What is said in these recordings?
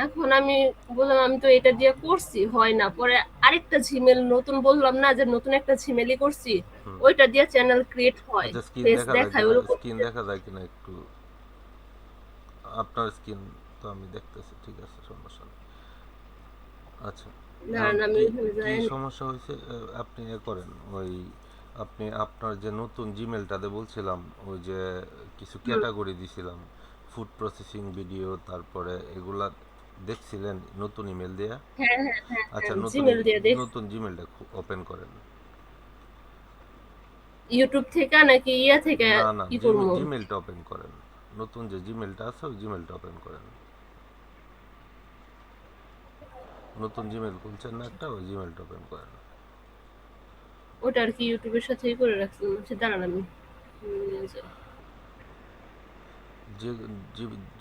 এখন আমি বললাম আমি তো এটা দিয়ে করছি, হয় না। পরে আরেকটা জিমেল নতুন বললাম না যে নতুন একটা জিমেলই করছি, হুম। ওইটা দিয়ে চ্যানেল ক্রিয়েট হয়, আচ্ছা, স্ক্রিন ফেস দেখা যায় দেখায় কিনা, ওরকম। স্ক্রিন দেখা যায় কিনা একটু? আপনার স্ক্রিন তো আমি দেখতেছি, ঠিক আছে, সমস্যা নেই। আচ্ছা, এখন দাঁড়ান আমি কি ওখানে কি যাই না। সমস্যা হয়েছে? আপনি করেন ওই, আপনি আপনার যে নতুন জিমেলটাতে বলছিলাম, ওই যে কিছু হুম। ক্যাটাগরি দিছিলাম, ফুড প্রসেসিং ভিডিও, তারপরে এগুলা দেখছিলেন নতুন ইমেল দেয়া? হ্যাঁ হ্যাঁ হ্যাঁ আচ্ছা, হ্যাঁ, জিমেল দিয়ে দেখ। নতুন জিমেলটা ওপেন করেন। ইউটিউব থেকে নাকি ইয়া থেকে? না না, কি করবো? জিমেলটা ওপেন করেন। নতুন যে জিমেলটা আছে ওই জিমেলটা ওপেন করেন। নতুন জিমেল খুলছেন না একটা, ওই জিমেলটা ওপেন করেন। ওটা আর কি ইউটিউবের সাথেই করে রাখছিলাম, সে দাঁড়ান আমি নিয়ে যাই। যে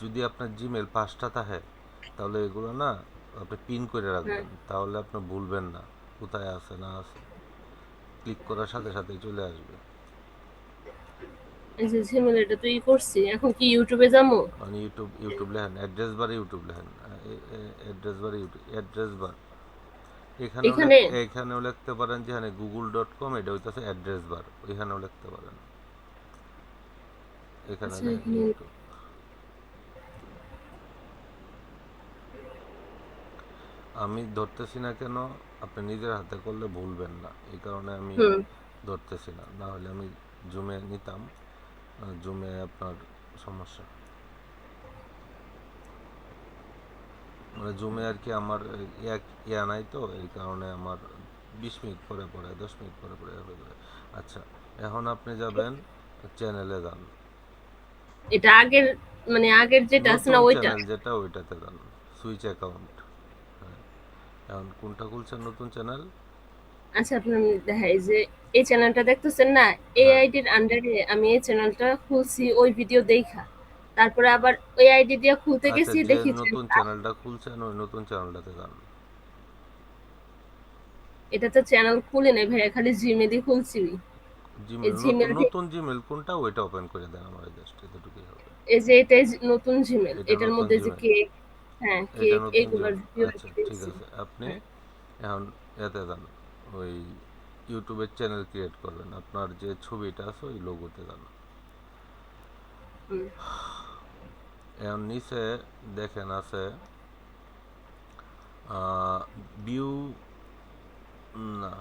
যদি আপনার জিমেল 5টা থাকে, তাহলে এগুলো না আপনি পিন করে হ্যাঁ, রাখবেন, তাহলে আপনি ভুলবেন না কোথায় আছে না আছে, ক্লিক করার সাথে সাথেই চলে আসবে। এই যে জিমেল এটা তো ই করছি, এখন কি ইউটিউবে যাবো? মানে ইউটিউব লেখেন, অ্যাড্রেস বারে ইউটিউব লেখেন, অ্যাড্রেস বারে ইউটিউব, অ্যাড্রেস বার। এখানে? এখানেও লিখতে পারেন, যেখানে গুগল.com, এটা হইতেছে অ্যাড্রেস বার, ওইখানেও লিখতে পারেন। এখানে আচ্ছা লেখেন এখানে। ইউটিউব। আমি ধরতেছি না কেন, আপনি নিজের হাতে করলে ভুলবেন না, এই কারণে আমি হুম। ধরতেছি না, না হলে আমি জুমে নিতাম। জুমে আপনার সমস্যা, মানে জুমে আর কি আমার ইয়া নাই তো, এই কারণে আমার 20 মিনিট পরে পরে, 10 মিনিট পরে পরে হয়ে যায়। আচ্ছা, এখন আপনি যাবেন, চ্যানেলে যান, এটা আগের, মানে আগের যেটা আছে নতুন না ওইটা? চ্যানেল যেটা ওইটাতে যান, সুইচ অ্যাকাউন্ট। হ্যাঁ, এখন কোনটা খুলছেন নতুন চ্যানেল? আচ্ছা আপনার দেখাই যে এই চ্যানেলটা দেখতেছেন না, এই হ্যাঁ। আইডির আন্ডারে আমি এই চ্যানেলটা খুলছি ওই ভিডিও দেখা, তারপরে আবার ওই আইডি দিয়ে খুলতে আচ্ছা, গেছি যে দেখি যে নতুন চ্যানেলটা খুলছেন ওই নতুন চ্যানেলটাতে যান। এটা তো চ্যানেল খুলে নেই ভাইয়া, খালি জিমেলই খুলছি। এই জিমেল, নতুন জিমেল থেকে, নতুন জিমেল কোনটা ওইটা ওপেন করে দেন, আমার জাস্ট এতটুকুই হবে। এই যে এটাই নতুন জিমেল, এটা এটার নতুন মধ্যে যে জিমেল, কেক, হ্যাঁ এটা কেক নতুন এইগুলার জিমেল। ভিডিও আচ্ছা, ঠিক দিয়েছি। আছে, আপনি হ্যাঁ। এখন এতে যান, ওই ইউটিউবের চ্যানেল ক্রিয়েট করবেন, আপনার যে ছবিটা আছে ওই লোগোতে যান। হুম। এখন নিচে দেখেন আছে ভিউ, না,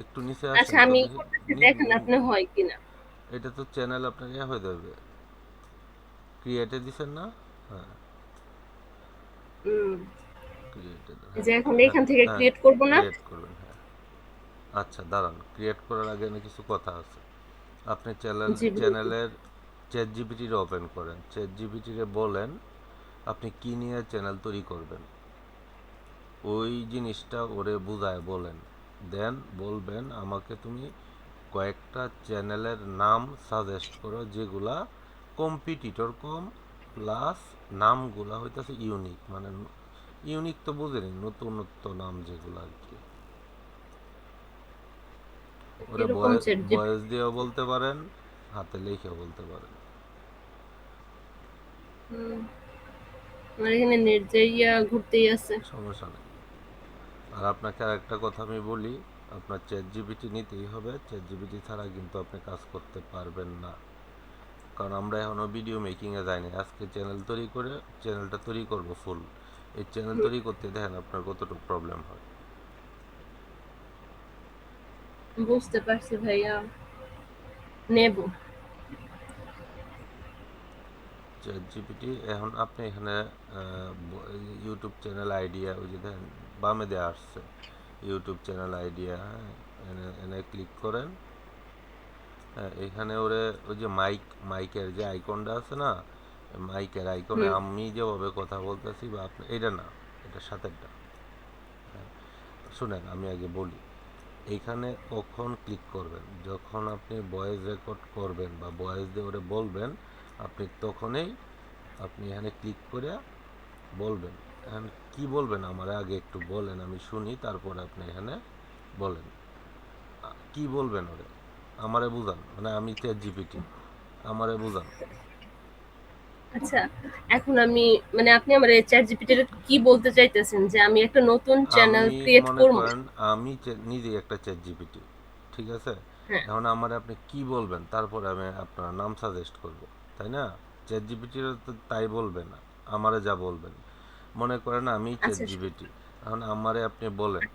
একটু নিচে আচ্ছা আসেন তো আমি দেখি। করতেছি, নি- দেখেন নি- আপনি হয় কিনা। এটা তো চ্যানেল আপনার হয়ে যাবে, ক্রিয়েটে দিছেন না? হ্যাঁ, হুম। ক্রিয়েটে, এই হ্যাঁ। যে এখন হ্যাঁ এখান থেকে হ্যাঁ, ক্রিয়েট করব না? ক্রিয়েট করবেন, হ্যাঁ। আচ্ছা, দাঁড়ান, ক্রিয়েট করার আগে না কিছু কথা আছে। আপনি জি বলুন। চ্যানেলের চ্যাট জিপিটির ওপেন করেন, চ্যাট জিপিটিরে বলেন আপনি কি নিয়ে চ্যানেল তৈরি করবেন, ওই জিনিসটা ওরে বুঝায় বলেন। দেন বলবেন আমাকে তুমি কয়েকটা চ্যানেলের নাম সাজেস্ট করো যেগুলা কম্পিটিটর কম, প্লাস নামগুলা হইতেছে ইউনিক, মানে ইউনিক তো বুঝেনি, নতুনত্ব নাম যেগুলো আর কি। ওরে কিরকম চ্যাট জিপিটি? বয়স দিয়েও বলতে পারেন, হাতে লিখেও বলতে পারেন। আমার এখানে নেট যাইয়া ঘুরতেই আছে। সমস্যা নেই। আর আপনাকে আর একটা কথা আমি বলি, আপনার চ্যাট জিপিটি নিতেই হবে, চ্যাট জিপিটি ছাড়া কিন্তু আপনি কাজ করতে পারবেন না। কারণ আমরা এখনও ভিডিও মেকিংয়ে যাইনি, আজকে চ্যানেল তৈরি করে, চ্যানেলটা তৈরি করব ফুল, এই চ্যানেল তৈরি করতে দেখেন আপনার কতটুকু প্রবলেম হয়। বুঝতে পারছি ভাইয়া, নেব। চ্যাট জিপিটি, এখন আপনি এখানে ইউটিউব চ্যানেল আইডিয়া, ওই যে দেখেন বামে দেওয়া আসছে ইউটিউব চ্যানেল আইডিয়া, হ্যাঁ, এনে এনে ক্লিক করেন। হ্যাঁ, এখানে ওরে ওই যে মাইকের যে আইকনটা আছে না, মাইকের আইকনে হুম। আমি যেভাবে কথা বলতেছি বা আপনি, এটা না, এটা সাথেরটা। শুনেন আমি আগে বলি, এইখানে কখন ক্লিক করবেন, যখন আপনি ভয়েস রেকর্ড করবেন বা ভয়েস দিয়ে ওরে বলবেন, আপনি তখনই আপনি এখানে ক্লিক করে বলবেন। এখন কি বলবেন আমার আগে একটু বলেন, আমি শুনি, তারপরে আপনি এখানে বলেন কি বলবেন ওরে, আমারে বুঝান, মানে আমি চ্যাট জিপিটি, আমারে বুঝান। আচ্ছা, এখন আমি মানে আপনি আমার এই চ্যাট জিপিটির কি বলতে চাইতেছেন যে আমি একটা নতুন চ্যানেল আমি ক্রিয়েট মনে করব? করেন আমি নিজেই একটা চ্যাট জিপিটি, ঠিক আছে? হ্যাঁ। এখন আমার আপনি কি বলবেন, তারপরে আমি আপনার নাম সাজেস্ট করব, তাই না? চ্যাট জিপিটির তো তাই বলবেন, আমারে যা বলবেন। মনে করেন আমি চ্যাট আচ্ছা জিপিটি, এখন আমারে আপনি বলেন,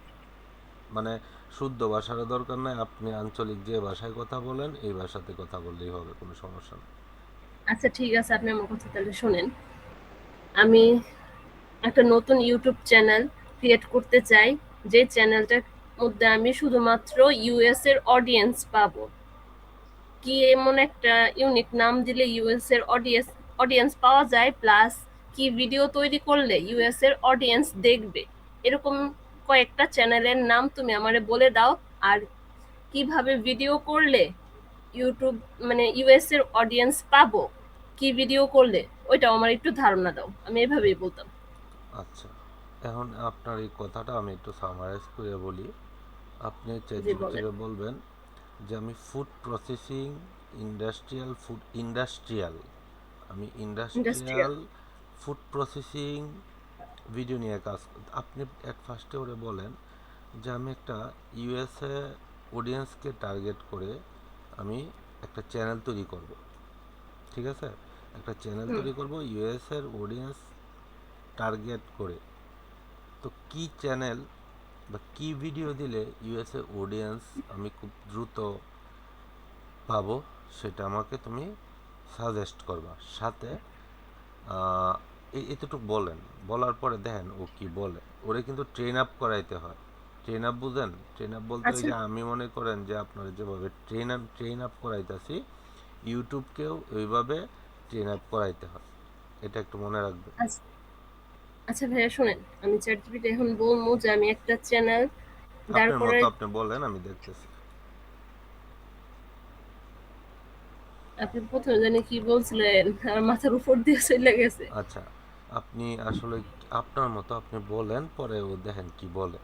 মানে শুদ্ধ ভাষার দরকার নাই, আপনি আঞ্চলিক যে ভাষায় কথা বলেন এই ভাষাতে কথা বললেই হবে, কোনো সমস্যা নেই। আচ্ছা ঠিক আছে, আপনি আমার কথা তাহলে শোনেন। আমি একটা নতুন ইউটিউব চ্যানেল ক্রিয়েট করতে চাই, যে চ্যানেলটার মধ্যে আমি শুধুমাত্র ইউএস এর অডিয়েন্স পাবো। কি এমন একটা ইউনিক নাম দিলে ইউএস এর অডিয়েন্স পাওয়া যায়, প্লাস কি ভিডিও তৈরি করলে ইউএস এর অডিয়েন্স দেখবে, এরকম কয়েকটা চ্যানেলের নাম তুমি আমারে বলে দাও। আর কিভাবে ভিডিও করলে ইউটিউব মানে ইউএস এর অডিয়েন্স পাবো, কি ভিডিও করলে, ওইটাও আমার একটু ধারণা দাও, আমি এভাবেই বলতাম। আচ্ছা, এখন আপনার এই কথাটা আমি একটু সামারাইজ করে বলি। আপনি চ্যাট জি বলেন। জিপিটিকে বলবেন যে আমি ফুড প্রসেসিং, ইন্ডাস্ট্রিয়াল, আমি industrial. Industrial food processing video নিয়ে কাজ আপনি এক ফার্স্টে ওরে বলেন যে আমি একটা ইউএসএ অডিয়েন্সকে টার্গেট করে আমি একটা চ্যানেল তৈরি করব, ঠিক আছে? একটা চ্যানেল হুম। তৈরি করব ইউএসএর অডিয়েন্স টার্গেট করে। তো কি চ্যানেল বা কি ভিডিও দিলে ইউএসএ অডিয়েন্স আমি খুব দ্রুত পাবো, সেটা আমাকে তুমি সাজেস্ট করবা। সাথে এতটুকু বলেন, বলার পরে দেখেন ও কি বলে। ওরে কিন্তু ট্রেন আপ করাইতে হয়। ট্রেন আপ বুঝেন? ট্রেন আপ বলতে ওই আচ্ছা। যে আমি মনে করেন যে আপনার যেভাবে ট্রেন আপ করাইতেছি, ইউটিউবকেও ওইভাবে ট্রেন আপ করাইতে হয়। এটা একটু মনে রাখবেন। আচ্ছা। আচ্ছা ভাইয়া শোনেন, আমি চ্যাট জিপিটি এখন বলবো যে আমি একটা চ্যানেল দাঁড় আপনার করে। মতো আপনি বলেন, আমি দেখতেছি। আপনি প্রথমে জানি কি বলছিলেন, আমার মাথার উপর দিয়ে চলে গেছে। আচ্ছা, আপনি আসলে আপনার মতো আপনি বলেন, পরে ও দেখেন কি বলে।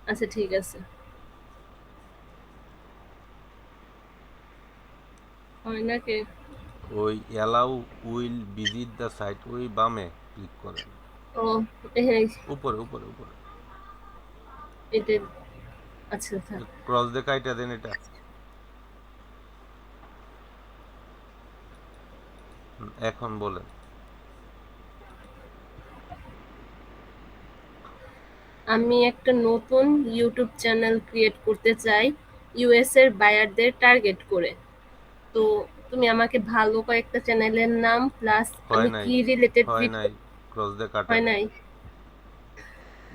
আচ্ছা ঠিক আছে। হয় নাকি? ওই allow will visit the site, ওই বামে ক্লিক করেন। ও, হ্যাঁ। উপরে উপরে উপরে এটা। আচ্ছা আচ্ছা। ক্রস দিয়ে কাইটা দেন এটা। এখন বলেন। আমি একটা নতুন ইউটিউব চ্যানেল ক্রিয়েট করতে চাই ইউএস এর বায়ারদের টার্গেট করে। তো তুমি আমাকে ভালো কয়েকটা চ্যানেলের নাম, প্লাস হয় আমি নাই, কি রিলেটেড হয় ভিডিও। নাই, ক্রস দিয়ে কাটা হয় দেন। নাই।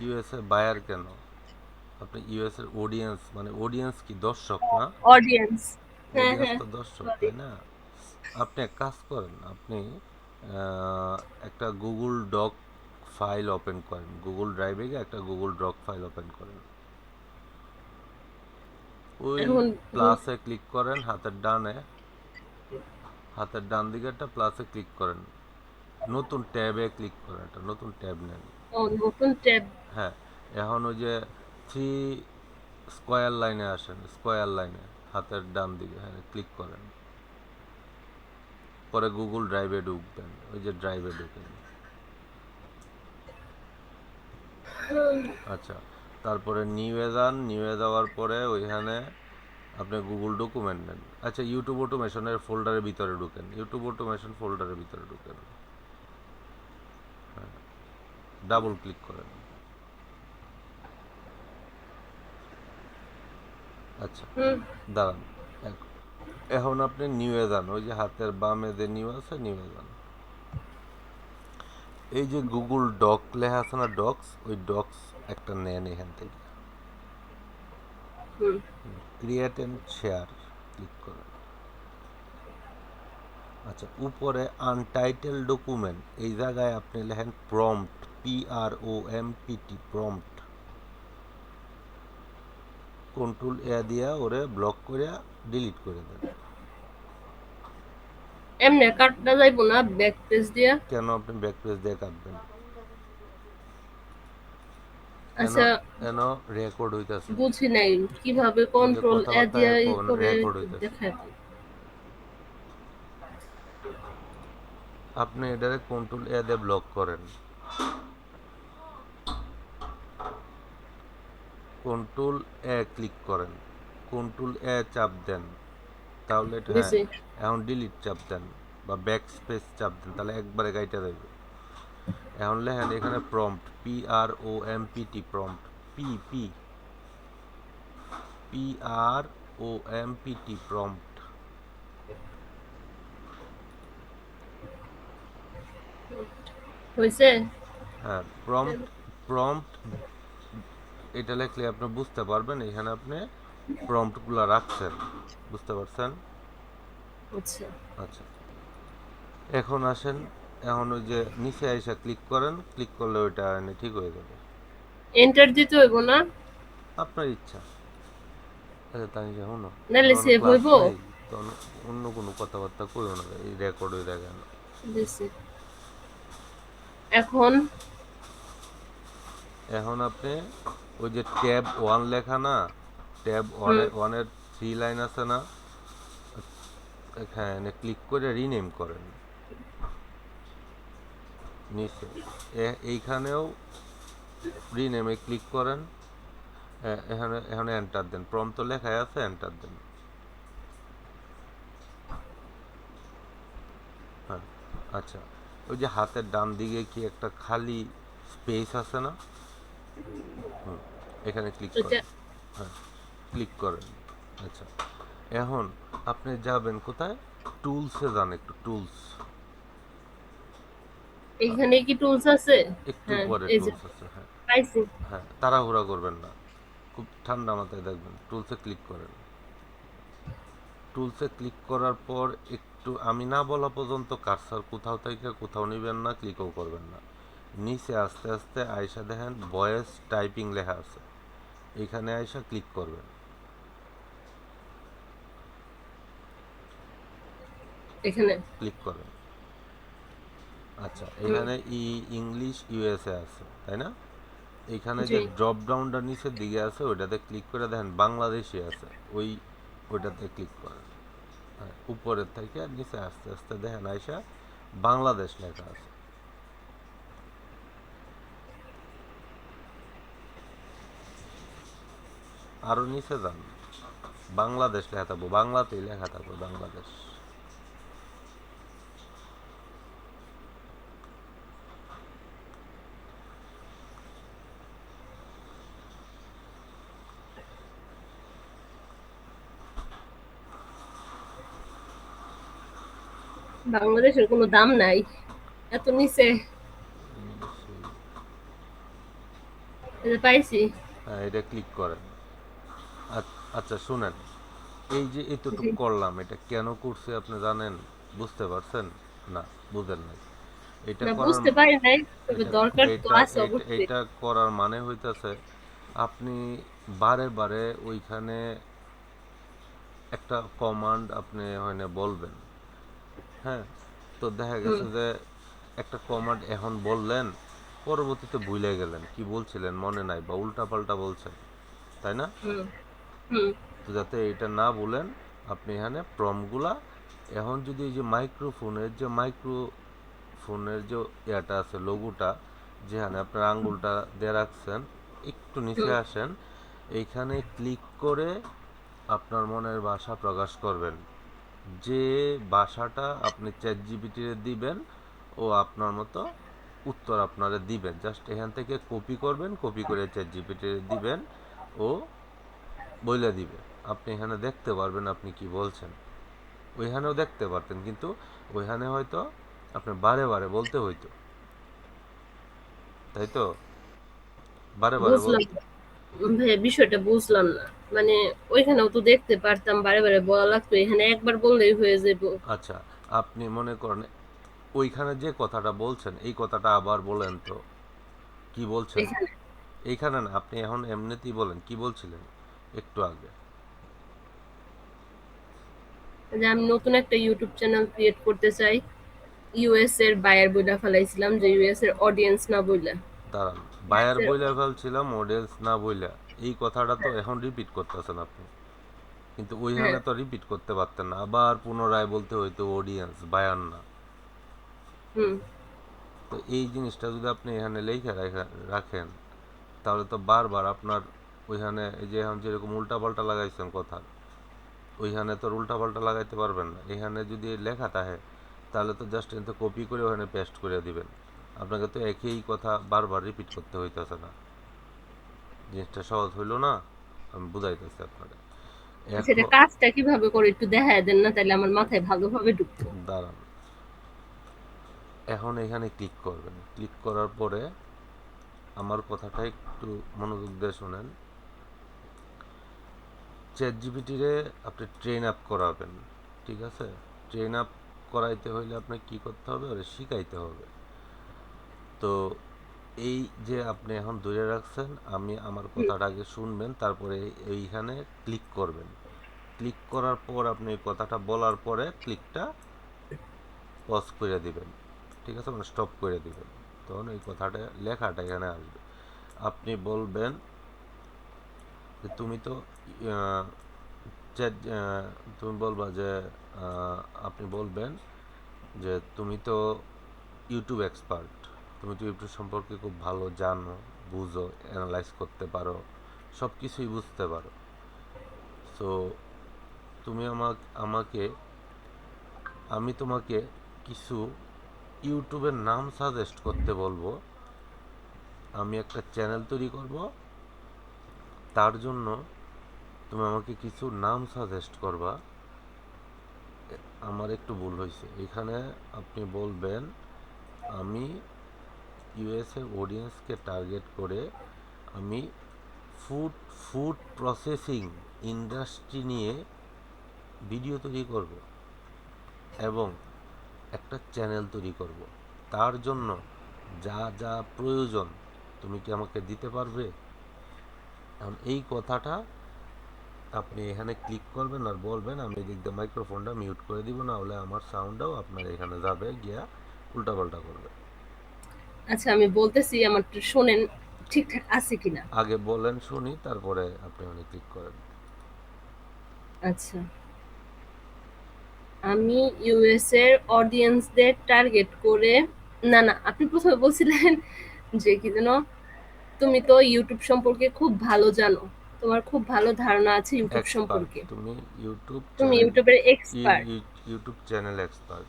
ইউএসএ বায়ার কেন? আপনি ইউএসএর অডিয়েন্স, মানে অডিয়েন্স কি দর্শক না? অডিয়েন্স। হ্যাঁ অডিয়েন্স হ্যাঁ। তো দর্শক, সরি। তাই না? আপনি এক কাজ করেন, আপনি একটা গুগল ডক ফাইল ওপেন করেন, গুগল ড্রাইভে গিয়ে একটা গুগল ডক ফাইল ওপেন করেন। ওই এখন প্লাসে ক্লিক করেন, হাতের ডানে, হাতের ডান দিকে একটা প্লাসে ক্লিক করেন, নতুন ট্যাবে ক্লিক করেন, একটা নতুন ট্যাব নেন। ও নতুন ট্যাব। হ্যাঁ, এখন ওই যে থ্রি স্কোয়ার লাইনে আসেন, স্কোয়ার লাইনে হাতের ডান দিকে, হ্যাঁ ক্লিক করেন। পরে গুগল ড্রাইভে ঢুকবেন, ওই যে ড্রাইভে ঢুকেন। আচ্ছা, তারপরে নিউয়ে যান, নিউয়ে যাওয়ার পরে ওইখানে আপনি গুগল ডকুমেন্ট নেন। আচ্ছা, ইউটিউব অটোমেশনের ফোল্ডারের ভিতরে ঢুকেন, ইউটিউব অটোমেশন ফোল্ডারের ভিতরে ঢুকেন, ডাবল ক্লিক করেন। আচ্ছা, হুম। দাঁড়ান। এখন আপনি নিউয়ে যান, ওই যে হাতের বামে যে নিউ আছে, নিউয়ে যান। এই যে গুগল ডক লেখা আছে না, ডকস, ওই ডকস একটা নেন এখান থেকে। হুম। ক্রিয়েট অ্যান্ড শেয়ার ক্লিক করেন। আচ্ছা, উপরে আনটাইটেল ডকুমেন্ট, এই জায়গায় আপনি লেখেন প্রম্পট, PROMPT, প্রম্পট। কন্ট্রোল এ দিয়া ওরে ব্লক করে ডিলিট করে দেন। এমনি কাটটা যাইবো না ব্যাক পেজ দিয়া? কেন আপনি ব্যাক পেজ দিয়ে কাটবেন? এন, আচ্ছা। এন রেকর্ড হইতাছে, বুঝি নাই কিভাবে ওই যে কন্ট্রোল এ কথাবার্তা দিয়া ই করে রেকর্ড হইতাছে। দেখায়। আপনি এটারে কন্ট্রোল এ দিয়ে ব্লক করেন, কন্ট্রোল এ ক্লিক করেন, কন্ট্রোল এ চাপ দেন, তাহলে এটা হ্যাঁ, দিছি। এখন ডিলিট চাপ দেন বা ব্যাক স্পেস চাপ দেন, তাহলে একবারে গাইটা দেবে। এখন লেখেন এখানে prompt, PROMPT, prompt, P P PROMPT, prompt. হইছে? হ্যাঁ, প্রম্পট, প্রম্পট এটা লিখলে আপনি বুঝতে পারবেন এখানে আপনি প্রম্পটগুলো রাখছেন, বুঝতে পারছেন? আচ্ছা। আচ্ছা, এখন আসেন, এখন ওই যে নিচে আইসা ক্লিক করেন, ক্লিক করলে ওইটা এনে ঠিক হয়ে যাবে। এন্টার দিতে হইব না? আপনার ইচ্ছা। আচ্ছা তাই যে শুনো, নাহলে তখন সেভ ক্লাস হইব? নেই, তখন অন্য কোনো কথাবার্তা কইও না, এই রেকর্ড হয়ে দেখেন। দিছি। এখন এখন আপনি ওই যে ট্যাব ওয়ান লেখা না, ট্যাব হুম, ওয়ানের 3 লাইন আছে না, এখানে ক্লিক করে রিনেম করেন নিচে। এইখানেও রিনেমে ক্লিক করেন, এখানে এখানে এন্টার দেন, প্রম্পট তো লেখাই আছে, এন্টার দেন। হ্যাঁ, আচ্ছা, ওই যে হাতের ডান দিকে কি একটা খালি স্পেস আছে না, হুম, এখানে ক্লিক এটা করেন। হ্যাঁ, ক্লিক করেন। আচ্ছা, এখন আপনি যাবেন কোথায়, টুলসে যান, একটু টুলস, এখানে কি টুলস আছে? একটু হ্যাঁ, পরে এই যে টুলস আছে, হ্যাঁ। পাইছি। হ্যাঁ, তাড়াহুড়া করবেন না, খুব ঠান্ডা মাথায় দেখবেন, টুলসে ক্লিক করেন। টুলসে ক্লিক করার পর একটু আমি না বলা পর্যন্ত কার্সার কোথাও থেকে কোথাও নেবেন না, ক্লিকও করবেন না। নিচে আস্তে আস্তে আয়সা দেখেন ভয়েস টাইপিং লেখা আছে, এখানে আয়সা ক্লিক করবেন, এখানে। ক্লিক করেন। আচ্ছা, হুম, এখানে ইংলিশ ইউএসএ আছে, তাই না? এখানে জি। যে ড্রপ ডাউনটা নিচের দিকে আছে ওইটাতে ক্লিক করে দেখেন বাংলাদেশি আছে, ওইটাতে ক্লিক করেন। হ্যাঁ, উপরের থেকে নিচে আস্তে আস্তে দেখেন আয়সা বাংলাদেশ লেখা আছে। আরো নিচে যান, বাংলাদেশ লেখা থাকবো, বাংলাতেই লেখা থাকবো বাংলাদেশ। বাংলাদেশের কোনো দাম নাই। এত নিচে। এই যে পাইছি। হ্যাঁ, এটা ক্লিক করেন। আচ্ছা শুনেন, এই যে জি। এতটুকু করলাম, এটা কেন করছি আপনি জানেন? বুঝতে পারছেন? না, বুঝেন নাই। এটা না, করার বুঝতে পারি নাই। তবে এটা দরকার তো এটা আছে এটা অবশ্যই। এটা করার মানে হইতাছে আপনি বারে বারে ওইখানে একটা কমান্ড আপনি হয় বলবেন, হ্যাঁ, তো দেখা হুম, গেছে যে একটা কমান্ড এখন বললেন, পরবর্তীতে ভুলে গেলেন কি বলছিলেন, মনে নাই বা উল্টা পাল্টা বলছেন, তাই না? হুম, হুম, তো যাতে এটা না বলেন, আপনি এখানে প্রমগুলা, এখন যদি এই যে মাইক্রোফোনের যে ইয়াটা আছে, লোগোটা, যেখানে আপনার আঙ্গুলটা দিয়ে রাখছেন, একটু নিচে হুম। আসেন, এইখানে ক্লিক করে আপনার মনের ভাষা প্রকাশ করবেন, যে ভাষাটা আপনি চ্যাট জিপিটিতে দিবেন, ও আপনার মতো উত্তর আপনারা দিবেন, জাস্ট এখান থেকে কপি করবেন, কপি করে চ্যাট জিপিটিতে দিবেন, ও বইলে দিবে। আপনি এখানে দেখতে পারবেন আপনি কি বলছেন, ওইখানেও দেখতে পারতেন, কিন্তু ওইখানে হয়তো আপনি বারে বারে বলতে হইতো, তাই তো, বারে বারে বুঝলাম বলতে। না। ভাইয়া বিষয়টা বুঝলাম না। মানে ওইখানেও তো দেখতে পারতাম, বারে বারে বলা লাগতো, এখানে একবার বললেই হয়ে যাবো। আচ্ছা, আপনি মনে করেন ওইখানে যে কথাটা বলছেন এই কথাটা আবার বলেন তো, কি বলছেন? এখানে এইখানে না, আপনি এখন এমনিতেই বলেন কি বলছিলেন একটু আগে। যে আমি নতুন একটা ইউটিউব চ্যানেল ক্রিয়েট করতে চাই, ইউএস এর বায়ার বইলা ফেলাইছিলাম, যে ইউএস এর অডিয়েন্স না বইলা। দাঁড়ান, ইউএস বায়ার এর বইলা ফেলছিলাম অডিয়েন্স না বইলা, এই কথাটা তো এখন রিপিট করতেছেন আপনি, কিন্তু হ্যাঁ, ওইখানে তো রিপিট করতে পারতেন না, আবার পুনরায় বলতে হইতো অডিয়েন্স, বায়ার না। হুম। তো এই জিনিসটা যদি আপনি এখানে লেখা রাখেন, তাহলে তো বারবার আপনার ওইখানে এই যে এখন যেরকম উল্টাপাল্টা লাগাইছেন কথা, ওইখানে তো উল্টাপাল্টা লাগাইতে পারবেন না। এখানে যদি লেখা থাকে তাহলে তো জাস্ট এতে কপি করে ওখানে পেস্ট করে দিবেন। আপনাকে তো একই কথা বারবার রিপিট করতে হইতেছে না। জিনিসটা সহজ হইল না? আমি বুঝাইতেছি আপনাকে। আচ্ছা, এটা এখন কাজটা কিভাবে করে একটু দেখায় দেন না, তাহলে আমার মাথায় ভালোভাবে ঢুকতো। দাঁড়ান, এখন এখানে ক্লিক করবেন। ক্লিক করার পরে আমার কথাটা একটু মনোযোগ দিয়ে শোনেন। চ্যাট জিপিটিরে আপনি ট্রেন আপ করাবেন, ঠিক আছে? ট্রেন আপ করাইতে হইলে আপনার কি করতে হবে, ওরে শিখাইতে হবে। তো এই যে আপনি এখন ধরে রাখছেন, আমি আমার হুম। কথাটা আগে শুনবেন, তারপরে এইখানে ক্লিক করবেন। ক্লিক করার পর আপনি এই কথাটা বলার পরে ক্লিকটা পজ করে দিবেন, ঠিক আছে? মানে স্টপ করে দিবেন। তখন এই কথাটা লেখাটা এখানে আসবে। আপনি বলবেন যে তুমি তো আহ, চ্যাট তুমি বলবা যে আপনি বলবেন যে তুমি তো ইউটিউব এক্সপার্ট, তুমি তো ইউটিউব সম্পর্কে খুব ভালো জানো, বুঝো, অ্যানালাইজ করতে পারো, সব কিছুই বুঝতে পারো। সো তুমি আমাকে আমি তোমাকে কিছু ইউটিউবের নাম সাজেস্ট করতে বলবো। আমি একটা চ্যানেল তৈরি করব, তার জন্য তুমি আমাকে কিছু নাম সাজেস্ট করবা। আমার একটু ভুল হয়েছে এখানে। আপনি বলবেন আমি ইউএসএ অডিয়েন্সকে টার্গেট করে আমি ফুড ফুড প্রসেসিং ইন্ডাস্ট্রি নিয়ে ভিডিও তৈরি করব এবং একটা চ্যানেল তৈরি করব। তার জন্য যা যা প্রয়োজন তুমি কি আমাকে দিতে পারবে? এখন এই কথাটা আপনি এখানে ক্লিক করবেন আর বলবেন আমি এদিক দিয়ে মাইক্রোফোনটা মিউট করে দিব, না হলে আমার সাউন্ডটাও আপনার এখানে যাবে গিয়া উল্টাপাল্টা করবে। আচ্ছা, আমি বলতেছি, আমার একটু শোনেন ঠিকঠাক আছে কিনা। আগে বলেন শুনি, তারপরে আপনি ওখানে ক্লিক করেন। আচ্ছা, আমি ইউএস এর অডিয়েন্সদের টার্গেট করে, না না, আপনি প্রথমে বলছিলেন যে কি যেন, তুমি তো ইউটিউব সম্পর্কে খুব ভালো জানো, তোমার খুব ভালো ধারণা আছে ইউটিউব এক্সপার্ট, সম্পর্কে, তুমি ইউটিউব তুমি চ্যানেল, ইউটিউবের এক্সপার্ট। ইউটিউব চ্যানেল এক্সপার্ট,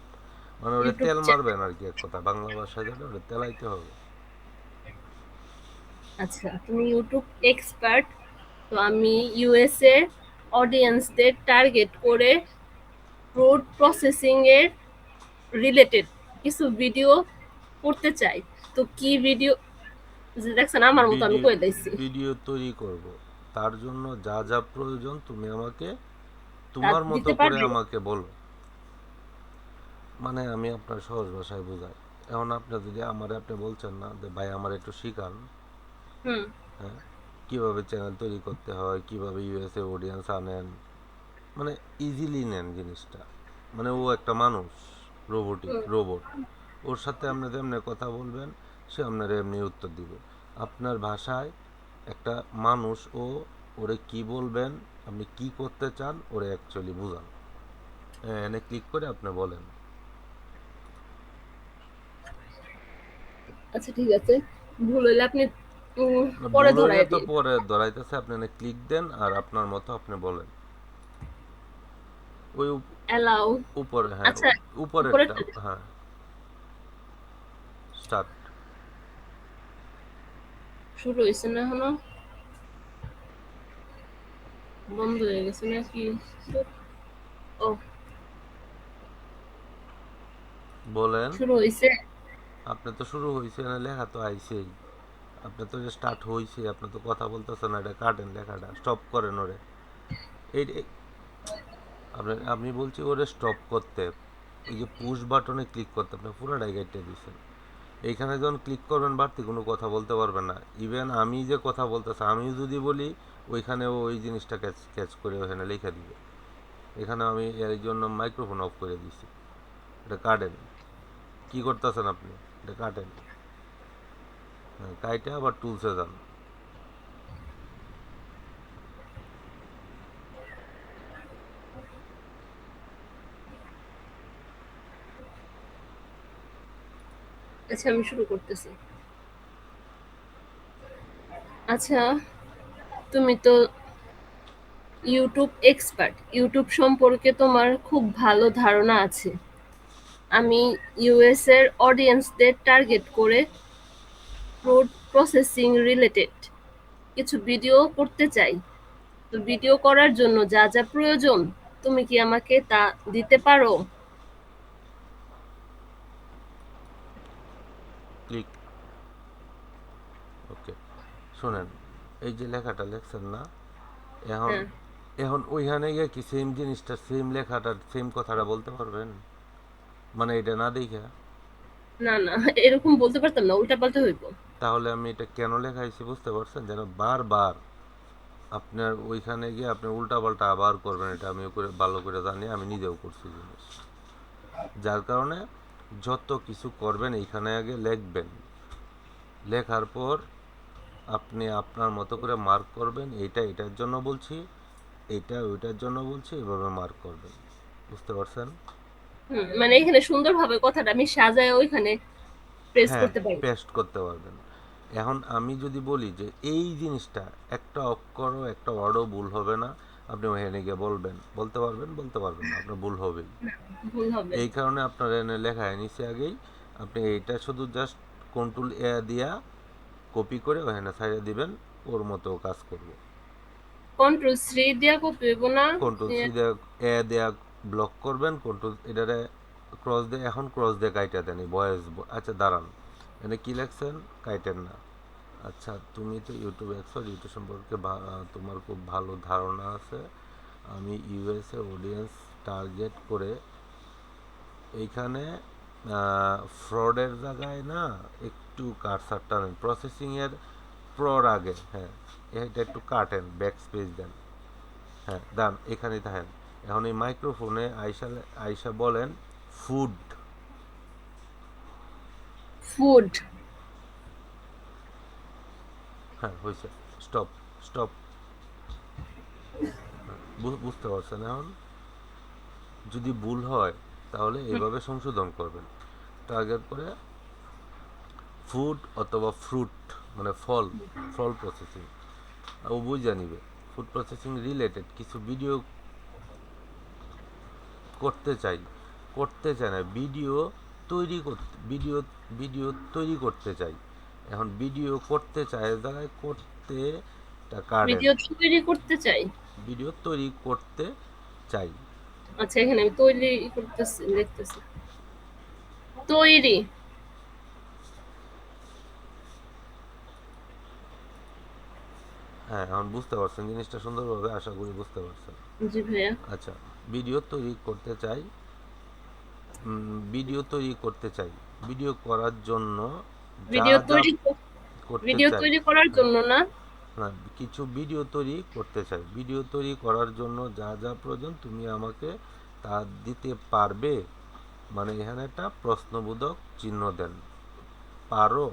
মানে ওরে ইউটিউব তেল চ্যানেল, মারবেন আর কি, এক কথা বাংলা ভাষায় যেটা, ওরে তেলাইতে হবে। আচ্ছা তুমি ইউটিউব এক্সপার্ট। তো আমি ইউএস এর অডিয়েন্সদের টার্গেট করে ফুড প্রসেসিং এর রিলেটেড কিছু ভিডিও করতে চাই। তো কি ভিডিও, দেখছেন আমার মতো আমি ভিডিও কয়ে দিয়েছি। ভিডিও তৈরি করব, তার জন্য যা যা প্রয়োজন তুমি আমাকে তা তোমার মতো দিতে করে পারবে? আমাকে বলো। মানে আমি আপনার সহজ ভাষায় বোঝাই। এখন আপনি যদি আপনি বলছেন না যে ভাই আমার একটু শিখান, হুম। হ্যাঁ, কীভাবে চ্যানেল তৈরি করতে হয়, কীভাবে ইউএসএ অডিয়েন্স আনেন, মানে ইজিলি নেন জিনিসটা। মানে ও একটা মানুষ, হুম। রোবট, ওর সাথে আপনি যেমনি কথা বলবেন সে আপনার এমনি উত্তর দিবে আপনার ভাষায়। একটা মানুষ, ওরে কি বলবেন, আপনি কি করতে চান ওরে অ্যাকচুয়ালি বুঝান। এনে ক্লিক করে আপনি বলেন। আচ্ছা ঠিক আছে, ভুল হইলে আপনি না, পরে ভুল হইলে ধরাই তো দিন। পরে ধরাইতেছে, আপনি এনে ক্লিক দেন আর আপনার মতো আপনি বলেন। ওই অ্যালাউ। উপরে, হ্যাঁ, আচ্ছা, উপরেরটা, উপরেরটা হ্যাঁ, স্টার্ট। শুরু হয়েছে না এখনো, বন্ধ হয়ে গেছে নাকি? ও, বলেন। শুরু হয়েছে। আপনি তো শুরু হয়েছে, এনে লেখা তো আইছেই। আপনি তো স্টার্ট হয়েছে, আপনি তো কথা বলতেছেন না, এটা কাটেন লেখাটা, স্টপ করেন ওরে। আমি বলছি ওরে স্টপ করতে, ওই যে পুশ বাটনে ক্লিক করতে আপনি পুরোটাই কেটে দিচ্ছেন। এইখানে যখন ক্লিক করবেন বাড়তি কোনো কথা বলতে পারবেন না। ইভেন আমি যে কথা বলতেছি আমি যদি বলি ওইখানেও ওই জিনিসটা ক্যাচ ক্যাচ করে ওখানে লিখে দিবে। এখানে আমি এর জন্য মাইক্রোফোন অফ করে দিছি। এটা কাটেন। কি করতেছেন আপনি? এটা কাটেন। হ্যাঁ, কাইটে আবার টুলসে যান। আচ্ছা, আমি শুরু করতেছি। আচ্ছা, তুমি তো ইউটিউব এক্সপার্ট, ইউটিউব সম্পর্কে তোমার খুব ভালো ধারণা আছে। আমি ইউএস এর অডিয়েন্সদের টার্গেট করে ফুড প্রসেসিং রিলেটেড কিছু ভিডিও করতে চাই। তো ভিডিও করার জন্য যা যা প্রয়োজন তুমি কি আমাকে তা দিতে পারো? ক্লিক। ওকে, শোনেন, এই যে লেখাটা লেখছেন না, এখন হ্যাঁ। এখন ওইখানে গিয়ে কি সেম জিনিসটা, সেম লেখাটা, সেম কথাটা বলতে পারবেন? মানে এটা না দেখে? না না, এরকম বলতে পারতাম না, উল্টা পাল্টা হইব। তাহলে আমি এটা কেন লেখাইছি বুঝতে পারছেন? যেন বারবার আপনার ওইখানে গিয়ে আপনি উল্টাপাল্টা আবার করবেন, এটা আমি করে ভালো করে জানি, আমি নিজেও করছি জিনিস। যার কারণে যত কিছু করবেন এইখানে আগে লিখবেন, লেখার পর আপনি আপনার মতো করে মার্ক করবেন, এইটা এটার জন্য বলছি, এইটা ওইটার জন্য বলছি, এভাবে মার্ক করবেন। বুঝতে পারছেন? মানে এখানে সুন্দরভাবে কথাটা আমি সাজায় ওইখানে প্রেস হ্যাঁ, করতে পারি। পেস্ট করতে পারবেন। এখন আমি যদি বলি যে এই জিনিসটা একটা অক্ষরও একটা ওয়ার্ডও ভুল হবে না, আপনি ওখানে গিয়ে বলবেন, বলতে পারবেন? বলতে পারবেন না, আপনার ভুল হবেই। ভুল হবে। এই কারণে আপনার এনে লেখায় নিচে আগেই আপনি এইটা শুধু জাস্ট কন্ট্রোল এ দিয়া কপি করে ওখানে সাইডে দিবেন, ওর মতো কাজ করব। কন্ট্রোল সি দিয়া কপি হইব না? কন্ট্রোল সি দিয়ে এ দেয়া ব্লক করবেন, কন্ট্রোল এটারে ক্রস দিয়ে, এখন ক্রস দিয়ে কাইটা দেন এই ভয়েস। আচ্ছা দাঁড়ান, এখানে কি লেখছেন? কাইটেন না। আচ্ছা, তুমি তো ইউটিউব এক্সপার্ট, ইউটিউব সম্পর্কে তোমার খুব ভালো ধারণা আছে। আমি ইউএসএ অডিয়েন্স টার্গেট করে এইখানে ফ্রডের জায়গায় না একটু কাটসার টানেন, প্রসেসিংয়ের প্রর আগে, হ্যাঁ, এটা একটু কাটেন, ব্যাক স্পেস দেন। হ্যাঁ দান, এখানেই থাকেন। এখন এই মাইক্রোফোনে আইসা আইসা বলেন ফুড। ফুড। হ্যাঁ হয়েছে। স্টপ। স্টপ। বুঝতে পারছেন এখন? যদি ভুল হয় তাহলে এইভাবে সংশোধন করবেন। টার্গেট করে ফুড অথবা ফ্রুট, মানে ফল, ফল প্রসেসিং। ও বুঝে নিবে ফুড প্রসেসিং রিলেটেড কিছু ভিডিও করতে চাই, করতে চাই না, ভিডিও তৈরি করতে, ভিডিও তৈরি করতে চাই। এখন ভিডিও করতে চায় জায়গায় করতে কাটেন, ভিডিও তৈরি করতে চাই। ভিডিও তৈরি করতে চাই। আচ্ছা, এখানে আমি তৈরি করতেছি, লিখতেছি তৈরি। হ্যাঁ, এখন বুঝতে পারছেন জিনিসটা সুন্দরভাবে, আশা করি বুঝতে পারছেন। জি ভাইয়া। আচ্ছা, ভিডিও তৈরি করতে চাই, ভিডিও তৈরি করতে চাই, ভিডিও করার জন্য যা ভিডিও যা তৈরি করতে ভিডিও চাই। তৈরি করার হ্যাঁ, জন্য না? না, কিছু ভিডিও তৈরি করতে চাই, ভিডিও তৈরি করার জন্য যা যা প্রয়োজন তুমি আমাকে তা দিতে পারবে। মানে এখানে একটা প্রশ্নবোধক চিহ্ন দেন। পারো,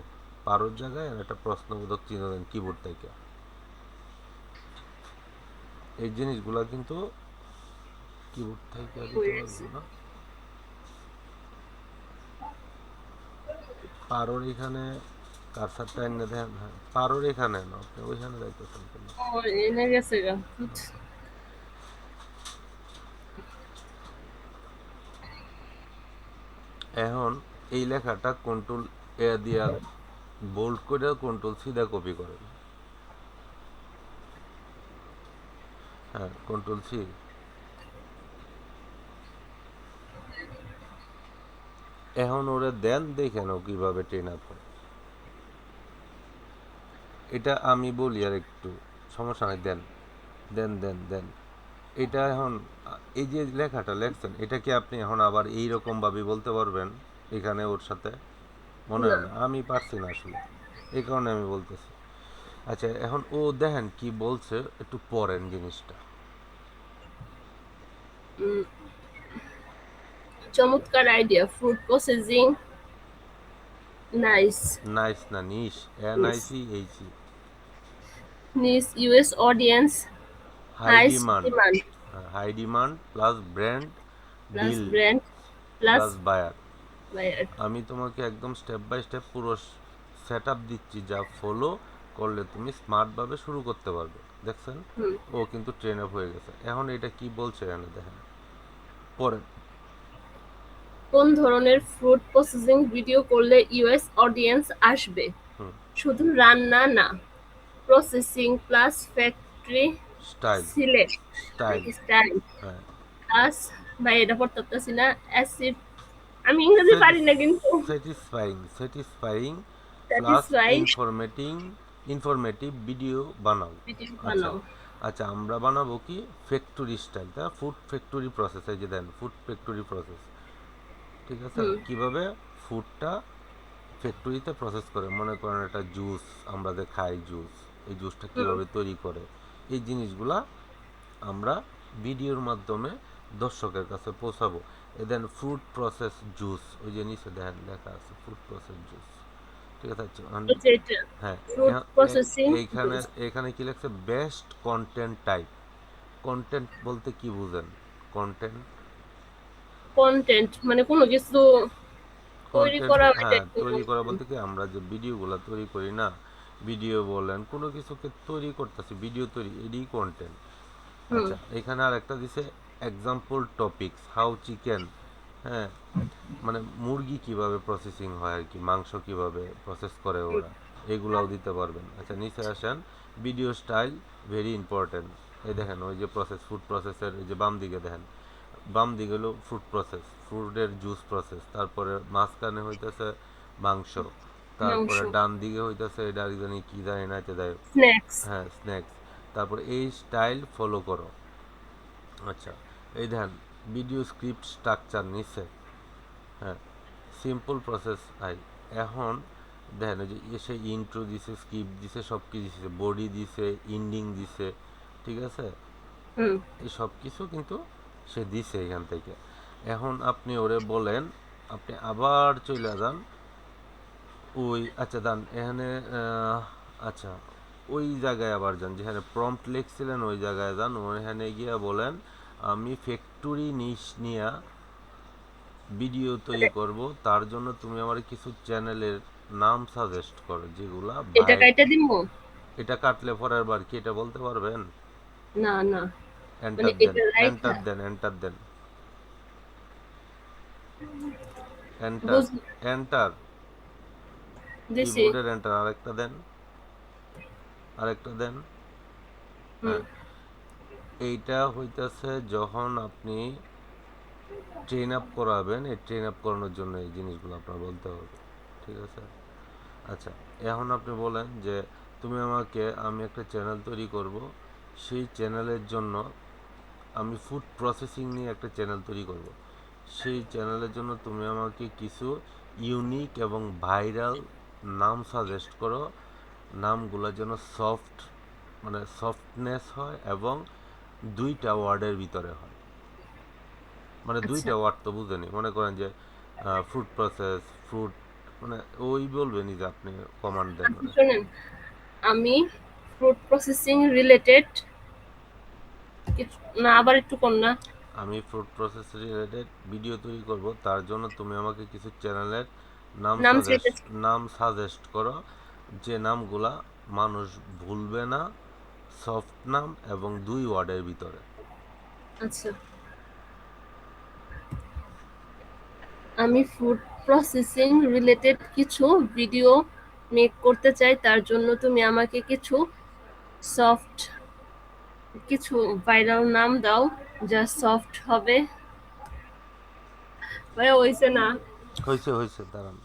পারোর জায়গায় একটা প্রশ্নবোধক চিহ্ন দেন কিবোর্ড থেকে। এই জিনিসগুলো কিন্তু কিবোর্ড থেকে দিতে পারবো না। পারোর এখানে কারসারটা এনে দেন। হ্যাঁ, পারোর এখানে না, আপনি ওইখানে যাইতেছেন কেন? ও, এনে গেছে গা। এখন এই লেখাটা কন্ট্রোল এ দিয়া বোল্ড করে কন্ট্রোল সি দিয়ে কপি করেন। হ্যাঁ, কন্ট্রোল সি। এখন ওরে দেন, দেখেন ও কীভাবে ট্রেন আপ হয়। এটা আমি বলি আর একটু, সমস্যা নাই, দেন দেন দেন দেন। এটা এখন এই যে লেখাটা লেখছেন, এটা কি আপনি এখন আবার এই রকমভাবে বলতে পারবেন এখানে ওর সাথে? মনে না। হয় না, আমি পারছি না আসলে, এই কারণে আমি বলতেছি। আচ্ছা, এখন ও দেখেন কি বলছে, একটু পড়েন জিনিসটা। উম, চমৎকার idea, food processing nice. Nice না niche, N niche I C H E. Niche US audience, high highest demand, demand high demand plus brand plus deal brand plus plus buyer. ভাইয়া। আমি তোমাকে একদম স্টেপ বাই স্টেপ পুরো set up দিচ্ছি, যা follow করলে তুমি স্মার্টভাবে শুরু করতে পারবে। দেখছেন, হুম। ও কিন্তু ট্রেন আপ হয়ে গেছে। এখন এটা কি বলছে এখানে দেখেন পরে। কোন ধরনের ফুড প্রসেসিং ভিডিও করলে ইউএস অডিয়েন্স আসবে? হুম, শুধু রান্না না, processing plus factory style, select style, নাকি স্টাইল হ্যাঁ, প্লাস, ভাই এটা পড়তে পারতেছি না, অ্যাসিড, আমি ইংরেজি পারি না কিন্তু, satisfying, satisfying plus satisfy informative video বানাও। ভিডিও আচ্ছা, বানাও। আচ্ছা আমরা বানাবো কি ফ্যাক্টরি স্টাইল, তাই ফুড ফ্যাক্টরি প্রসেস, এই যে দেন ফুড ফ্যাক্টরি প্রসেস। ঠিক আছে, হুম। কিভাবে ফুডটা ফ্যাক্টরিতে প্রসেস করে, মনে করেন একটা জুস, আমরা যে খাই জুস, এই জুসটা হুম। কিভাবে তৈরি করে, এই জিনিসগুলা আমরা ভিডিওর মাধ্যমে দর্শকের কাছে পৌঁছাবো। দেন ফ্রুট প্রসেস জুস, ওই যে নিচে দেখেন লেখা আছে ফ্রুট প্রসেস জুস। ঠিক আছে, আচ্ছা, হচ্ছে এটা হ্যাঁ, ফুড প্রসেসিং এইখানে এইখানে কি লেখছে বেস্ট কন্টেন্ট টাইপ। কন্টেন্ট বলতে কি বুঝেন? কন্টেন্ট, কন্টেন্ট মানে কোনো কিছু তৈরি কন্টেন্ট করা, হ্যাঁ, এটা তৈরি করা বলতে কি আমরা যে ভিডিওগুলো তৈরি করি না, ভিডিও বলেন কোনো কিছুকে তৈরি করতেছি, ভিডিও তৈরি, এডি কন্টেন্ট। হুম। আচ্ছা, এখানে আর একটা দিছে এক্সাম্পল টপিকস, হাউ চিকেন, হ্যাঁ, মানে মুরগি কিভাবে প্রসেসিং হয় আর কি, মাংস কিভাবে প্রসেস করে ওরা, এগুলাও দিতে পারবেন। আচ্ছা, নিচে আসেন, ভিডিও স্টাইল ভেরি ইম্পর্টেন্ট। এই দেখেন ওই যে প্রসেস, ফুড প্রসেসের এই যে বাম দিকে দেখেন, বাম দিকে হলো ফ্রুট প্রসেস, ফ্রুটের জুস প্রসেস, তারপরে মাঝখানে হইতেছে মাংস, মাংস, তারপরে ডান দিকে হইতেছে এটা আর জানি কি জানি না, এটা দেয়, স্ন্যাক্স। হ্যাঁ স্ন্যাক্স। তারপরে এই স্টাইল ফলো করো। আচ্ছা, এই দেখেন ভিডিও স্ক্রিপ্ট স্ট্রাকচার নিচে, হ্যাঁ, সিম্পল প্রসেস আই। এখন দেখেন ওই যে এসে ইন্ট্রো দিছে, স্ক্রিপ্ট দিছে, সব কিছু দিছে, বডি দিছে, ইন্ডিং দিছে, ঠিক আছে, হুম। এই সব কিছু কিন্তু সে দিছে এখান থেকে। এখন আপনি ওরে বলেন, আপনি আবার চলে যান ওই, আচ্ছা দান এখানে, আচ্ছা ওই জায়গায় আবার যান যেখানে প্রম্পট লিখছিলেন, ওই জায়গায় যান, ওইখানে গিয়ে বলেন আমি ফ্যাক্টরি নিশ নিয়া ভিডিও তৈরি করব, তার জন্য তুমি আমার কিছু চ্যানেলের নাম সাজেস্ট করো যেগুলা এটা ভাই। কাইটা দিব? এটা কাটলে পরের বার কি এটা বলতে পারবেন? না না, মানে এন্টার দেন, এটা রাইখা এন্টার দেন, এন্টার দেন, এন্টার, বুঝ এন্টার, দিছি। কিবোর্ডের এন্টার, আরেকটা দেন, আরেকটা দেন, হুম। হ্যাঁ। এইটা হইতেছে যখন আপনি ট্রেন আপ করাবেন, এই ট্রেন আপ করানোর জন্য এই জিনিসগুলো আপনার বলতে হবে। ঠিক আছে, আচ্ছা, এখন আপনি বলেন যে তুমি আমাকে, আমি একটা চ্যানেল তৈরি করব, সেই চ্যানেলের জন্য আমি ফুড প্রসেসিং নিয়ে একটা চ্যানেল তৈরি করব, সেই চ্যানেলের জন্য তুমি আমাকে কিছু ইউনিক এবং ভাইরাল নাম সাজেস্ট করো, নামগুলো যেন সফট, মানে সফটনেস হয় এবং দুইটা ওয়ার্ডের ভিতরে হয়। মানে আচ্ছা, দুইটা ওয়ার্ড তো বুঝেনি, মনে করেন যে ফ্রুট প্রসেস, ফ্রুট, মানে ওই বলবেনই যে আপনি কমান্ড দেন আপনি ওরা। শোনেন, আমি ফুড প্রসেসিং রিলেটেড কিছু না, আবার একটু কম না। আমি ফ্রুট প্রসেস রিলেটেড ভিডিও তৈরি করব, তার জন্য তুমি আমাকে কিছু চ্যানেলের নাম নাম সাজেস্ট, চাইতেছি। নাম সাজেস্ট করো, যে নামগুলা মানুষ ভুলবে না, সফট নাম এবং দুই ওয়ার্ডের ভিতরে। আচ্ছা, আমি ফুড প্রসেসিং রিলেটেড কিছু ভিডিও মেক করতে চাই, তার জন্য তুমি আমাকে কিছু সফট, কিছু ভাইরাল নাম দাও যা সফট হবে। ভাই হইছে না? হয়েছে, হয়েছে, দাঁড়ান।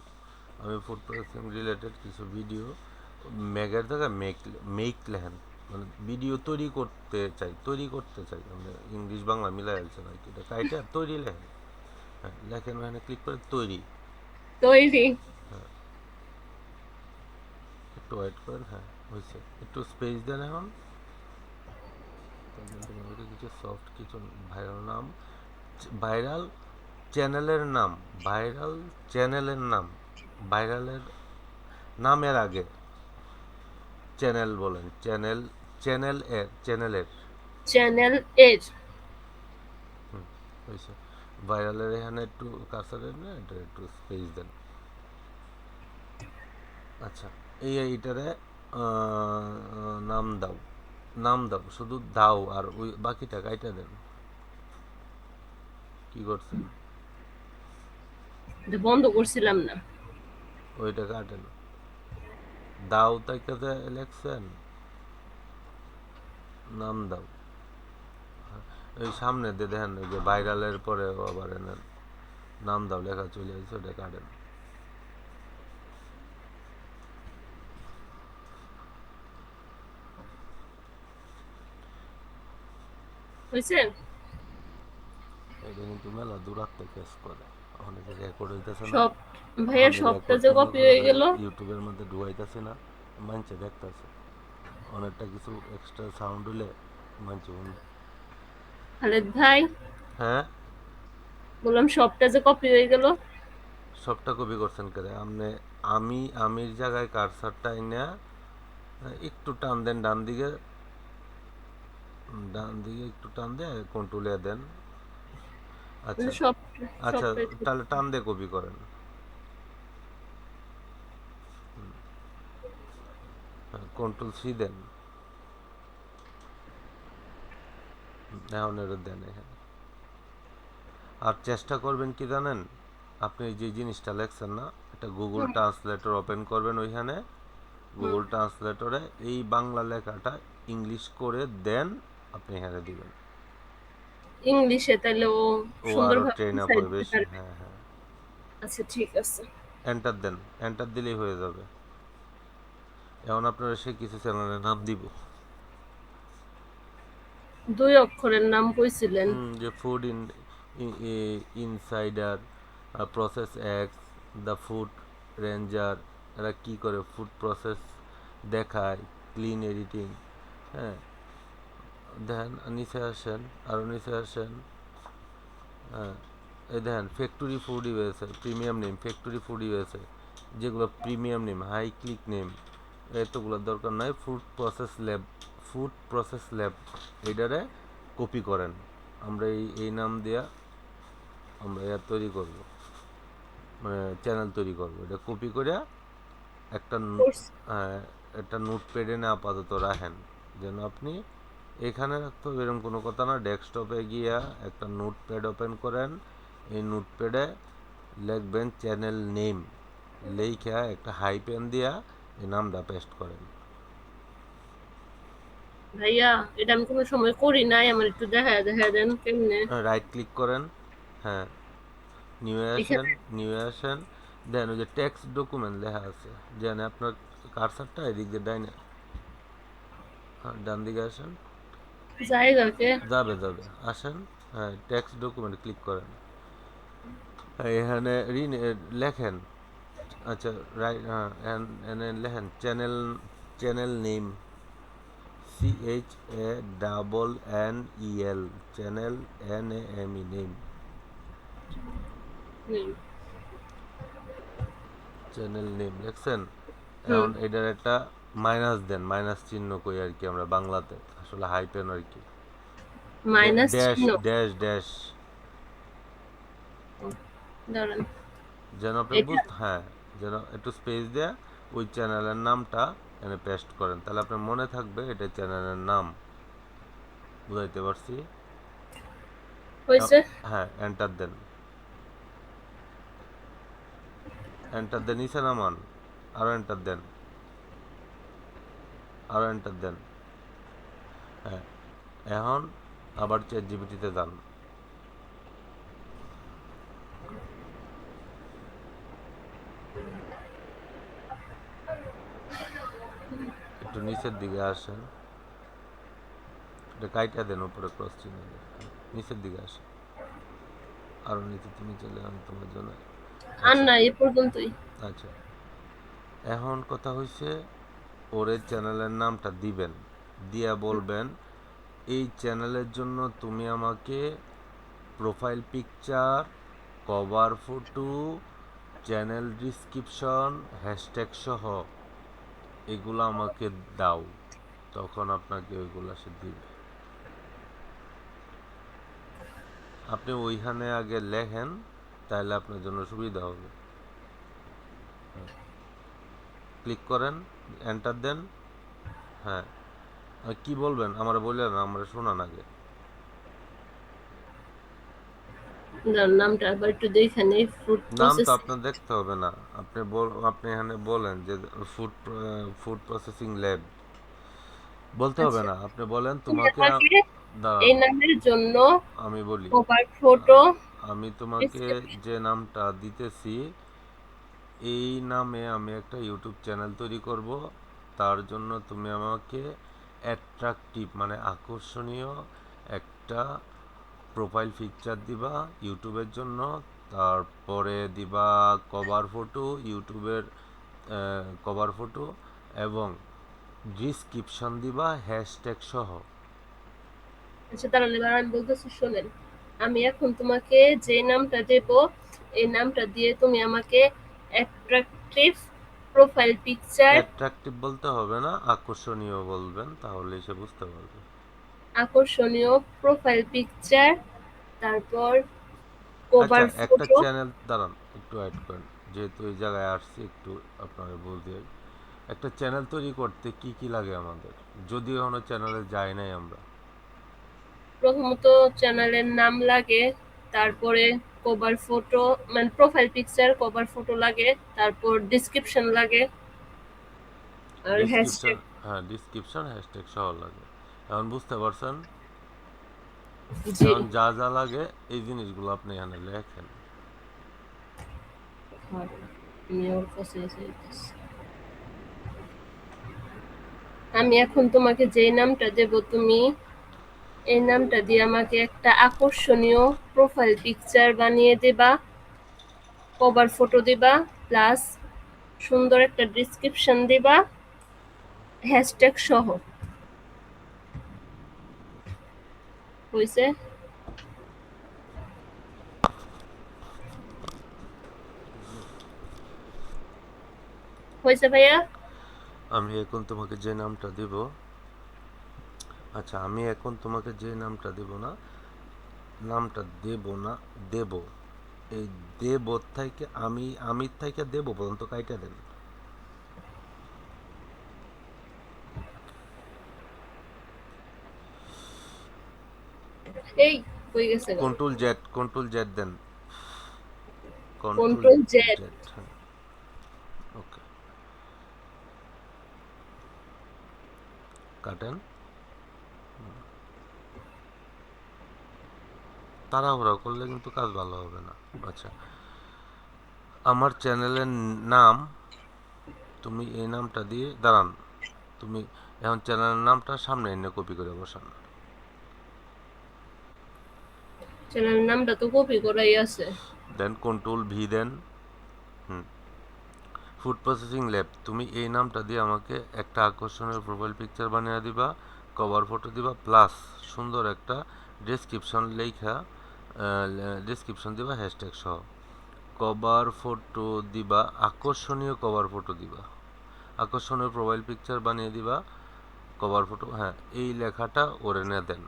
আমি ফুড প্রসেসিং রিলেটেড কিছু ভিডিও, মেগের জায়গায় মেক, মেক লেখেন, মানে ভিডিও তৈরি করতে চাই, তৈরি করতে চাই, আমরা ইংলিশ বাংলা মিলাই আলছেন আর কি, এটা কাইটা তৈরি লেখেন, হ্যাঁ লেখেন, ওখানে ক্লিক করে তৈরি, তৈরি। হ্যাঁ, একটু ওয়েট করেন, হ্যাঁ হয়েছে, একটু স্পেস দেন এখন। তারপর তোমাদেরকে কিছু সফট, কিছু ভাইরাল নাম, ভাইরাল চ্যানেলের নাম, ভাইরাল চ্যানেলের নাম, ভাইরালের নামের আগে চ্যানেল বলেন, চ্যানেল, চ্যানেল এর, চ্যানেলের, চ্যানেল এর। হুম, হয়েছে। ভাইরালের এখানে একটু কার্সারের না এটা একটু স্পেস দেন। আচ্ছা, এইটারে নাম দাও, নাম দাও, শুধু দাও আর ওই বাকিটা কাইটা দেন। কি করছেন? এটা বন্ধ করছিলাম না। ওইটা কাটেন। দাও তাইকাতে লেখছেন, নাম দাও। ওই সামনে দিয়ে দেখেন ওই যে ভাইরালের পরে আবার এনে নাম দাও লেখা চলে আসছে, ওটা কাটেন। হয়েছে? এটা কিন্তু মেলা দূরাত্মে কেস করে, অনেকে রেকর্ড হইতেছে না, সব ভাইয়া আমি সবটা রেকর্ড যে সুন্দর কপি হয়ে করে গেল। ইউটিউবের মধ্যে ঢুকাইতেছি না, মানছে দেখতেছে, অনেকটা কিছু এক্সট্রা সাউন্ড হলে মানছে শুনবে। খালেদ ভাই, হ্যাঁ, বললাম সবটা যে কপি হয়ে গেল। সবটা কপি করছেন করে আপনি? আমির জায়গায় কারসারটা এনে একটু টান দেন ডান দিকে, ডান দিকে একটু টান দিয়ে কন্ট্রোলে দেন। আচ্ছা, সব আচ্ছা, সবটাই তাহলে টান দিয়ে কপি করেন। কন্ট্রোল সি দেন, এখন এটা দেন এখানে। আর চেষ্টা করবেন কি জানেন, আপনি যে জিনিসটা লেখছেন না, এটা গুগল ট্রান্সলেটর ওপেন করবেন, ওইখানে গুগল ট্রান্সলেটরে এই বাংলা লেখাটা ইংলিশ করে দেন, আপনি এখানে দিবেন। ইংলিশে, তাহলে ও ও আরও সুন্দরভাবে ট্রেন আপ বুঝাই হয় দিতে বেশি। পারবে। হ্যাঁ, হ্যাঁ। আচ্ছা ঠিক আছে। এন্টার দেন, এন্টার দিলেই হয়ে যাবে। এখন আপনারা সে কিছু চ্যানেলের নাম দিব। 2 অক্ষরের নাম কইছিলেন। যে food insider, process x, the food ranger, এরা কি করে ফুড প্রসেস দেখায়, ক্লিন এডিটিং। হ্যাঁ, দেখেন নিচে আসেন, আরও নিচে আসেন। হ্যাঁ, এই দেখেন ফ্যাক্টরি ফুডই হয়েছে, প্রিমিয়াম নেম ফ্যাক্টরি ফুডই হয়েছে, যেগুলো premium name, high click name, এতগুলোর দরকার নাই। ফুড প্রসেস ল্যাব এইটারে কপি করেন। আমরা এই নাম দিয়া আমরা তৈরি করব, মানে চ্যানেল তৈরি করব। এটা কপি করে একটা একটা নোটপ্যাডে না আপাতত রাখেন, যেন আপনি এখানে রাখতে হবে এরকম কোনো কথা না। ডেস্কটপে গিয়া একটা নোটপ্যাড ওপেন করেন, এই নোটপ্যাডে লিখবেন চ্যানেল নেম, লেখা একটা হাইপেন দিয়া এই নামটা পেস্ট করেন। ভাইয়া, এটা আমি কোনো সময় করি নাই, আমার একটু দেখা দেখা দেন কেমনে। রাইট ক্লিক করেন, হ্যাঁ, নিউ আসেন, এখানে নিউ আসেন, দেন ওই যে টেক্সট ডকুমেন্ট লেখা আছে, যেন আপনার কারসারটা এদিক দিয়ে ডাইনে, হ্যাঁ, ডান দিকে আসেন, জায়গাকে যাবে যাবে, আসেন, হ্যাঁ, টেক্সট ডকুমেন্ট ক্লিক করেন, এখানে লেখেন। আচ্ছা, রাইট, হ্যাঁ, এনে লেখেন channel, channel name, CHANNEL, channel, NAME, name, নেই। চ্যানেল নেম লেখছেন। হুম, এখন এটার একটা মাইনাস দেন, মাইনাস চিহ্ন কই আর কি আমরা বাংলাতে, আসলে হাইপেন আর কি, মাইনাস ড্যাশ চিহ্ন। ড্যাশ ড্যাশ, দাঁড়ান, যেন আপনি এটা হ্যাঁ, যেন একটু স্পেস দেয়া ওই চ্যানেলের নামটা এখানে পেস্ট করেন, তাহলে আপনার মনে থাকবে এটা চ্যানেলের নাম। বুঝাইতে পারছি? হয়েছে। হ্যাঁ, এন্টার দেন, এন্টার দেন, নিচে নামান, আরও এন্টার দেন, আরও এন্টার দেন। হ্যাঁ, এখন আবার চ্যাট জিপিটিতে যান, একটু নিচের দিকে আসেন, এটা কাইটা দেন, উপরে ক্রস চিহ্ন দেন, নিচের দিকে আসেন, আরও নিচে, তুমি চলে আমি তোমার জন্য। আর আচ্ছা, না, এ পর্যন্তই। আচ্ছা, এখন কথা হইছে ওর এই চ্যানেলের নামটা দিবেন, দিয়া বলবেন এই চ্যানেলের জন্য তুমি আমাকে profile picture, cover photo, channel description, hashtag সহ এগুলো আমাকে দাও, তখন আপনাকে ওইগুলো সে দিবে। আপনি ওইখানে আগে লেখেন, তাহলে আপনার জন্য সুবিধা হবে। ক্লিক করেন, এন্টার দেন। হ্যাঁ, আর কি বলবেন আমার বললেন, আমরা শোনান আগে। যার নামটা আবার একটু দেখে নেই, ফুড নাম তো প্রসেসিং। আপনার দেখতে হবে না, আপনি এখানে বলেন যে ফুড ফুড প্রসেসিং ল্যাব, বলতে হবে আচ্ছা, না, আপনি বলেন তুমি তোমাকে আমাকে দাঁড়ান এই নামের জন্য আমি বলি। কভার ফটো, আমি তোমাকে যে নামটা দিতেছি, এই নামে আমি একটা ইউটিউব চ্যানেল তৈরি করব। তার জন্য তুমি আমাকে অ্যাট্রাকটিভ মানে আকর্ষণীয় একটা প্রোফাইল পিকচার দিবা ইউটিউবের জন্য। তারপরে দিবা কভার ফটো, ইউটিউবের কভার ফটো, এবং ডিসক্রিপশন দিবা হ্যাশট্যাগ সহ। আচ্ছা দাঁড়ান, এবার আমি বলতেছি শোনেন। আমি এখন তোমাকে যে নামটা দেব, এই নামটা দিয়ে তুমি আমাকে অ্যাট্রাকটিভ প্রোফাইল পিকচার, অ্যাট্রাকটিভ বলতে হবে না, আকর্ষণীয় বলবেন, তাহলেই সে বুঝতে পারবে। আকর্ষণীয় প্রোফাইল পিকচার, তারপর আচ্ছা, কভার একটা ফটো। চ্যানেল দাঁড়ান, একটু অ্যাড করেন, যেহেতু এই জায়গায় আসছি একটু আপনারা বুঝতে। একটা চ্যানেল তৈরি করতে কি কি লাগে আমাদের, যদিও এখনো চ্যানেলে যাই নাই আমরা। প্রথমত চ্যানেলের নাম লাগে, তারপরে কভার ফটো মানে প্রোফাইল পিকচার, কভার ফটো লাগে, তারপর ডিসক্রিপশন লাগে, আর ডিসক্রিপশন, হ্যাশট্যাগ। হ্যাঁ ডিসক্রিপশন হ্যাশট্যাগ সহ লাগে। এখন বুঝতে পারছেন? জি। এখন যা যা লাগে এই জিনিসগুলো আপনি এখানে লেখেন। আমি ওর কাছে যাইতেছি। আমি এখন তোমাকে যে নামটা দেব, তুমি এই নামটা দিয়ে আমাকে একটা আকর্ষণীয় প্রোফাইল পিকচার বানিয়ে দেবা, কভার ফটো দিবা, প্লাস সুন্দর একটা ডিসক্রিপশন দিবা হ্যাশট্যাগ সহ। হইছে? হইছে ভাইয়া? আমি এখন তোমাকে যে নামটা দিব, আচ্ছা আমি এখন তোমাকে যে নামটা দেব না, নামটা দেব না, দেব, এই দেব থেকে আমি থেকে দেব পর্যন্ত কাইটা দেন। এই হয়ে গেছে গা। কন্ট্রোল জেড দেন, কন্ট্রোল কন্ট্রোল জেড। জেড, হ্যাঁ, ওকে, কাটেন। তাড়াহুড়া করলে কিন্তু কাজ ভালো হবে না। আচ্ছা, আমার চ্যানেলের নাম, তুমি এই নামটা দিয়ে দাঁড়ান, তুমি এখন চ্যানেলের নামটা সামনে এনে কপি করে বসান। চ্যানেলের নামটা তো কপি করাই আছে। দেন কন্ট্রোল ভি দেন। হুম, ফুড প্রসেসিং ল্যাব, তুমি এই নামটা দিয়ে আমাকে একটা আকর্ষণীয় প্রোফাইল পিকচার বানিয়ে দিবা, কভার ফটো দিবা, প্লাস সুন্দর একটা ডেসক্রিপশন লেখা, ডেসক্রিপশন দিবা হ্যাশট্যাগ সহ। কভার ফটো দিবা, আকর্ষণীয় কভার ফটো দিবা, আকর্ষণীয় প্রোফাইল পিকচার বানিয়ে দিবা, কভার ফটো, হ্যাঁ এই লেখাটা ওর এনে দেন।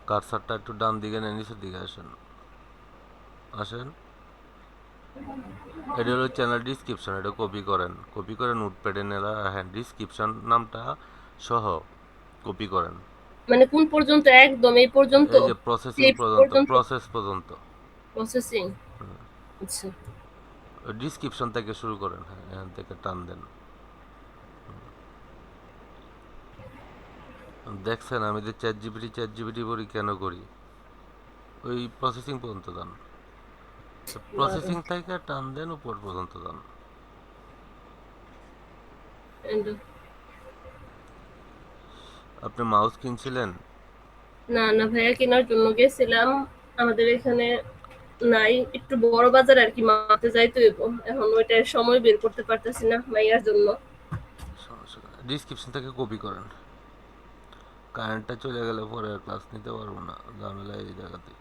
কারসারটা একটু ডান দিকে নিয়ে নিচের দিকে আসেন, আসেন। এটা হলো চ্যানেল ডিসক্রিপশন, এটা কপি করেন, কপি করে নোটপ্যাডে নেলা, হ্যাঁ ডিসক্রিপশন নামটা সহ কপি করেন। মানে কোন পর্যন্ত? একদম এই পর্যন্ত? এই যে প্রসেসিং টিপস পর্যন্ত, পর্যন্ত? প্রসেস পর্যন্ত, প্রসেসিং। আচ্ছা। ডিসক্রিপশন থেকে শুরু করেন, হ্যাঁ এখান থেকে টান দেন। দেখছেন আমি যে চ্যাট জিপিটি বলি কেন করি, ওই প্রসেসিং পর্যন্ত দেন, দাঁড়াও। প্রসেসিং থেকে টান দেন উপর পর্যন্ত দেন। আপনি মাউস কিনছিলেন? না না ভাইয়া, কেনার জন্য গেছিলাম আমাদের এখানে নাই, একটু বড় বাজার আর কি মাপতে যাইতে হইব। এখন ওইটার সময় বের করতে পারতেছি না মাইয়ার জন্য। ডিসক্রিপশন থেকে কপি করেন। কারেন্টটা চলে গেলে পরে আর ক্লাস নিতে পারবো না, ঝামেলা এই জায়গাতেই।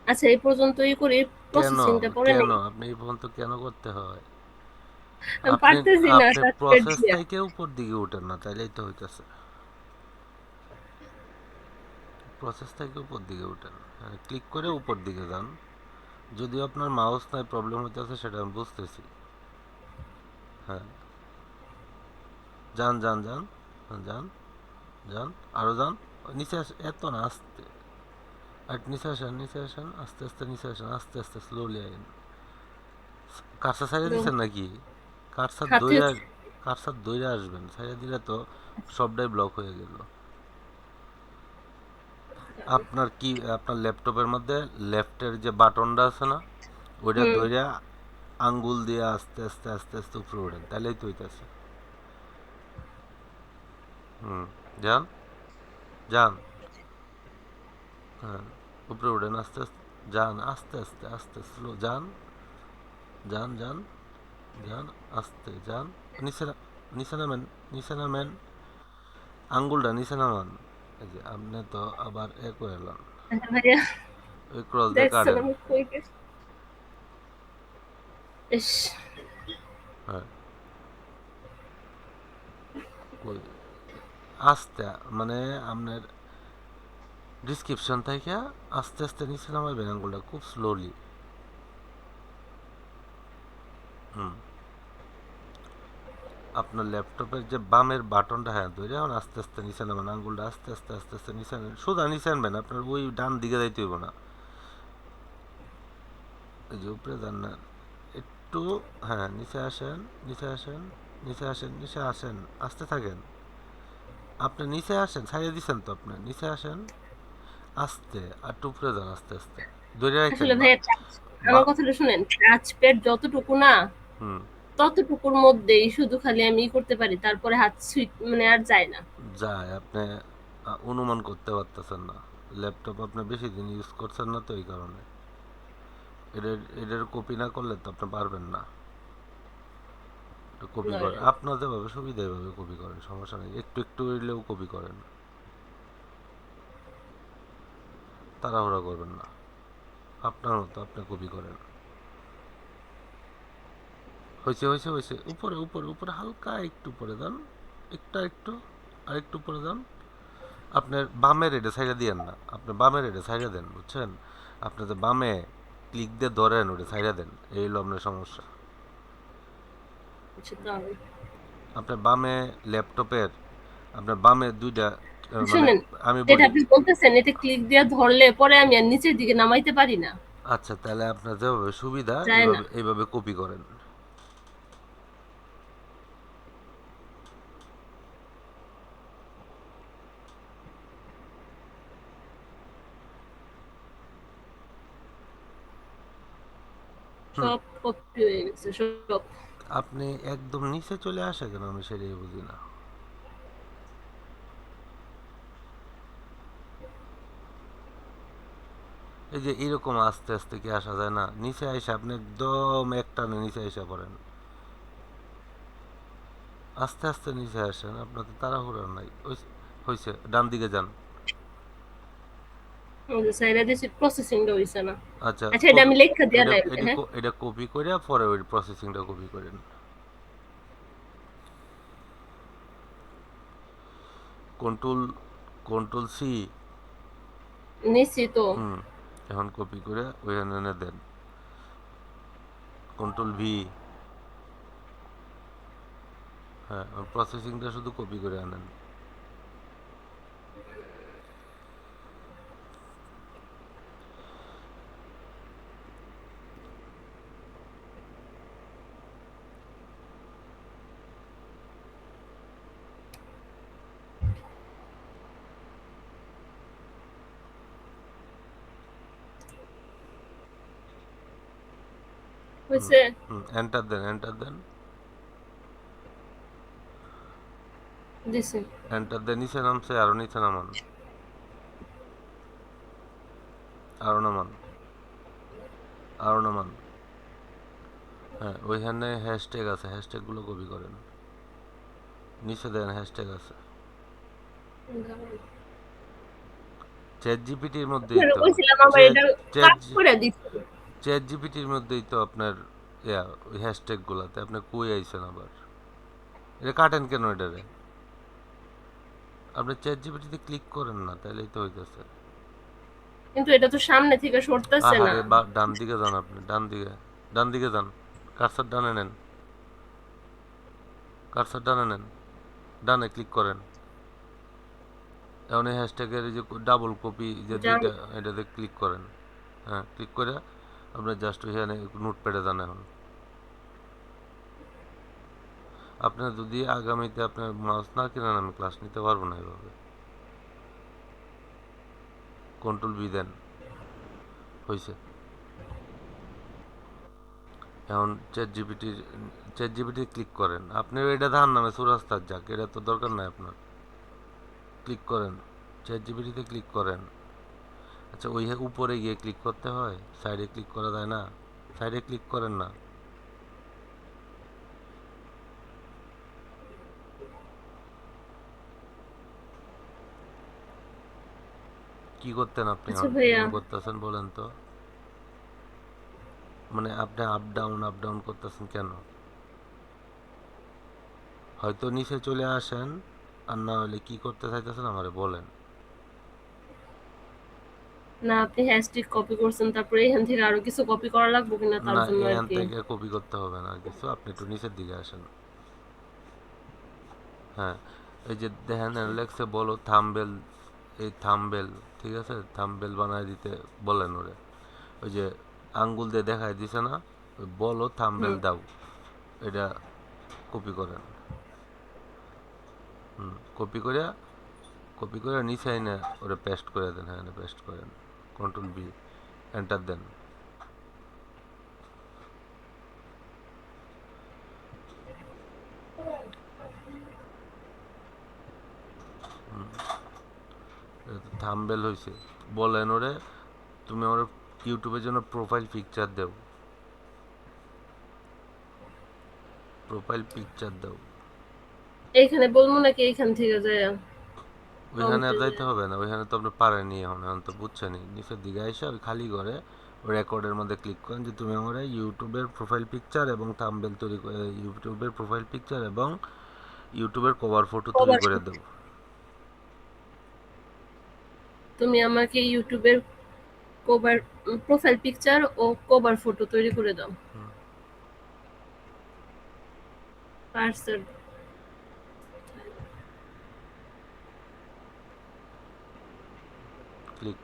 আচ্ছা এই পর্যন্তই করি, কেন প্রসেসিংটা পরে কেন নেই। আপনি এই পর্যন্ত কেন করতে হয়? আমি আপনি পারতেছি না আপনি টাচপ্যাড প্রসেস দিয়া। থেকে উপর দিকে উঠেন না, তাইলেই তো হইতেছে। প্রসেস থেকে উপর দিকে উঠেন, হ্যাঁ, ক্লিক করে উপর দিকে যান। যদিও আপনার মাউস নাই, প্রবলেম হইতেছে সেটা আমি বুঝতেছি। হ্যাঁ, যান যান যান, হ্যাঁ, যান যান, আরো যান। নিচে এত না, আস্তে। আর নিচে আসেন, নিচে আসেন, আস্তে আস্তে নিচে আসেন, আস্তে আস্তে স্লোলি আইন। কারসার ছাইড়া দিছেন নাকি? কারসার হাতে দইরা, কারসার দইরা আসবেন, ছাইড়া দিলে তো সবটাই ব্লক হয়ে গেল। আপনার কি, আপনার ল্যাপটপের মধ্যে লেফটের যে বাটনটা আছে না, ওইটা হুম। ধইরা আঙ্গুল দিয়ে আস্তে আস্তে আস্তে আস্তে উপরে ওঠেন, তাহলেই তো হইতাছে। হুম, যান যান, হ্যাঁ, উপরে ওঠেন আস্তে আস্তে, যান আস্তে আস্তে আস্তে স্লো যান, যান যান যান, আস্তে যান। নিচে নিচে নামেন, নিচে নামেন, আঙ্গুলটা নিচে নামান। এই যে আপনি তো আবার এ করে এলেন, আচ্ছা ভাইয়া, ওই ক্রস দিয়ে দেখছেন কাটেন। আমি কই গেছি। ইস। হ্যাঁ, কই আস্তে, মানে আপনার ডিসক্রিপশন থেকে আস্তে আস্তে নিচে নামাবেন আঙ্গুলটা খুব স্লোলি। হুম, আপনার ল্যাপটপের যে বামের বাটনটা, হ্যাঁ ধরে এখন আস্তে আস্তে নিচে নামান আঙ্গুলটা, আস্তে আস্তে আস্তে আস্তে নিচে আনেন, সোজা নিচে আনবেন, আপনার ওই ডান দিকে যাইতে হইব না। এই যে উপরে যান না একটু, হ্যাঁ নিচে আসেন, নিচে আসেন, নিচে আসেন, নিচে আসেন, আসতে থাকেন। আপনি নিচে আসেন, ছাড়িয়ে দিচ্ছেন তো, আপনি নিচে আসেন আস্তে, আর একটু উপরে যান আস্তে আস্তে, ধরে রাখেন আসলে বা ভাইয়া বা আমার কথাটা শুনেন, টাচপ্যাড যতটুকু না হুম, ততটুকুর মধ্যেই শুধু খালি আমি করতে পারি, তারপরে হাত সুইট মানে আর যায় না। যায় আপনি অনুমান করতে পারতেছেন না। ল্যাপটপ আপনি বেশি দিন ইউজ করছেন না তো, এই কারণে। এটার কপি না করলে তো আপনি পারবেন না। কপি নয়। করেন আপনার যেভাবে সুবিধা, এভাবে কপি করেন, সমস্যা নেই, একটু একটু হইলেও কপি করেন, তাড়াহুড়া করবেন না, আপনার মতো আপনি কপি করেন। হয়েছে হয়েছে হয়েছে, উপরে উপরে উপরে হালকা একটু উপরে দেন, একটু একটু, আর একটু উপরে দেন। আপনার বামের এডে সাইডে দিয়েন না, আপনি বামের এডে সাইডে দেন, বুঝছেন? আপনি যে বামে ক্লিক দিয়ে ধরেন, ওটা সাইডে দেন, এই হলো আপনার সমস্যা। আচ্ছা তাহলে আপনার বামে ল্যাপটপের, আপনার বামে দুইটা মানে শুনেন, আমি যেটা বলি। আপনি বলতেছেন এটা ক্লিক দিয়ে ধরলে পরে আমি আর নিচের দিকে নামাইতে পারি না, আচ্ছা, তাহলে আপনার যেভাবে সুবিধা যায় না। এইভাবে এইভাবে কপি করেন। হুম, সব কপি হয়ে গেছে সব। আপনি একদম নিচে চলে আসে কেন, আমি সেটাই বুঝি না। এই যে এরকম আস্তে আস্তে কি আসা যায় না? নিচে আইসা আপনি একদম একটানে নিচে আইসা পড়েন, আস্তে আস্তে নিচে আসেন, আপনার তো তাড়াহুড়া নাই। হয়েছে, ডান দিকে যান। ওই যে সাইডে দিছি, প্রসেসিংটা হইছে না। আচ্ছা, আচ্ছা এটা আমি লেখা দিয়া এটা লাগবে, এটা হ্যাঁ। এটা কপি করে পরে ওই প্রসেসিংটা কপি করেন। Control, control C. নিশ্চিত তো। হুম, এখন কপি করে ওইখানে এনে দেন, কন্ট্রোল ভি। হ্যাঁ, প্রসেসিংটা শুধু কপি করে আনেন। হুম হইছে। হুম, এন্টার দেন, এন্টার দেন। দিছি। এন্টার দিয়ে নিচে নামছে, আরো নিচে নামান, আরো নামান, আরো নামান। হ্যাঁ, ওইখানে হ্যাশট্যাগ আছে, হ্যাশট্যাগ গুলো কপি করেন, নিচে দেন হ্যাশট্যাগ আছে। চ্যাট জিপিটির মধ্যেই আপনারা তো, কইছিলাম আমার চ্যাট এটা চ্যাট কাজ করে দিছে। চ্যাট জিপিটির মধ্যেই তো আপনার ওই হ্যাশট্যাগ গুলাতে আপনি কই আইছেন আবার? এটা কাটেন কেন এটারে? আপনি চ্যাট জিপিটিতে ক্লিক করেন না, তাহলেই তো হইতেছে। কিন্তু এটা তো সামনে থেকে সরতেছে না। আহারে, ডান দিকে যান, আপনি ডান দিকে, ডান দিকে যান, কার্সার ডানে নেন, কার্সার ডানে নেন, ডানে ক্লিক করেন। এখন এই হ্যাশট্যাগের যে ডাবল কপি যে জানি। দুইটা, এটাতে ক্লিক করেন। হ্যাঁ, ক্লিক করে আপনি জাস্ট ওইখানে নোটপ্যাডে যান। এখন আপনার যদি আগামীতে আপনার মাউস না কিনেন, আমি ক্লাস নিতে পারবো না এভাবে। কন্ট্রোল বি দেন, হয়েছে। এখন চ্যাট জিপিটি ক্লিক করেন। আপনি এটা ধার নামে সুরাস্তার যাক, এটা তো দরকার নাই আপনার। ক্লিক করেন, চ্যাট জিপিটিতে ক্লিক করেন। আচ্ছা, ওই উপরে গিয়ে ক্লিক করতে হয়, সাইডে ক্লিক করা যায় না? সাইডে ক্লিক করেন না। কি করতেন আপনি, আচ্ছা এখন কি ভাইয়া, যেন করতেছেন বলেন তো? মানে আপনি আপ ডাউন করতেছেন কেন? হয়তো নিচে চলে আসেন, আর না হলে কি করতে চাইতেছেন আমারে বলেন। না আপনি হ্যাশট্যাগ কপি করছেন, তারপরে এখান থেকে আরো কিছু কপি করা লাগবে কিনা তার না, জন্য আর এখান কি। থেকে কপি করতে হবে না আর কিছু, আপনি একটু নিচের দিকে আসেন। হ্যাঁ, এই যে দেখেন লেখছে বলো থাম্বেল, এই থাম্বেল, ঠিক আছে, থাম্বেল বানায় দিতে বলেন ওরে। ওই যে আঙ্গুল দিয়ে দেখায় দিছে না, ওই বলো থাম্বেল হুম। দাও, এটা কপি করেন। কপি করে নিচে এনে ওরে পেস্ট করে দেন। হ্যাঁ, পেস্ট করেন, কন্ট্রোল বি, এন্টার দেন। থাম্বেল হয়েছে, বলেন ওরে তুমি আমার ইউটিউবের জন্য প্রোফাইল পিকচার দাও, প্রোফাইল পিকচার দাও। এইখানে বলবো নাকি এইখান থেকে যায় ওইখানে আর প্রম্পটে যাইতে যায়? হবে না, ওইখানে তো আপনি পারেননি। এখন তো বুঝছেনই, নিচের দিকে এসে ওই খালি করে রেকর্ডের মধ্যে ক্লিক করেন যে তুমি আমার ইউটিউবের প্রোফাইল পিকচার এবং থাম্বনেল তৈরি করে, ইউটিউবের প্রোফাইল পিকচার এবং ইউটিউবের কভার ফটো তৈরি কভার করে ফটো। দাও। তুমি আমাকে ইউটিউবের কভার, প্রোফাইল পিকচার ও কভার ফটো তৈরি করে দাও। পার্সেল। ক্লিক,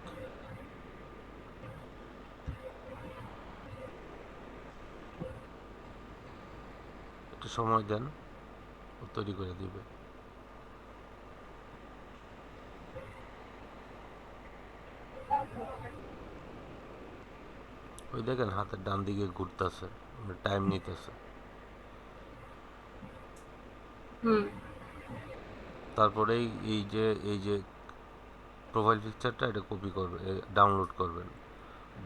একটু সময় দেন, ও তৈরি করে দিবে। ওই দেখেন হাতের ডান দিকে ঘুরতেছে, টাইম নিতেছে। হুম। তারপরে এই যে প্রোফাইল পিকচারটা এটা কপি করবে, ডাউনলোড করবেন।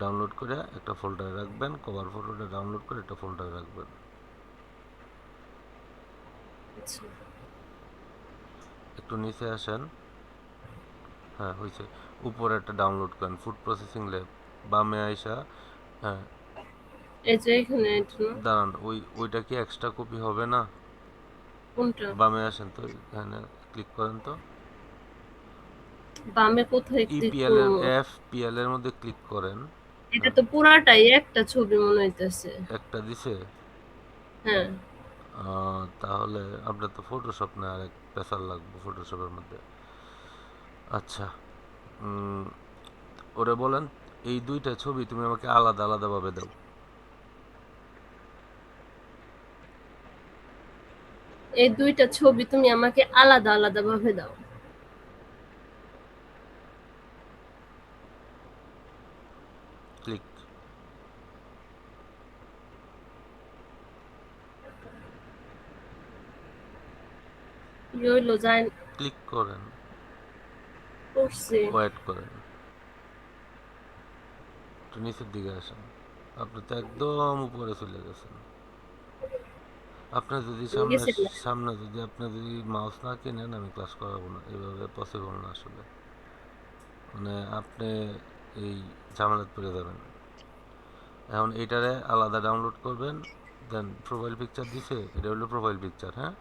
ডাউনলোড করে একটা ফোল্ডারে রাখবেন, কভার ফটোটা ডাউনলোড করে একটা ফোল্ডারে রাখবেন। আচ্ছা। একটু নিচে আসেন। হ্যাঁ, হয়েছে। উপরে একটা ডাউনলোড করেন, ফুড প্রসেসিং ল্যাব, বামে আইসা। হ্যাঁ, এই যে এখানে এটা না? দাঁড়ান, ওইটা কি এক্সট্রা কপি হবে না? কোনটা? বামে আসেন তো, এখানে ক্লিক করেন তো। বামে কোথায় ক্লিক ইপিএল এর, করবো? এফপিএল এর মধ্যে ক্লিক করেন। এটা হ্যাঁ, তো পুরাটাই একটা ছবি মনে হইতেছে। একটা দিছে। হ্যাঁ। তাহলে আপনার তো ফটোশপ না, আর এক পেশাল লাগবে ফটোশপের মধ্যে। আচ্ছা, উম, ওরে বলেন এই দুইটা ছবি তুমি আমাকে আলাদা আলাদা ভাবে দাও। এই দুইটা ছবি তুমি আমাকে আলাদা আলাদা ভাবে দাও। ক্লিক, হইলো যায় ক্লিক করেন, করছি। ওয়েট করেন, একটু নিচের দিকে আসেন। আপনি তো একদম উপরে চলে গেছেন। আপনার যদি সামনে গেছি না। সামনে যদি আপনি যদি মাউস না কিনেন আমি ক্লাস করাবো না, এভাবে পসিবল না আসলে। মানে আপনি এই ঝামেলাত পড়ে যাবেন। এখন এটারে আলাদা ডাউনলোড করবেন, দেন প্রোফাইল পিকচার দিছে, এটা হলো প্রোফাইল পিকচার, হ্যাঁ।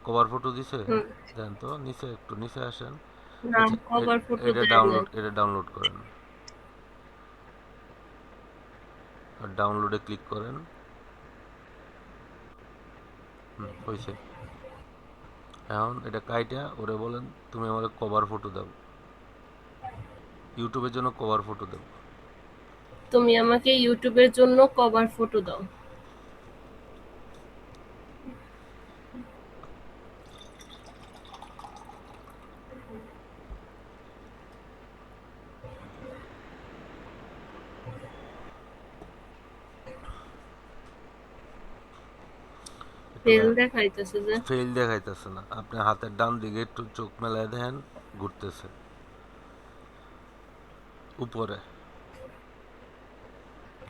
কভার ফটো দিছে, হুম। দেন তো নিচে একটু নিচে আসেন। না, আচ্ছা, কভার ফটো এটা দেয় নাই। ডাউনলোড, এটা ডাউনলোড করেন, আর ডাউনলোডে ক্লিক করেন। হয়েছে। এখন এটা কাইটা ওরে বলেন তুমি আমার কভার ফটো দাও, ইউটিউবের জন্য কভার ফটো দাও। তুমি আমাকে ইউটিউবের জন্য কভার ফটো দাও। একটু ফেল দেখাইতেছে যে। ফেল দেখাইতেছে না, আপনি হাতের ডান দিকে একটু চোখ মেলায় দেখেন, ঘুরতেছে উপরে,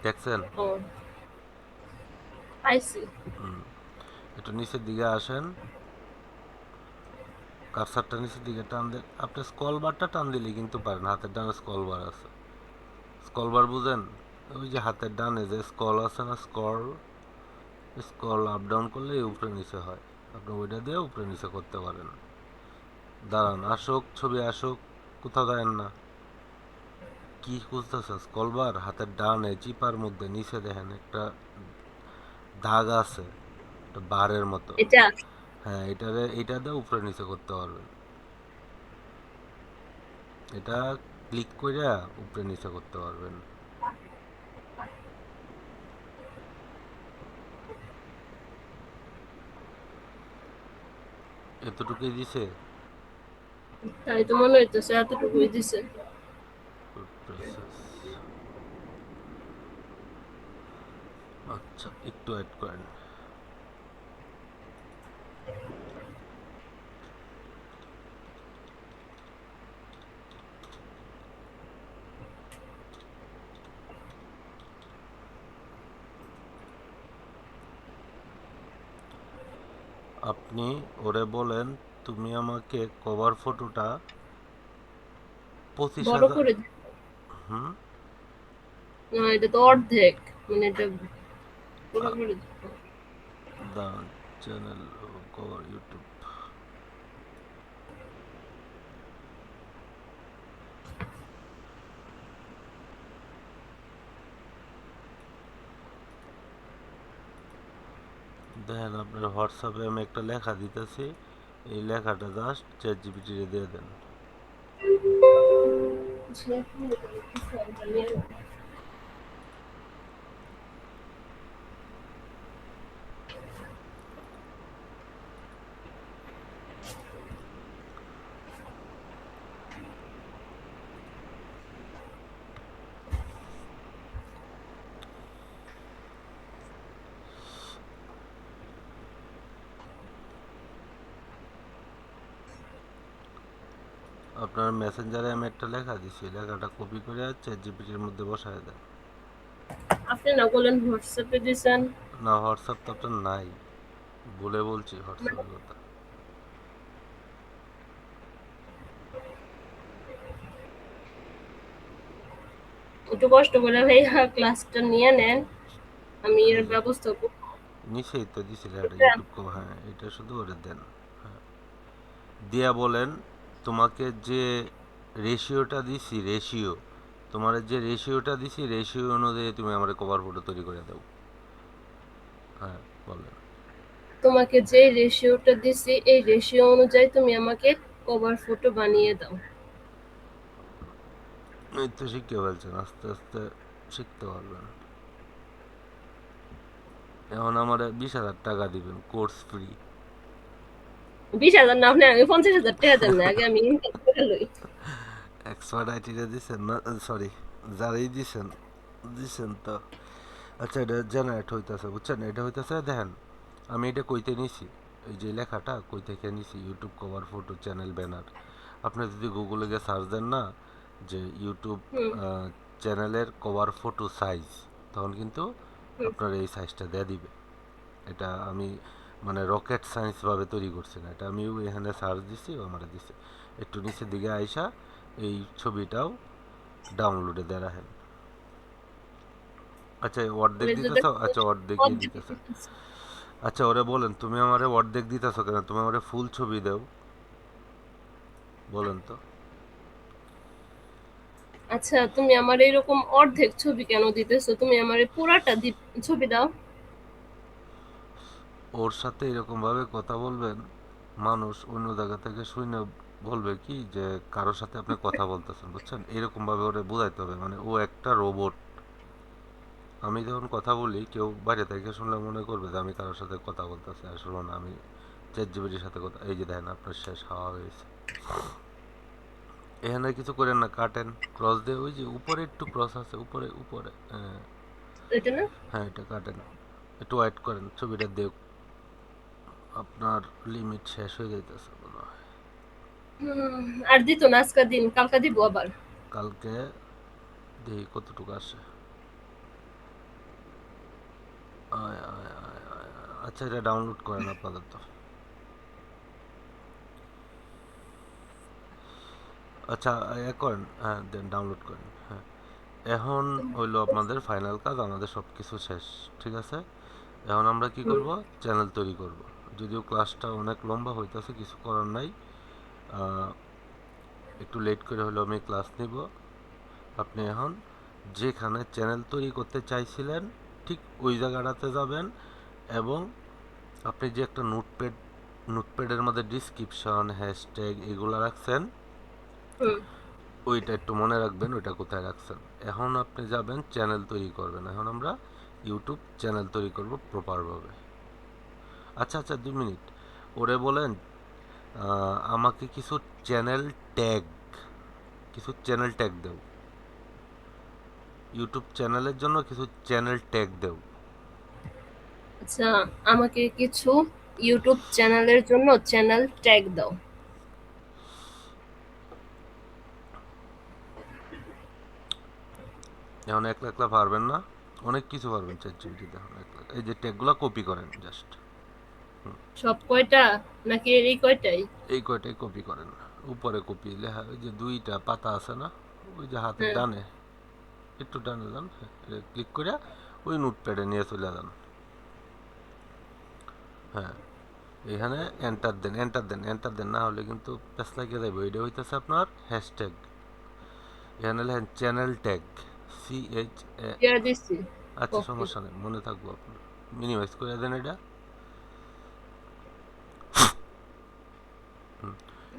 দেখছেন? ও, পাইছি। একটু নিচের দিকে আসেন, কারসারটা নিচের দিকে টান দেন, আপনি স্কল বারটা টান দিলে কিন্তু পারেন, হাতের ডানে স্কল বার আছে। স্কল বার বুঝেন? ওই যে হাতের ডানে যে স্কল আছে না, স্কল, স্কল আপ ডাউন করলে উপরে নিচে হয়, আপনি ওইটা দিয়ে উপরে নিচে করতে পারেন। দাঁড়ান, আসুক ছবি আসুক, কোথাও দেন না। কি খুঁজতেছেন? স্কল বার হাতের ডানে চিপার মধ্যে নিচে দেখেন একটা দাগ আছে, একটা বারের মতো। এটা হ্যাঁ, এটা দিয়ে উপরে নিচে করতে পারবেন। এটা ক্লিক করে উপরে নিচে করতে পারবেন। এতটুকুই দিছে। তাই তো মনে হইতেছে এতটুকুই দিছে। প্রসেস, আচ্ছা একটু অ্যাড করেন। আপনি ওরে বলেন তুমি আমাকে কভার ফটোটা পঁচিশ বড় হাজার করে দিতে। হুম না, এটা তো অর্ধেক, মানে এটা পুরো করে দিতে। দাঁড়ান, চ্যানেল কভার ইউটিউব, দেখেন আপনার হোয়াটসঅ্যাপে আমি একটা লেখা দিতেছি, এই লেখাটা জাস্ট চ্যাট জিপিটি দিয়ে দেন। আপনার মেসেঞ্জারে আমি একটা লেখা দিছি, লেখাটা কপি করে চ্যাট জিপিটির মধ্যে বসায় দেন। আপনি না বলেন হোয়াটসঅ্যাপে দিছেন। না, হোয়াটসঅ্যাপ তো আপনার নাই, বলে বলছি হোয়াটসঅ্যাপের কথা। একটু কষ্ট করে ভাইয়া ক্লাসটা নিয়ে নেন, আমি এই এর যে ব্যবস্থা করব। নিচেই তো দিছি লেখাটা, ইউটিউব হ্যাঁ, এটা শুধু ওরে দেন। হ্যাঁ, দিয়া বলেন তোমাকে যে রেশিওটা দিছি, রেশিও, তোমার যে রেশিওটা দিছি, রেশিও অনুযায়ী তুমি আমার কভার ফটো তৈরি করে দাও। হ্যাঁ, বলেন। তোমাকে যে রেশিওটা দিছি এই রেশিও অনুযায়ী তুমি আমাকে কভার ফটো বানিয়ে দাও। এই তো শিখতে পারছেন, আস্তে আস্তে শিখতে পারবেন। এখন আমার 20,000 টাকা দিবেন, কোর্স ফ্রি। 20,000 না, আপনি আগে 50,000 টাকা দেন না, আগে আমি ইনকাম করে লই। এক্সপার্ট আইটিটা দিছেন না? সরি, যারাই দিছেন দিছেন তো। আচ্ছা, এটা জেনারেট হইতেছে বুঝছেন, এটা হইতেছে দেখেন, আমি এটা কইতে নিছি, এই যে লেখাটা কই থেকে নিছি, YouTube cover photo channel banner. আপনি যদি গুগলে গিয়ে সার্চ দেন না যে ইউটিউব হুম চ্যানেলের কভার ফটো সাইজ, তখন কিন্তু হুম। আপনার এই সাইজটা দিয়ে দিবে। এটা আমি মানে রকেট সায়েন্স ভাবে তৈরি করছি না, এটা আমিও এখানে সার্চ দিছি, ও আমার দিছে। একটু নিচের দিকে আইসা এই ছবিটাও ডাউনলোডে দেওয়া রাখেন। আচ্ছা অর্ধেক ওই যে দিতেছ, দেখো, আচ্ছা অর্ধেকই অর্ধেক দিতেছ। দিতেছে। আচ্ছা ওরে বলেন তুমি আমারে অর্ধেক দিতেছ কেন, তুমি আমারে ফুল ছবি দাও, বলেন তো। আচ্ছা তুমি আমার এরকম অর্ধেক ছবি কেন দিতেছো? তুমি আমার পুরাটা ছবি দাও। ওর সাথে এরকম ভাবে কথা বলবেন, মানুষ অন্য জায়গা থেকে শুনে বলবে কি যে কারোর সাথে আপনি কথা বলতেছেন, বুঝছেন? এরকম ভাবে ওরে বোঝাইতে হবে, মানে ও একটা রোবট। আমি যখন কথা বলি কেউ বাইরে থেকে শুনলে মনে করবে যে আমি কারোর সাথে কথা বলতেছি, আসলে না, আমি চ্যাট জিপিটির সাথে কথা। এই যে দেখেন আপনার শেষ হাওয়া হয়েছে। এখানে কিছু করেন না, কাটেন ক্রস দিয়ে, ওই যে উপরে একটু ক্রস আছে, উপরে উপরে, হ্যাঁ। এটা না? হ্যাঁ এটা কাটেন, একটু ওয়েট করেন, ছবিটা দেখ। আপনার লিমিট শেষ হয়ে যাইতেছে মনে হয়। আর দিত না আজকের দিন, কালকা দিব আবার। কালকে দেখি কতটুকু আসে। আয় আয় আয় আয় আয়। আচ্ছা এটা ডাউনলোড করেন আপাতত। আচ্ছা করেন, হ্যাঁ দেন ডাউনলোড করেন, হ্যাঁ। এখন হইলো আপনাদের ফাইনাল কাজ, আমাদের সব কিছু শেষ, ঠিক আছে। এখন আমরা কি হুম করব, চ্যানেল তৈরি করব। যদিও ক্লাসটা অনেক লম্বা হইতেছে, কিছু করার নাই। আহ, একটু লেট করে হলেও আমি ক্লাস নিব। আপনি এখন যেখানে চ্যানেল তৈরি করতে চাইছিলেন ঠিক ওই জায়গাটাতে যাবেন, এবং আপনি যে একটা নোটপ্যাডের মধ্যে ডিসক্রিপশন হ্যাশট্যাগ এগুলো রাখছেন, হুম। ওইটা একটু মনে রাখবেন ওইটা কোথায় রাখছেন। এখন আপনি যাবেন চ্যানেল তৈরি করবেন, এখন আমরা ইউটিউব চ্যানেল তৈরি করব প্রপারভাবে। আচ্ছা আচ্ছা 2 মিনিট, ওরে বলেন আমাকে চ্যানেল ট্যাগ কিছু চ্যানেল ট্যাগ দেও, ইউটিউব চ্যানেলের জন্য কিছু চ্যানেল ট্যাগ দেও। আচ্ছা আমাকে কিছু ইউটিউব চ্যানেলের জন্য চ্যানেল ট্যাগ দাও। এখন একলা একলা পারবেন না, অনেক কিছু পারবেন চ্যাট জিপিটিতে। এখন একলা এই যে ট্যাগগুলো কপি করেন জাস্ট, সব কয়টা নাকি এই কয়টাই? এই কয়টাই কপি করেন। উপরে কপি লেখা ওই যে 2টা পাতা আছে না, ওই যে হাতের হ্যাঁ। ডানে, একটু ডানে যান, ক্লিক করে ওই নোটপ্যাডে নিয়ে চলে যান। হ্যাঁ এখানে এন্টার দেন, এন্টার দেন, এন্টার দেন, না হলে কিন্তু প্যাস লাগিয়ে যাবে। এটা হইতেছে আপনার হ্যাশট্যাগ। এখানে লেখেন চ্যানেল ট্যাগ, CH। দিয়া দিছি। আচ্ছা ওকে। সমস্যা নেই, মনে থাকবো আপনার। মিনিমাইজ করে দেন এটা।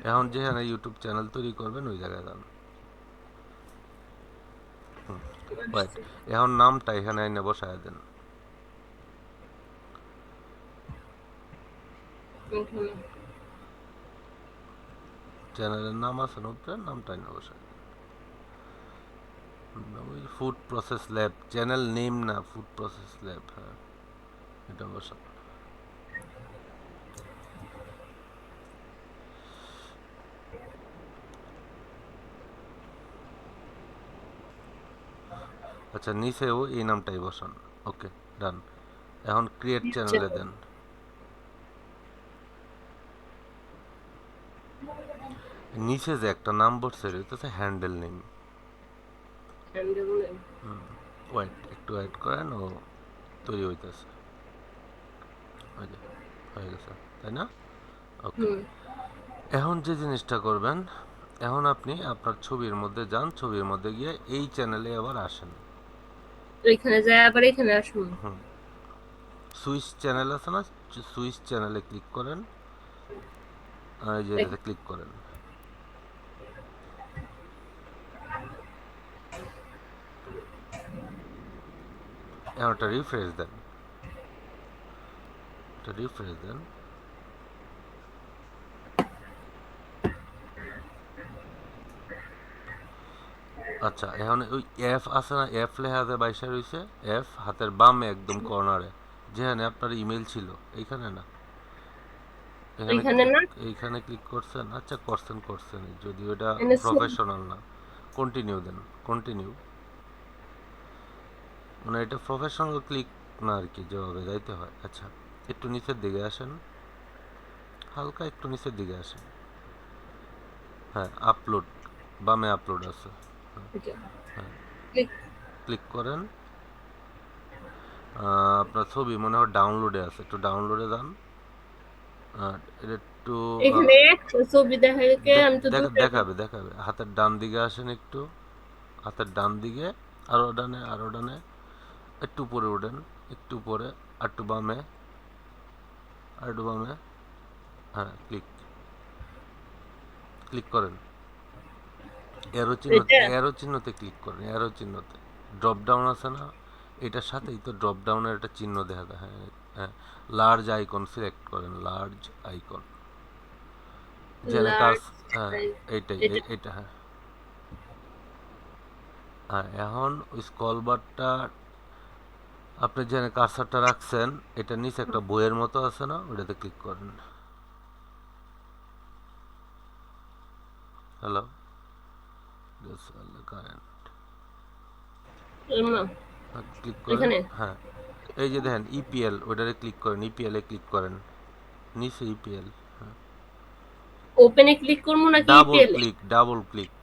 এখন যেখানে ইউটিউব চ্যানেল তৈরি করবেন ওই জায়গায় যান। ওয়েট, এখন নামটা এখানে এনে বসায় দেন। চ্যানেলের নাম আছে না উপরে, নামটা এনে বসায় দেন। ওই food process lab, channel name না, ফুড প্রসেস ল্যাব, হ্যাঁ এটা বসান। আচ্ছা নিচেও এই নামটাই বসান। ওকে ডান। এখন ক্রিয়েট চ্যানেলে দেন। নিচে যে একটা নাম বসছে এটা হচ্ছে হ্যান্ডেল নেম। ওয়েট একটু ওয়েট করেন, ও তৈরি হইতেছে। ওই যে হয়ে গেছে, তাই না? ওকে। হুম। এখন যে জিনিসটা করবেন, এখন আপনি আপনার ছবির মধ্যে যান, ছবির মধ্যে গিয়ে এই চ্যানেলে আবার আসেন। ওইখানে যায় আবার এখানে আসুন। হুম, সুইচ চ্যানেল আছে না, সুইচ চ্যানেলে ক্লিক করেন, এই যে এটাতে ক্লিক করেন। এখন একটা রিফ্রেশ দেন, একটা রিফ্রেশ দেন। আচ্ছা এখন ওই এফ আছে না, এফ লেখা আছে বাইসা রয়েছে, এফ হাতের বামে একদম কর্নারে, যেখানে আপনার ইমেল ছিল এইখানে না, এখানে এখানে ক্লিক, না এইখানে ক্লিক করছেন, আচ্ছা করছেন, যদি ওটা এনে প্রফেশনাল না। কন্টিনিউ দেন, কন্টিনিউ, মানে এটা প্রফেশনাল ক্লিক না আর কি, জবাবে যাইতে হয়। আচ্ছা, একটু নিচের দিকে আসেন, হালকা একটু নিচের দিকে আসেন। হ্যাঁ, আপলোড, বামে আপলোড আছে। হ্যাঁ, ক্লিক ক্লিক করেন। আপনার ছবি মনে হয় ডাউনলোডে আছে, একটু ডাউনলোডে যান। এটা একটু এখানে একটা ছবি দেখাইকে আমি তো দুইটা দেখাবে। হাতের ডান দিকে আসেন একটু, হাতের ডান দিকে, আরো ডানে, একটু উপরে উঠেন, একটু উপরে, আর একটু বামে, আর একটু বামে। হ্যাঁ, ক্লিক, ক্লিক করেন। এটা অ্যারো চিহ্নতে ক্লিক করেন, অ্যারো চিহ্নতে। ড্রপ ডাউন আছে না, এটার সাথেই তো ড্রপ ডাউনের একটা চিহ্ন দেখা যায়। হ্যাঁ, হ্যাঁ, লার্জ আইকন সিলেক্ট করেন, লার্জ আইকন, যেখানে কাজ। লার্জ হ্যাঁ, এইটাই, এটা এটা, হ্যাঁ। হ্যাঁ, এখন ওই স্ক্রল বারটা আপনি যেখানে কার্সারটা রাখছেন, এটা নিচে একটা বইয়ের মতো আছে না, ওটাতে ক্লিক করেন। হ্যালো, কারেন্ট, না ক্লিক করেন। এখানে হ্যাঁ, এই যে দেখেন ইপিএল, ওটারে ক্লিক করেন, ইপিএল এ ক্লিক করেন, নিচে ইপিএল। হ্যাঁ, ওপেনে ক্লিক করবো নাকি ডাবল ইপিএল এ? Click, double click.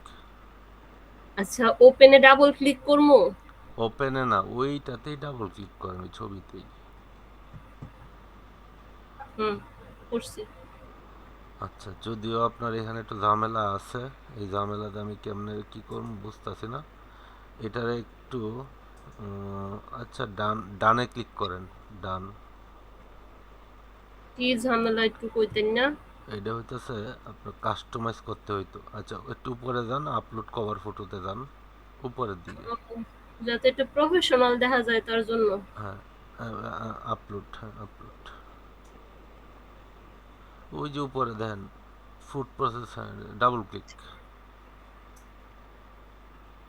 আচ্ছা ওপেনে ডাবল ক্লিক করবো। ওপেনে না, ওইটাতেই ডাবল ক্লিক করেন, ওই ছবিতেই। হুম, করছি। আচ্ছা, যদিও আপনার এখানে একটু ঝামেলা আছে, এই ঝামেলাতে আমি কেমনে কি করব বুঝতেছি না। এটারে একটু আচ্ছা, ডানে ক্লিক করেন, ডান। কি ঝামেলা একটু কইতেন না? এটা হইতেছে আপনার কাস্টমাইজ করতে হইতো। আচ্ছা, একটু উপরে যান, আপলোড কভার ফটোতে যান, উপরের দিকে। যাতে এটা প্রফেশনাল দেখা যায় তার জন্য। হ্যাঁ, আপলোড, হ্যাঁ আপলোড, ওই যে উপরে দেখেন ফুড প্রসেস, হ্যাঁ, ডাবল ক্লিক।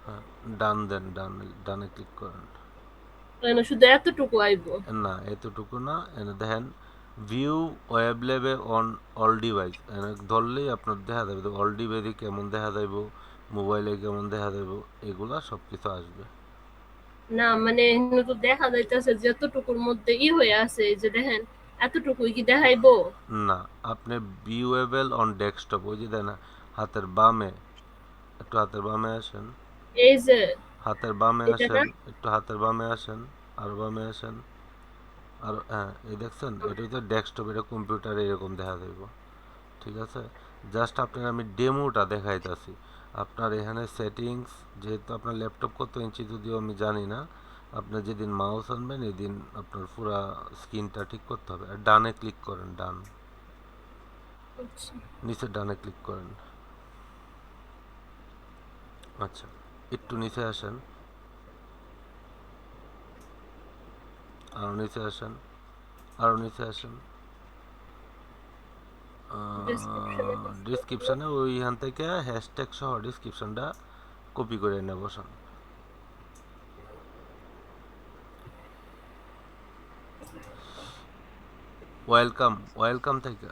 হ্যাঁ, ডান দেন, ডানে ক্লিক করেন। তাই না, শুধু এতটুকু আইবো? না, এতটুকু না, এনে দেখেন view web label on all devices, এনে ধরলেই আপনার দেখা যাবে অল ডিভাইসে কেমন দেখা যাইব, মোবাইলে কেমন দেখা যাইব, এগুলা সব কিছু আসবে। না মানে এখানে তো দেখা যাইতেছে যতটুকুর মধ্যে হয়ে আছে, এই যে দেখেন এতটুকুই কি দেখাইবো? না, আপনি ভিউয়েবল অন ডেস্কটপ, ওই যে দেন হাতের বামে, একটু হাতের বামে আসেন, এই যে হাতের বামে এটা না, আসেন, একটু হাতের বামে আসেন, আর বামে আসেন, আর হ্যাঁ, এই দেখছেন, এটা হচ্ছে ডেস্কটপ, এটা কম্পিউটারে এরকম দেখা যাইব। ঠিক আছে, জাস্ট আপনার আমি ডেমোটা দেখাইতেছি। আপনার এখানে সেটিংস, যেহেতু আপনার ল্যাপটপ কত ইঞ্চি যদিও আমি জানি না, আপনার যেদিন মাউস আনবেন এদিন আপনার পুরা স্ক্রিনটা ঠিক করতে হবে। আর ডানে ক্লিক করেন, ডান, আচ্ছা, নিচে ডানে ক্লিক করেন। আচ্ছা, একটু নিচে আসেন, আরও নিচে আসেন, আরও নিচে আসেন। ডেসক্রিপশনে ডিসক্রিপশানে ওইখান থেকে হ্যাশট্যাগ সহ ডিসক্রিপশনটা কপি করে এনে বসান। ওয়েলকাম, ওয়েলকাম থেকে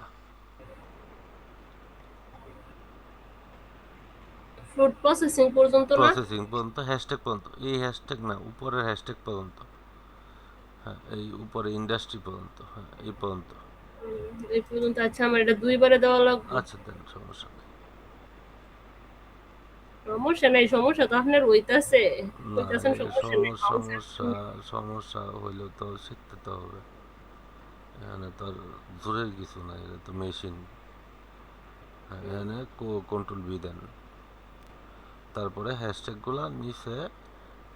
ফুড প্রসেসিং পর্যন্ত না? প্রসেসিং পর্যন্ত, হ্যাশট্যাগ পর্যন্ত, এই হ্যাশট্যাগ না, উপরের হ্যাশট্যাগ পর্যন্ত। হ্যাঁ, এই উপরে ইন্ডাস্ট্রি পর্যন্ত, হ্যাঁ এই পর্যন্ত। এই পর্যন্ত। আচ্ছা আমার এটা দুইবারে দেওয়া লাগবে? আচ্ছা দেন, সমস্যা নেই। সমস্যা নাই, সমস্যা তো আপনার হইতাছে, না, কইতাছেন এই সমস্যা নেই, সমস্যা, সমস্যা হইলেও তো শিখতে তো হবে। এখানে তো আর জোরের কিছু নাই, এটা তো মেশিন। হ্যাঁ, এখানে কন্ট্রোল বি দেন, তারপরে হ্যাশট্যাগুলো নিচে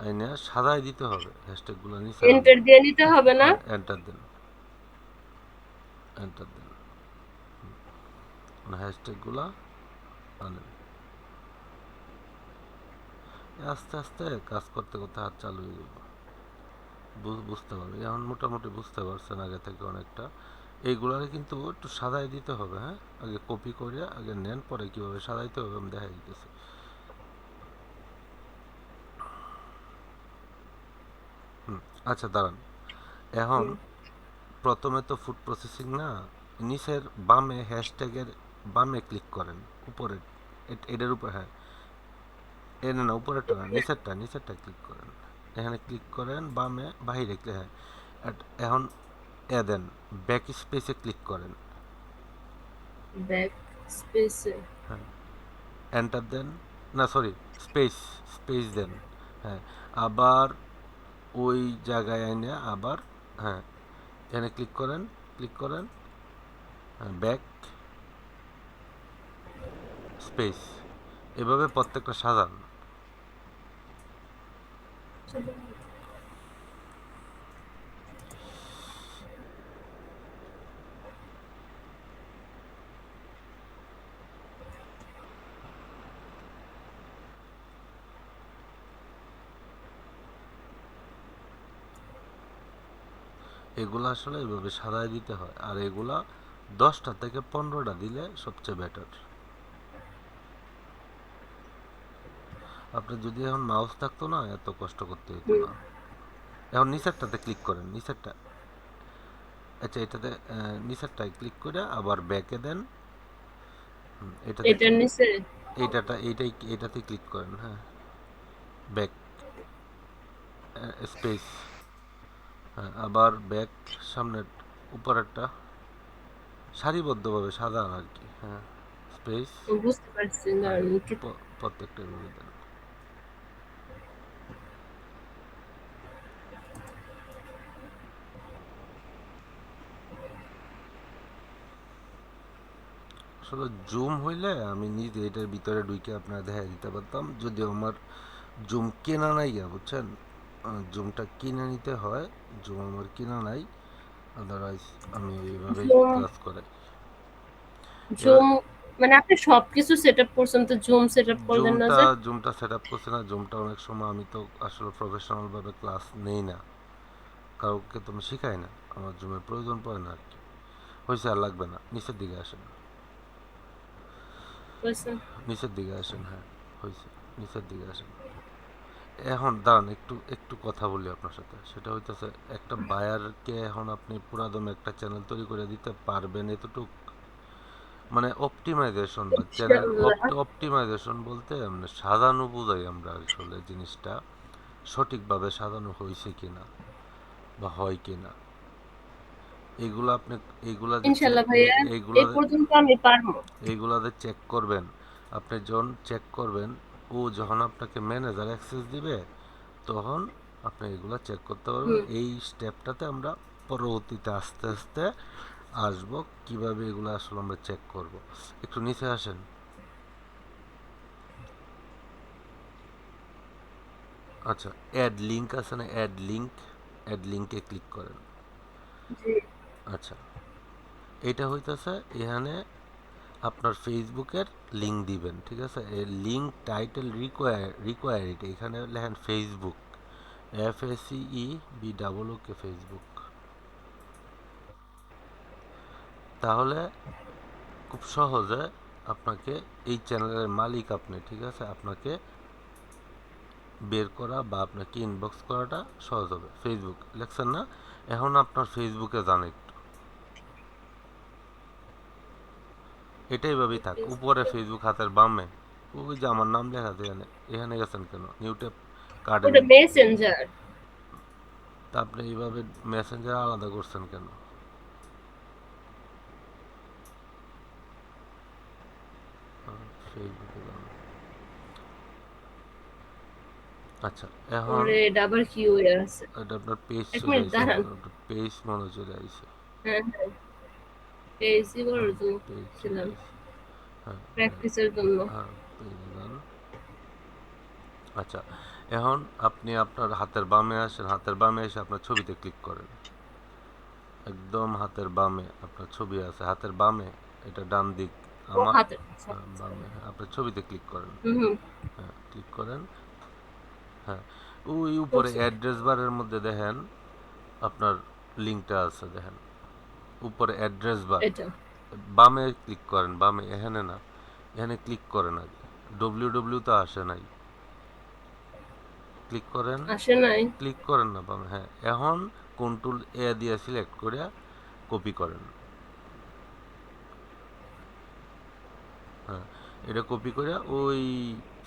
আইনে সাজায় দিতে হবে, হ্যাশট্যাগুলো নিচে এন্টার দিয়ে নিতে হবে না? হ্যাঁ, এন্টার দেন, এন্টার দেন, হ্যাশট্যাগুলো আনেন। আস্তে আস্তে কাজ করতে করতে হাত চালু হয়ে যাবে, বুঝতে পারবে। এখন মোটামুটি বুঝতে পারছেন আগে থেকে অনেকটা। এইগুলারে কিন্তু একটু সাজাই দিতে হবে। হ্যাঁ, আগে কপি করে আগে নেন, পরে কীভাবে সাজাইতে হবে আমি দেখাই দিতেছি। আচ্ছা দাঁড়ান, এখন হুম, প্রথমে তো ফুড প্রসেসিং না, নিচের বামে হ্যাশট্যাগের বামে ক্লিক করেন, উপরে এটার উপর, হ্যাঁ এটা না উপরেরটা না, নিচেরটা ক্লিক করেন, এখানে ক্লিক করেন বামে বাহিরে, হ্যাঁ এখন দেন ব্যাক স্পেসে ক্লিক করেন, ব্যাক স্পেসে। হ্যাঁ এন্টার দেন, না সরি স্পেস, দেন, হ্যাঁ আবার ওই জায়গায় এনে আবার, হ্যাঁ এখানে ক্লিক করেন ব্যাক স্পেস, এভাবে প্রত্যেকটা সাজান। এগুলো আসলে এইভাবে সাজায় দিতে হয়, আর এগুলা 10টা থেকে 15টা দিলে সবচেয়ে বেটার। আপনার যদি এখন মাউস থাকতো না এত কষ্ট করতে হতো না। এখন নিচেরটাতে ক্লিক করেন, নিচেরটা, আচ্ছা এটাতে নিচেরটায় ক্লিক করে আবার ব্যাকে দেন, এটাতে এটার নিচে এটাতে ক্লিক করেন, হ্যাঁ ব্যাক স্পেস, হ্যাঁ আবার ব্যাক, সামনের উপরেরটা সারিবদ্ধভাবে সাজান আর কি, হ্যাঁ স্পেস, বুঝতে পারছি না। হ্যাঁ প্রত্যেকটা এভাবে দেন। আসলে জুম হইলে আমি নিজে এটার ভিতরে ঢুকে আপনার দেখা দিতে পারতাম, যদিও আমার জুম কেনা নাই, বুঝছেন, জুমটা কিনে নিতে হয়, জুম আমার কিনা নাই, আদারওয়াইজ আমি এইভাবেই জুম, ক্লাস করাই। এবার জুম মানে আপনি সবকিছু সেটআপ করছেন, তো জুম সেটআপ করলেন না যে? জুমটা সেট আপ করছে না, জুমটা অনেক সময় আমি তো আসলে প্রফেশনাল ভাবে ক্লাস নেই না, কাউকে তো আমি শিখাই না, আমার জুমের প্রয়োজন পড়ে না আর কি। হয়েছে, আর লাগবে না, নিচের দিকে আসেন, বুঝছেন? নিচের দিকে আসেন, হ্যাঁ হয়েছে, নিচের দিকে আসেন। এখন দাঁড়ান, একটু একটু কথা বলি আপনার সাথে, সেটা হইতেছে একটা বায়ারকে এখন আপনি পুরাদমে একটা চ্যানেল তৈরি করে দিতে পারবেন এতটুক, মানে অপটিমাইজেশন বা চ্যানেল ইনশাআল্লাহ। অপটিমাইজেশন বলতে মানে সাজানো বোঝাই আমরা আসলে জিনিসটা সঠিকভাবে সাজানো হয়েছে কিনা বা হয় কিনা, এইগুলো আপনি, এইগুলা যে ইনশাআল্লাহ ভাইয়া, এই পর্যন্ত আমি পারবো। এইগুলাতে চেক করবেন, আপনি যখন চেক করবেন, ও যখন আপনাকে ম্যানেজার অ্যাক্সেস দিবে তখন আপনি এগুলো চেক করতে পারবেন। হুম। এই স্টেপটাতে আমরা পরবর্তীতে আস্তে আস্তে আসবো কিভাবে এগুলো আসলে আমরা চেক করব। একটু নিচে আসেন, আচ্ছা অ্যাড লিঙ্ক আছে না, অ্যাড লিঙ্কে ক্লিক করেন, জি। আচ্ছা এটা হইতেছে এখানে আপনার ফেসবুকের লিঙ্ক দিবেন, ঠিক আছে, এই লিঙ্ক টাইটেল রিকোয়ার ইট, এখানে লেখেন ফেসবুক, FACEBOOK ফেসবুক, তাহলে খুব সহজে আপনাকে এই চ্যানেলের মালিক আপনি, ঠিক আছে, আপনাকে বের করা বা আপনাকে ইনবক্স করাটা সহজ হবে। ফেসবুক লেখছেন না, এখন আপনার ফেসবুকে যান একটু, এটাই ভাবেই থাক, উপরে ফেসবুক হাতের বামে, ওই যে আমার নাম লেখা আছে এখানে, এখানে গেছেন কেন, নিউটেপ কার্ডের, ওটা মেসেঞ্জার। তা আপনি এইভাবে মেসেঞ্জার আলাদা করছেন কেন? ফেসবুকে যান, আচ্ছা এখন ওরে এটা আবার কি হয়ে আছে? এটা আপনার পেজ এক চলে মিনিট আইছে দাঁড়ান। মনে হয়, আপনার পেজ মনে হয় চলে আইছে, হ্যাঁ হ্যাঁ, পেয়েছি করার জন্য পেজ চলে ছিলাম, আইছে, হ্যাঁ প্র্যাকটিসের জন্য। হ্যাঁ পেজে যান। আচ্ছা এখন আপনি আপনার হাতের বামে আসেন, হাতের বামে এসে আপনার ছবিতে ক্লিক করেন, একদম হাতের বামে আপনার ছবি আছে, হাতের বামে, এটা ডান দিক ও আমার, হাতে। বামে, হ্যাঁ, আপনার ছবিতে ক্লিক করেন, হুম হুম। হ্যাঁ ক্লিক করেন, হ্যাঁ ওই উপরে করছি। অ্যাড্রেস বারের মধ্যে দেখেন আপনার লিঙ্কটা আছে, দেখেন উপরে অ্যাড্রেস বার, এটা বামে ক্লিক করেন, বামে, এখানে না, এখানে ক্লিক করেন আগে, ডব্লিউ তো আসে নাই, ক্লিক করেন, আসে নাই। ক্লিক করেন না বামে, হ্যাঁ এখন কন্ট্রোল এ দিয়ে সিলেক্ট করে কপি করেন, হ্যাঁ, এটা কপি করে ওই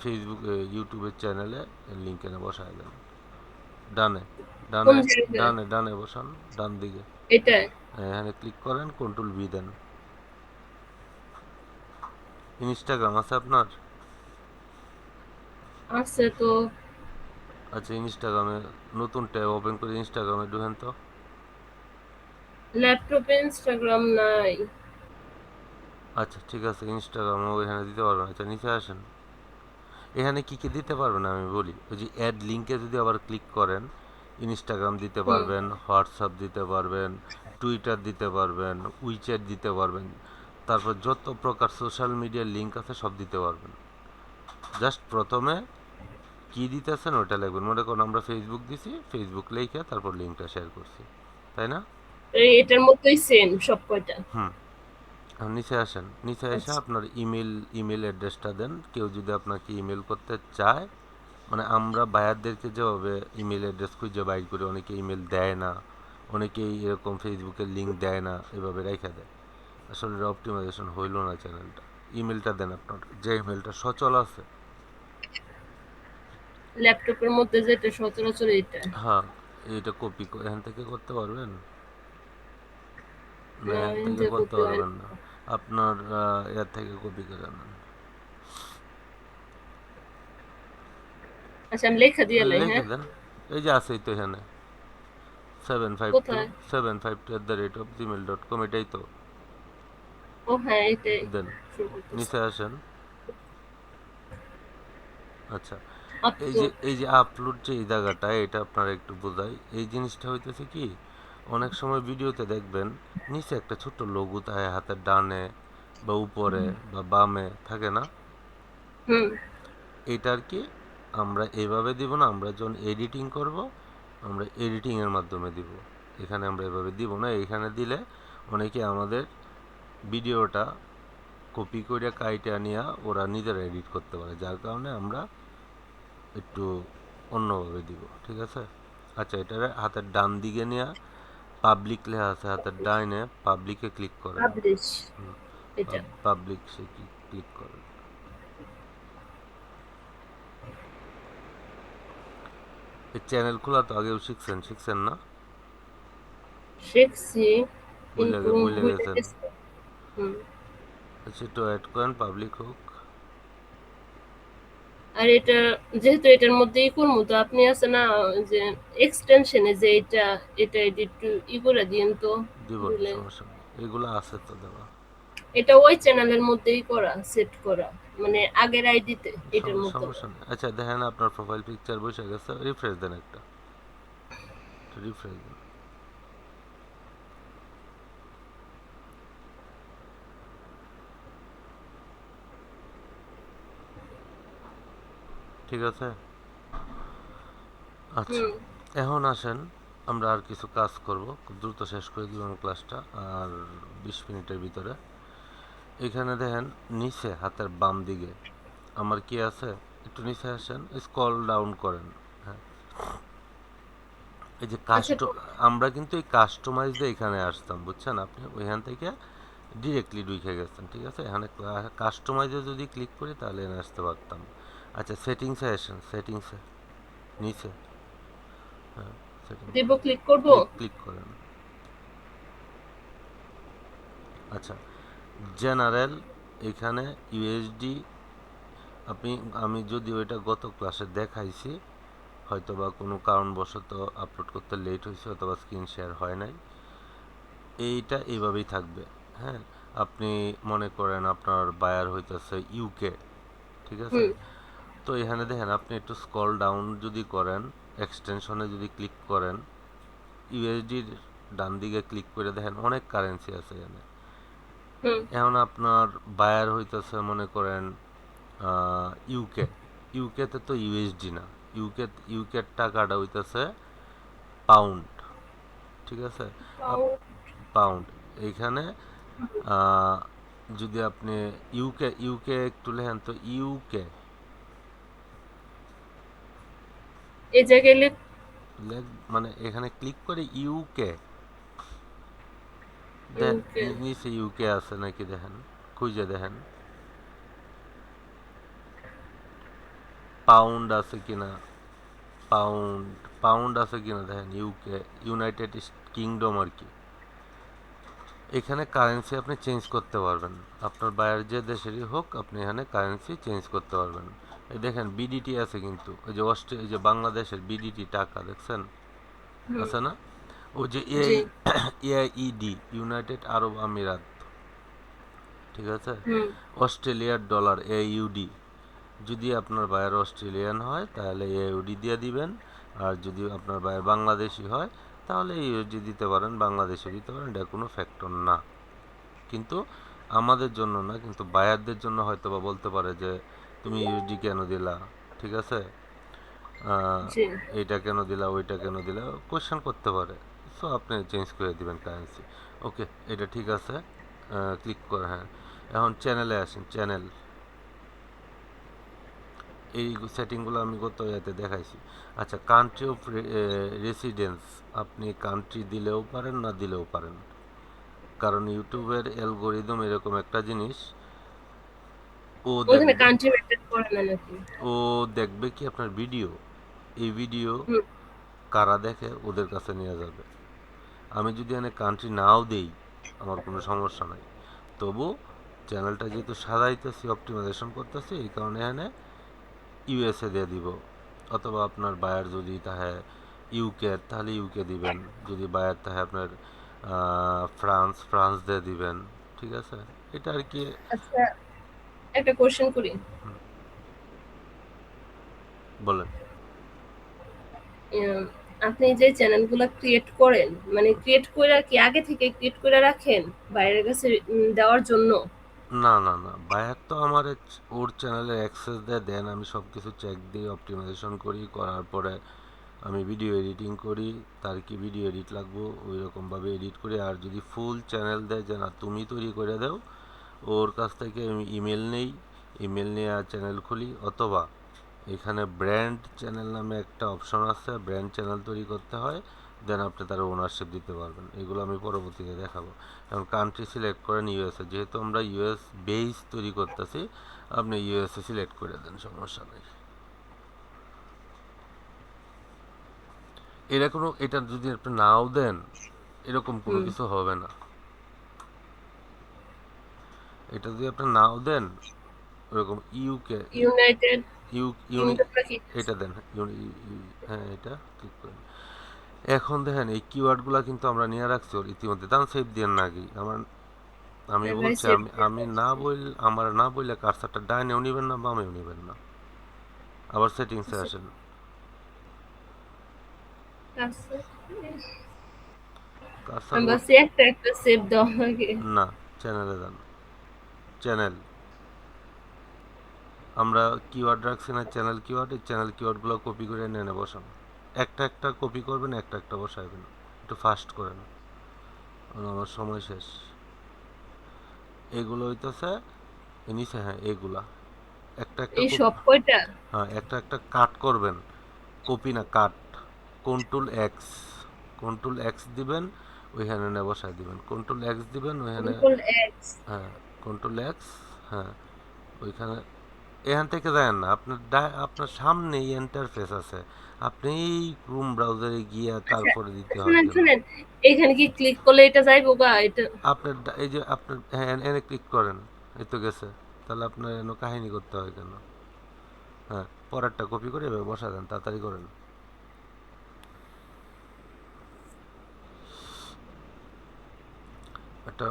ফেসবুক ইউটিউবের চ্যানেলে লিঙ্ক এনে বসায় দেন। ডানে কোন ডানে জায়গায়? ডানে ডানে বসান, ডান দিকে। এটা এখানে ক্লিক করেন, কন্ট্রোল ভি দেন। ইনস্টাগ্রাম আছে আপনার? আছে তো। আচ্ছা, ইনস্টাগ্রামে নতুন ট্যাব ওপেন করে ইনস্টাগ্রামে ঢুকেন তো। ল্যাপটপে ইনস্টাগ্রাম নাই। আচ্ছা ঠিক আছে, ইনস্টাগ্রামে ওইখানে দিতে পারবেন। আচ্ছা নিচে আসেন, এখানে কি কি দিতে পারবেন আমি বলি। ওই যে অ্যাড লিঙ্কে যদি আবার ক্লিক করেন, ইনস্টাগ্রাম দিতে হুম। পারবেন, হোয়াটসঅ্যাপ দিতে পারবেন, টুইটার দিতে পারবেন, উইচ্যাট দিতে পারবেন, তারপর যত প্রকার সোশ্যাল মিডিয়ার লিঙ্ক আছে সব দিতে পারবেন। জাস্ট প্রথমে কি দিতেছেন ওটা লিখবেন। মনে করুন আমরা ফেসবুক দিছি, ফেসবুক লিখে তারপর লিঙ্কটা শেয়ার করছি, তাই না? এটার মতোই সেম সব কয়টা। হুম। আর নিচে আসেন, নিচে এসে আচ্ছা। আপনার ইমেল অ্যাড্রেসটা দেন। কেউ যদি আপনাকে ইমেল করতে চায়, মানে আমরা বায়ারদেরকে যেভাবে ইমেল অ্যাড্রেস খুঁজে বাইর করি, অনেকে ইমেল দেয় না, অনেকেই এরকম ফেসবুকের লিঙ্ক দেয় না, এভাবে রেখে দেয়। আসলে অপটিমাইজেশন হইল না চ্যানেলটা। ইমেলটা দেন আপনার, যে ইমেলটা সচল আছে। ল্যাপটপের মধ্যে যেটা সচরাচর এটা। হ্যাঁ, এইটা কপি এখান থেকে করতে পারবেন না? না, এখান থেকে যে করতে করতে হয় পারবেন না। আপনার এর থেকে কপি করে নেন। আচ্ছা, আমি লেখা দিয়ে লাই, লিখে হ্যাঁ। দেন, এই যে আছেই তো এখানে, 752 কোথায়? 752@gmail.com, এটাই তো। ও হ্যাঁ, এটাই। দেন, শুরু করতেছি। নিচে আসেন। আচ্ছা, আপলোড। এই যে আপলোড যে এই জায়গাটা, এটা আপনারা একটু বোঝাই। এই জিনিসটা হইতেছে কি, অনেক সময় ভিডিওতে দেখবেন নিচে একটা ছোট্ট লোগো থাকে, হাতের ডানে বা উপরে বা বামে থাকে না? হুম। এটা আর কি আমরা এভাবে দিব না। আমরা যখন এডিটিং করব, আমরা এডিটিং এর মাধ্যমে দিব। এখানে আমরা এভাবে দিব না। এখানে দিলে অনেকে আমাদের ভিডিওটা কপি করে কাইটা নিয়ে ওরা নিজেরা এডিট করতে পারে, যার কারণে আমরা একটু অন্যভাবে দিব, ঠিক আছে? আচ্ছা, এটার হাতের ডান দিকে নিয়ে পাবলিক লেখা আছে হাতের ডাইনে, পাবলিকে ক্লিক করেন। পাবলিশ। এটা। পাবলিক সে ক্লিক করেন। এই চ্যানেল খোলা তো আগেও শিখছেন না? শিখছি, কিন্তু ভুলে ভুলে গেছেন? গেছি। হুম। আচ্ছা, একটু অ্যাড করেন পাবলিক হোক। আর এটা যেহেতু এটার মধ্যেই করবো, তো আপনি আছে না যে এক্সটেনশনে যে এটা, এটা এডিট করে দিন তো। দিবন, দিলে সমস্যা নেই, এগুলো আছে তো দেওয়া। এটা ওই চ্যানেলের মধ্যেই করা, সেট করা, মানে আগের আইডিতে এটার মতো না। সমস্যা নেই। আচ্ছা দেখেন, আপনার প্রোফাইল পিকচার বসে গেছে, রিফ্রেশ দেন একটা, রিফ্রেশ দেন। ঠিক আছে? আচ্ছা, হুম। এখন আসেন, আমরা আর কিছু কাজ করব, খুব দ্রুত শেষ করে দিলাম ক্লাসটা আর 20 মিনিটের ভিতরে। এখানে দেখেন নিচে হাতের বাম দিকে আমার কি আছে, একটু নিচে আসেন, স্ক্রল ডাউন করেন। হ্যাঁ, এই যে আচ্ছা। আমরা কিন্তু এই কাস্টমাইজ দিয়ে এখানে আসতাম, বুঝছেন? আপনি ওইখান থেকে ডিরেক্টলি ঢুকে গেছেন, ঠিক আছে? এখানে কাস্টমাইজে যদি ক্লিক করি তাহলে এখানে আসতে পারতাম। আচ্ছা, সেটিংসে আসেন, সেটিংসে নিচে, হ্যাঁ, সেটিংস দেব, ক্লিক করব। ক্লিক করেন। আচ্ছা, জেনারেল, এখানে ইউএসডি, আপনি, আমি যদি ওইটা গত ক্লাসে দেখাইছি, হয়তো বা কোনো কারণবশত আপলোড করতে লেট হয়েছে অথবা স্ক্রিন শেয়ার হয় নাই, এইটা এইভাবেই থাকবে। হ্যাঁ, আপনি মনে করেন আপনার বায়ার হইতেছে ইউকে, ঠিক আছে? হুম। তো এখানে দেখেন, আপনি একটু স্ক্রল ডাউন যদি করেন, এক্সটেনশনে যদি ক্লিক করেন, ইউএসডির ডান দিকে ক্লিক করে দেখেন অনেক কারেন্সি আছে এখানে। হুম। এখন আপনার বায়ার হইতেছে মনে করেন ইউকে, ইউকেতে তো ইউএসডি না, ইউকের টাকাটা হইতেছে পাউন্ড, ঠিক আছে? পাউন্ড। এইখানে আহ, যদি আপনি ইউকে ইউকে একটু লেখেন তো, ইউকে এই জায়গায় লেখ, মানে এখানে ক্লিক করে ইউকে দেন, ওকে। নিচে ইউকে আছে নাকি দেখেন, খুঁজে দেখেন। পাউন্ড আছে কিনা, পাউন্ড পাউন্ড আছে কিনা দেখেন, ইউকে, ইউনাইটেড কিংডম আর কি। এখানে কারেন্সি আপনি চেঞ্জ করতে পারবেন, আপনার বাইরের যে দেশেরই হোক আপনি এখানে কারেন্সি চেঞ্জ করতে পারবেন। এই দেখেন বিডিটি আছে কিন্তু, এই যে এই যে বাংলাদেশের বিডিটি টাকা দেখছেন হুম। আছে না, ওই যে জি। এআইইডি, ইউনাইটেড আরব আমিরাত, ঠিক আছে, হুম। অস্ট্রেলিয়ার ডলার এইউডি। যদি আপনার বায়ার অস্ট্রেলিয়ান হয় তাহলে এইউডি দিয়ে দিবেন, আর যদি আপনার বায়ার বাংলাদেশি হয় তাহলে ইউএসডি দিতে পারেন, বাংলাদেশি দিতে পারেন, এটা কোনো ফ্যাক্টর না। কিন্তু আমাদের জন্য না, কিন্তু বায়ারদের জন্য হয়তো বা বলতে পারে যে তুমি ইউএসডি কেন দিলা, ঠিক আছে, জি। এইটা কেন দিলা, ওইটা কেন দিলা, কোয়েশ্চেন করতে পারে। সো আপনি চেঞ্জ করে দিবেন কারেন্সি। ওকে, এটা ঠিক আছে, ক্লিক করে, হ্যাঁ। এখন চ্যানেলে আসেন, চ্যানেল, এই সেটিংগুলো আমি গত ইয়াতে দেখাইছি। আচ্ছা, কান্ট্রি অফ রেসিডেন্স, আপনি কান্ট্রি দিলেও পারেন, না দিলেও পারেন, কারণ ইউটিউবের অ্যালগোরিদম এরকম একটা জিনিস, ও ওখানে দেখবে, কান্ট্রি মেনটেন করে না নাকি? ও দেখবে কি আপনার ভিডিও, এই ভিডিও হুম। কারা দেখে ওদের কাছে নিয়ে যাবে। আমি যদি এখানে কান্ট্রি নাও দেই আমার কোনো সমস্যা নাই, তবু চ্যানেলটা যেহেতু সাজাইতেছি, অপটিমাইজেশন করতেছি, এই কারণে এখানে ইউএসএ দিয়ে দিব। অথবা আপনার বায়ার যদি তাহে ইউকে, তাহলে ইউকে দিবেন, যদি বায়ার তাহে আপনার ফ্রান্স, ফ্রান্স দিয়ে দিবেন, ঠিক আছে, এটা আর কি। আচ্ছা, একটা কোশ্চেন করি। বলেন। উম, আপনি যে চ্যানেলগুলো ক্রিয়েট করেন, মানে ক্রিয়েট করে কি আগে থেকে ক্রিয়েট করে রাখেন বাইরের কাছে দেওয়ার জন্য? না না না, বায়ার তো আমার ওর চ্যানেলে অ্যাক্সেস দেন, আমি সব কিছু চেক দিই, অপটিমাইজেশন করি, করার পরে আমি ভিডিও এডিটিং করি, তার কি ভিডিও এডিট লাগবো ওই রকমভাবে এডিট করি। আর যদি ফুল চ্যানেল দেয় যে না তুমি তৈরি করে দাও, ওর কাছ থেকে আমি ইমেল নেই, ইমেল নিয়ে আর চ্যানেল খুলি। অথবা এখানে ব্র্যান্ড চ্যানেল নামে একটা অপশন আছে, ব্র্যান্ড চ্যানেল তৈরি করতে হয়, দেন আপনি তার ওনারশিপ দিতে পারবেন। এগুলো আমি পরবর্তীতে দেখাবো। এখন কান্ট্রি সিলেক্ট করেন ইউএসএ, যেহেতু আমরা ইউএস বেস তৈরি করতেছি, আপনি ইউএসএ সিলেক্ট করে দেন, সমস্যা নেই। এটা যদি আপনি নাও দেন, এরকম কোনো হুম। কিছু হবে না। এটা যদি আপনি নাও দেন, ওরকম UK, united U uni kingdom নাকি? এটা দেন, হ্যাঁ, এটা ক্লিক করেন। এখন দেখেন এই কিওয়ার্ডগুলো কিন্তু আমরা নিয়ে রাখছি ওর ইতিমধ্যে, দাম সেভ দিয়ে নাকি আমার, আমি এভাবে বলছি, সেভ আমি করে আমি না রাখছি। বল, আমার না বললে কার্সারটা ডাইনেও নেবেন না, বামেও নেবেন না। আবার সেটিংসে আচ্ছা, আসেন, আচ্ছা। কার্সার আমি ওর, ভাবছি একটা একটা সেভ দেওয়া লাগে। না, চ্যানেলে যান, চ্যানেল, আমরা কিওয়ার্ড রাখছি না চ্যানেল কিওয়ার্ড, এই চ্যানেল কিওয়ার্ডগুলো কপি করে এনে বসান, একটা একটা কপি করবেন, একটা একটা বসাইবেন, একটু ফাস্ট করেন, কারণ আমার সময় শেষ। এগুলো হইতেছে নিচে, হ্যাঁ, এগুলা একটা একটা এই সব কয়টা? হ্যাঁ, একটা একটা কাট করবেন, কপি না, কাট। কন্ট্রোল এক্স, কন্ট্রোল এক্স দিবেন, ওইখানে এনে বসায় দিবেন, কন্ট্রোল এক্স দিবেন ওইখানে, কন্ট্রোল এক্স। হ্যাঁ, কন্ট্রোল এক্স, হ্যাঁ, ওইখানে, এখান থেকে দেন না, আপনার আপনার সামনেই ইন্টারফেস আছে, আপনি এই ক্রোম ব্রাউজারে গিয়ে আচ্ছা, তারপরে দিতে হয় শুনেন কেন। শুনেন, এইখানে কি ক্লিক করলে এটা যাইবো গা এটা? আপনার এই যে আপনার, হ্যাঁ, এনে ক্লিক করেন, এই তো গেছে, তাহলে আপনার এনে কাহিনী করতে হয় কেন। হ্যাঁ, পরেরটা কপি করে এভাবে বসা দেন, তাড়াতাড়ি করেন।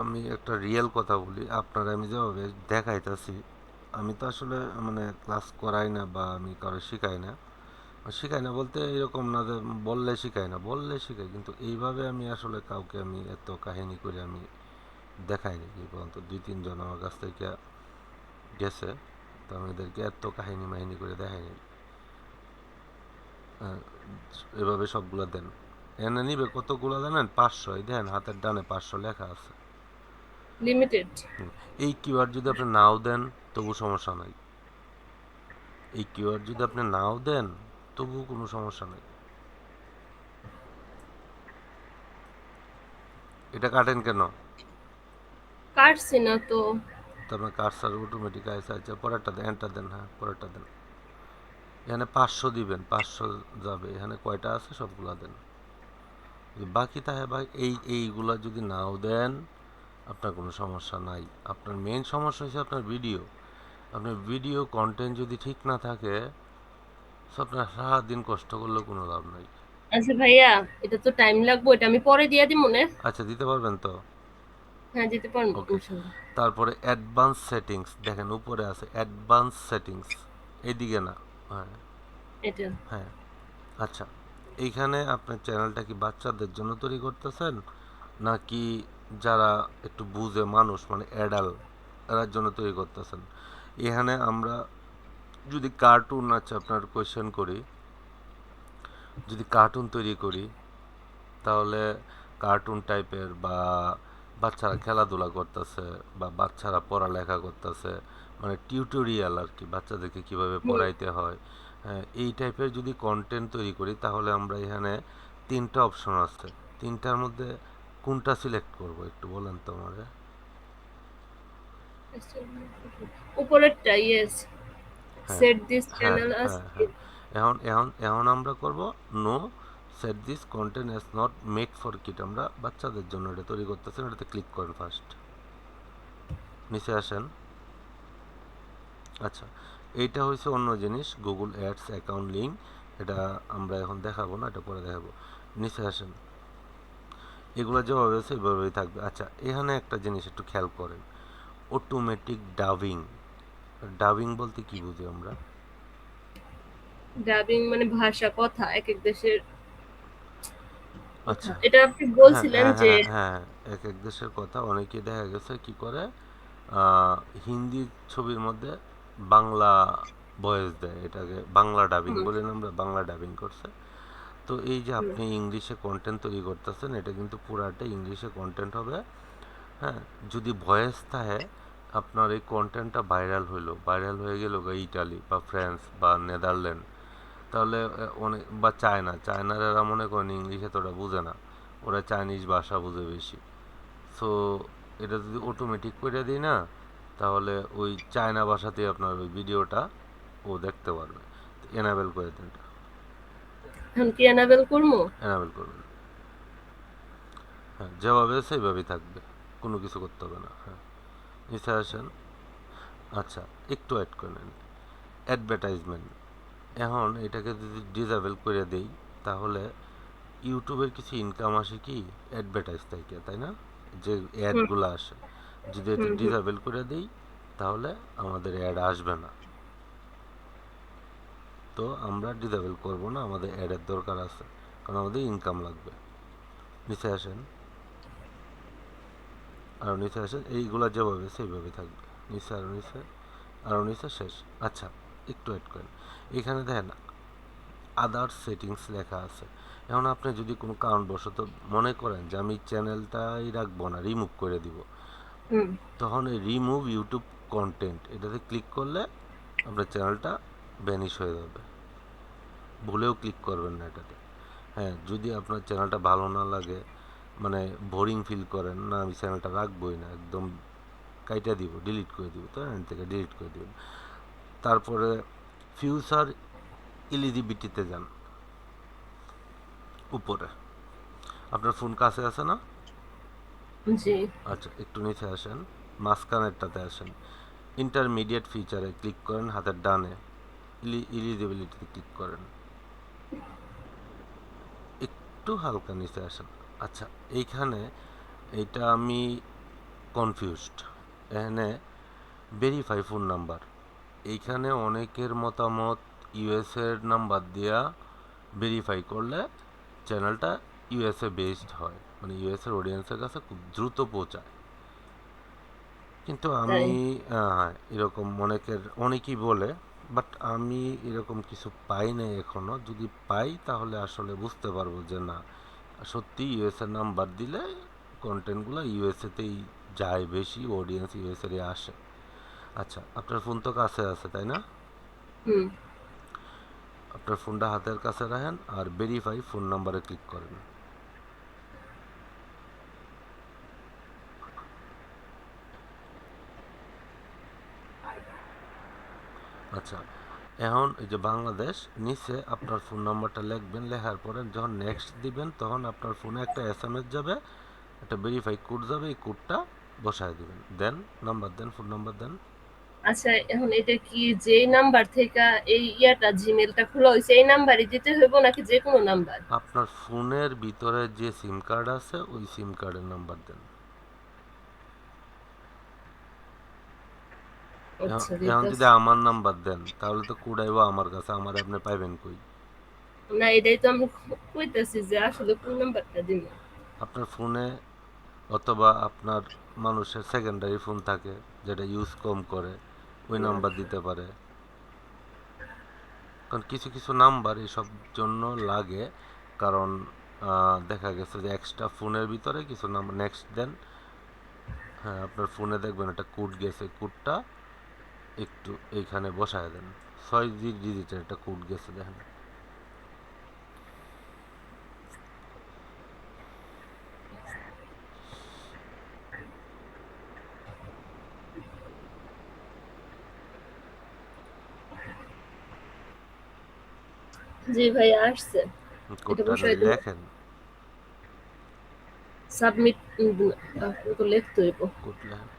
আমি একটা রিয়েল কথা বলি, আপনারা আমি যেভাবে দেখাইতেছি, আমি তো আসলে মানে ক্লাস করাই না, বা আমি কারো শিখাই না, শিখাই না বলতে এরকম না যে বললে শিখাই না, বললে শিখাই, কিন্তু এইভাবে আমি আসলে কাউকে আমি এত কাহিনী করে আমি দেখাইনি কি পর্যন্ত। দুই তিনজন আমার কাছ থেকে গেছে, তো আমি এদেরকে এত কাহিনী মাহিনী করে দেখাইনি। হ্যাঁ, এভাবে সবগুলো দেন, এনে নিবে কতগুলো জানেন, 500, এই দেন হাতের ডানে 500 লেখা আছে। লিমিটেড। এই কিওয়ার্ড যদি আপনি নাও দেন তবু সমস্যা নাই, এই কিওয়ার্ড যদি আপনি নাও দেন তবু কোনো সমস্যা নাই। এটা কাটেন কেন, কাটছি না তো। তারপরে কার্সার অটোমেটিক আসে, আচ্ছা পরেরটা দেন, এন্টার দেন, হ্যাঁ পরেরটা দেন। এখানে 500 দিবেন, 500 যাবে। এখানে কয়টা আছে সবগুলা দেন। যদি বাকি থাকে বা এইগুলা যদি নাও দেন, আপনার কোনো সমস্যা নাই। আপনার মেইন সমস্যা হচ্ছে আপনার ভিডিও। আপনার ভিডিও কন্টেন্ট যদি ঠিক না থাকে, তো আপনার সারাদিন কষ্ট করলেও কোনো লাভ নাই। আচ্ছা ভাইয়া, এটা তো টাইম লাগবে, এটা আমি পরে দিয়ে দিই মনে। আচ্ছা, দিতে পারবেন তো? হ্যাঁ, দিতে পারবো ওকে। ইনশাল্লাহ। তারপরে অ্যাডভান্স সেটিংস দেখেন, উপরে আছে অ্যাডভান্স সেটিংস, এইদিকে না। হ্যাঁ, এটা হ্যাঁ। আচ্ছা, এইখানে আপনার চ্যানেলটা কি বাচ্চাদের জন্য তৈরি করতেছেন, নাকি যারা একটু বুঝে মানুষ মানে অ্যাডাল্ট এরার জন্য তৈরি করতেছেন? এখানে আমরা যদি কার্টুন, আচ্ছা আপনার কোয়েশ্চেন করি, যদি কার্টুন তৈরি করি, তাহলে কার্টুন টাইপের বা বাচ্চারা খেলাধুলা করতেছে বা বাচ্চারা পড়ালেখা করতেছে, মানে টিউটোরিয়াল আর কি, বাচ্চাদেরকে কিভাবে হুম। পড়াইতে হয়, হ্যাঁ, এই টাইপের যদি কন্টেন্ট তৈরি করি, তাহলে আমরা এখানে 3টা অপশন আছে। 3টার মধ্যে কোনটা সিলেক্ট করব একটু বলেন তো আমারে। উপরেরটা, ইয়েস। হ্যাঁ, সেট দিস হ্যাঁ, চ্যানেল আস। হ্যাঁ, হ্যাঁ। এখন আমরা করব no, set this content is not made for kid, আমরা বাচ্চাদের জন্য এটা তৈরি করতেছি, এটাতে ক্লিক করেন ফার্স্ট। নিচে আসেন। আচ্ছা, এইটা হচ্ছে অন্য জিনিস, গুগল অ্যাডস অ্যাকাউন্ট লিঙ্ক। এটা আমরা এখন দেখাবো না, এটা পরে দেখাবো। নিচে আসেন। এগুলো যেভাবে আছে এভাবেই থাকবে। আচ্ছা, এখানে একটা জিনিস একটু খেয়াল করেন, অটোমেটিক ডাবিং। ডাবিং বলতে কি বুঝি আমরা? ডাবিং মানে ভাষা, কথা, এক এক দেশের কথা, আচ্ছা, এটা আপনি হ্যাঁ, বলছিলেন হ্যাঁ, যে। হ্যাঁ, হ্যাঁ, এক এক দেশের কথা অনেকেই দেখা গেছে কি করে, হিন্দি ছবির মধ্যে বাংলা ভয়েস দেয়, এটাকে বাংলা ডাবিং হুম, বলি না আমরা, বাংলা ডাবিং করছে। তো এই যে হুম, আপনি ইংলিশে কন্টেন্ট তৈরি করতেছেন, এটা কিন্তু পুরাটা ইংলিশে কন্টেন্ট হবে। হ্যাঁ, যদি ভয়েস থাকে, আপনার এই কন্টেন্টটা ভাইরাল হইলো, ভাইরাল হয়ে গেল ইটালি বা ফ্রান্স বা নেদারল্যান্ড, তাহলে অনেক বা চায়নার এরা মনে করেন ইংলিশে তো ওরা বুঝে না, ওরা চাইনিজ ভাষা বুঝে বেশি। সো এটা যদি অটোমেটিক করে দিই না, তাহলে ওই চায়না ভাষাতেই আপনার ওই ভিডিওটা ও দেখতে পারবে। এনাবেল করে দিন, এখন কি এনাবেল করবো? এনাবেল করবেন। হ্যাঁ, যেভাবে সেইভাবেই থাকবে, কোনো কিছু করতে হবে না। হ্যাঁ, নিচে আসেন। আচ্ছা, একটু অ্যাড করে নেন অ্যাডভার্টাইজমেন্ট। এখন এটাকে যদি ডিসেবল করে দেই, তাহলে ইউটিউবের কিছু ইনকাম আসে কি অ্যাডভার্টাইজ থেকে, তাই না? যে হুম, অ্যাডগুলো আসে, যদি এটা হুম, হুম। ডিসেবল করে দিই, তাহলে আমাদের অ্যাড আসবে না। তো আমরা ডিসেবল করব না, আমাদের অ্যাডের দরকার আছে, কারণ আমাদের ইনকাম লাগবে। নিচে আসেন, আরও নিচে আসেন, এইগুলো যেভাবে সেইভাবে থাকবে। নিচে আরও নিচে, আরও নিচে, শেষ। আচ্ছা, একটু অ্যাড করেন। এখানে দেখেন আদার সেটিংস লেখা আছে। এখন আপনি যদি কোনো কারণবশত মনে করেন যে আমি চ্যানেলটাই রাখবো না, রিমুভ করে দিব, হুম। তখন এই রিমুভ ইউটিউব কন্টেন্ট এটাতে ক্লিক করলে আপনার চ্যানেলটা ভ্যানিশ হয়ে যাবে। ভুলেও ক্লিক করবেন না এটাতে। হ্যাঁ, যদি আপনার চ্যানেলটা ভালো না লাগে, মানে বোরিং ফিল করেন, না আমি চ্যানেলটা রাখবোই না, একদম কাইটা দিব, ডিলিট করে দিব, তো এখান থেকে ডিলিট করে দিবেন। তারপরে ফিউচার এলিজিবিলিটিতে যান, উপরে আপনার ফোন কাছে আছে না? জি। আচ্ছা, একটু নিচে আসেন, মাঝখানেরটাতে আসেন, ইন্টারমিডিয়েট ফিচারে ক্লিক করেন, হাতের ডানে ইলিজিবিলিটিতে ক্লিক করেন, একটু হালকা নিচে আসেন। আচ্ছা, এইখানে এইটা আমি কনফিউজড। এখানে ভেরিফাই ফোন নাম্বার, এইখানে অনেকের মতামত ইউএসের নাম্বার দিয়া ভেরিফাই করলে চ্যানেলটা ইউএসএ বেসড হয়, মানে ইউএসের অডিয়েন্সের কাছে খুব দ্রুত পৌঁছায়। কিন্তু তাই? আমি এরকম অনেকেই বলে, বাট আমি এরকম কিছু পাই নাই এখনো। যদি পাই তাহলে আসলে বুঝতে পারবো যে না, সত্যি ইউএসএ নাম্বার দিলে কন্টেন্টগুলো ইউএসএতেই যায়, বেশি অডিয়েন্স ইউএসএ আসে। আচ্ছা, আপনার ফোন তো কাছে আছে তাই না? হুম। আপনার ফোনটা হাতের কাছে রাখেন আর ভেরিফাই ফোন নাম্বারে ক্লিক করেন। আচ্ছা, এখন এই যে বাংলাদেশ নিচে আপনার ফোন নাম্বারটা লিখবেন, লেখার পরে যখন নেক্সট দিবেন তখন আপনার ফোনে একটা এসএমএস যাবে, একটা ভেরিফাই কোড যাবে, এই কোডটা বসায় দিবেন, দেন নাম্বার দেন, ফোন নাম্বার দেন। আচ্ছা এখন এটা কি যেই নাম্বার থেকে এই ইয়াটা জিমেলটা খোলা হয়েছে এই নাম্বারই দিতে হইব নাকি যে কোনো নাম্বার? আপনার ফোনের ভিতরে যে সিম কার্ড আছে ওই সিম কার্ডের নাম্বার দেন। এখন আচ্ছা এখন যদি দিতেছি। আমার নাম্বার দেন তাহলে তো কোড আইব আমার কাছে, আমার আপনি পাইবেন কই? না এটাই তো আমি কইতেছি যে আসলে কোন নাম্বারটা দিব। আপনার ফোনে অথবা আপনার মানুষের সেকেন্ডারি ফোন থাকে যেটা ইউজ কম করে, ওই নাম্বার দিতে পারে। কারণ কিছু কিছু নাম্বার এসব জন্য লাগে, কারণ দেখা গেছে যে এক্সট্রা ফোনের ভিতরে কিছু নাম্বার নেক্সট দেন। হ্যাঁ, আপনার ফোনে দেখবেন একটা কোড গেছে, কোডটা একটু এইখানে বসায় দেন। 6 ডিজিটের একটা কোড গেছে দেখেন। জি ভাই আসছে। এটা কোডটা বসাই দেব। লেখেন, সাবমিট তো লিখতে হইব। কোড লেখেন।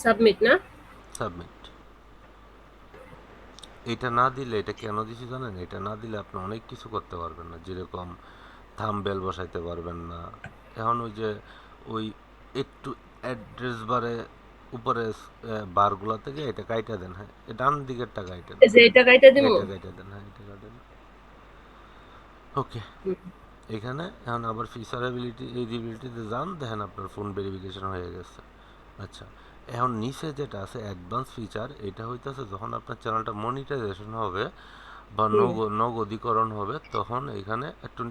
সাবমিট না? সাবমিট। এটা না দিলে, এটা কেন দিছি জানেন? এটা না দিলে আপনি অনেক কিছু করতে পারবেন না, যেরকম থাম্বনেল বসাইতে পারবেন না। এখন ওই যে ওই একটু অ্যাড্রেস বারে উপরে বারগুলা থেকে এটা কাইটা দেন। হ্যাঁ, ডান দিকেরটা কাইটা এই দেন। যে এটা কাইটা দিমু? এটা কাইটা দেন, হ্যাঁ এটা কাইটা দেন। ওকে। এখানে এখন আবার ফিচারেবিলিটি এলিজিবিলিটিতে যান, দেখেন আপনার ফোন ভেরিফিকেশন হয়ে গেছে। আচ্ছা, এখন নিচে যেটা আছে অ্যাডভান্স ফিচার, এটা হইতেছে যখন আপনার চ্যানেলটা মনিটাইজেশন হবে বা নগদীকরণ হবে তখন এখানে একটু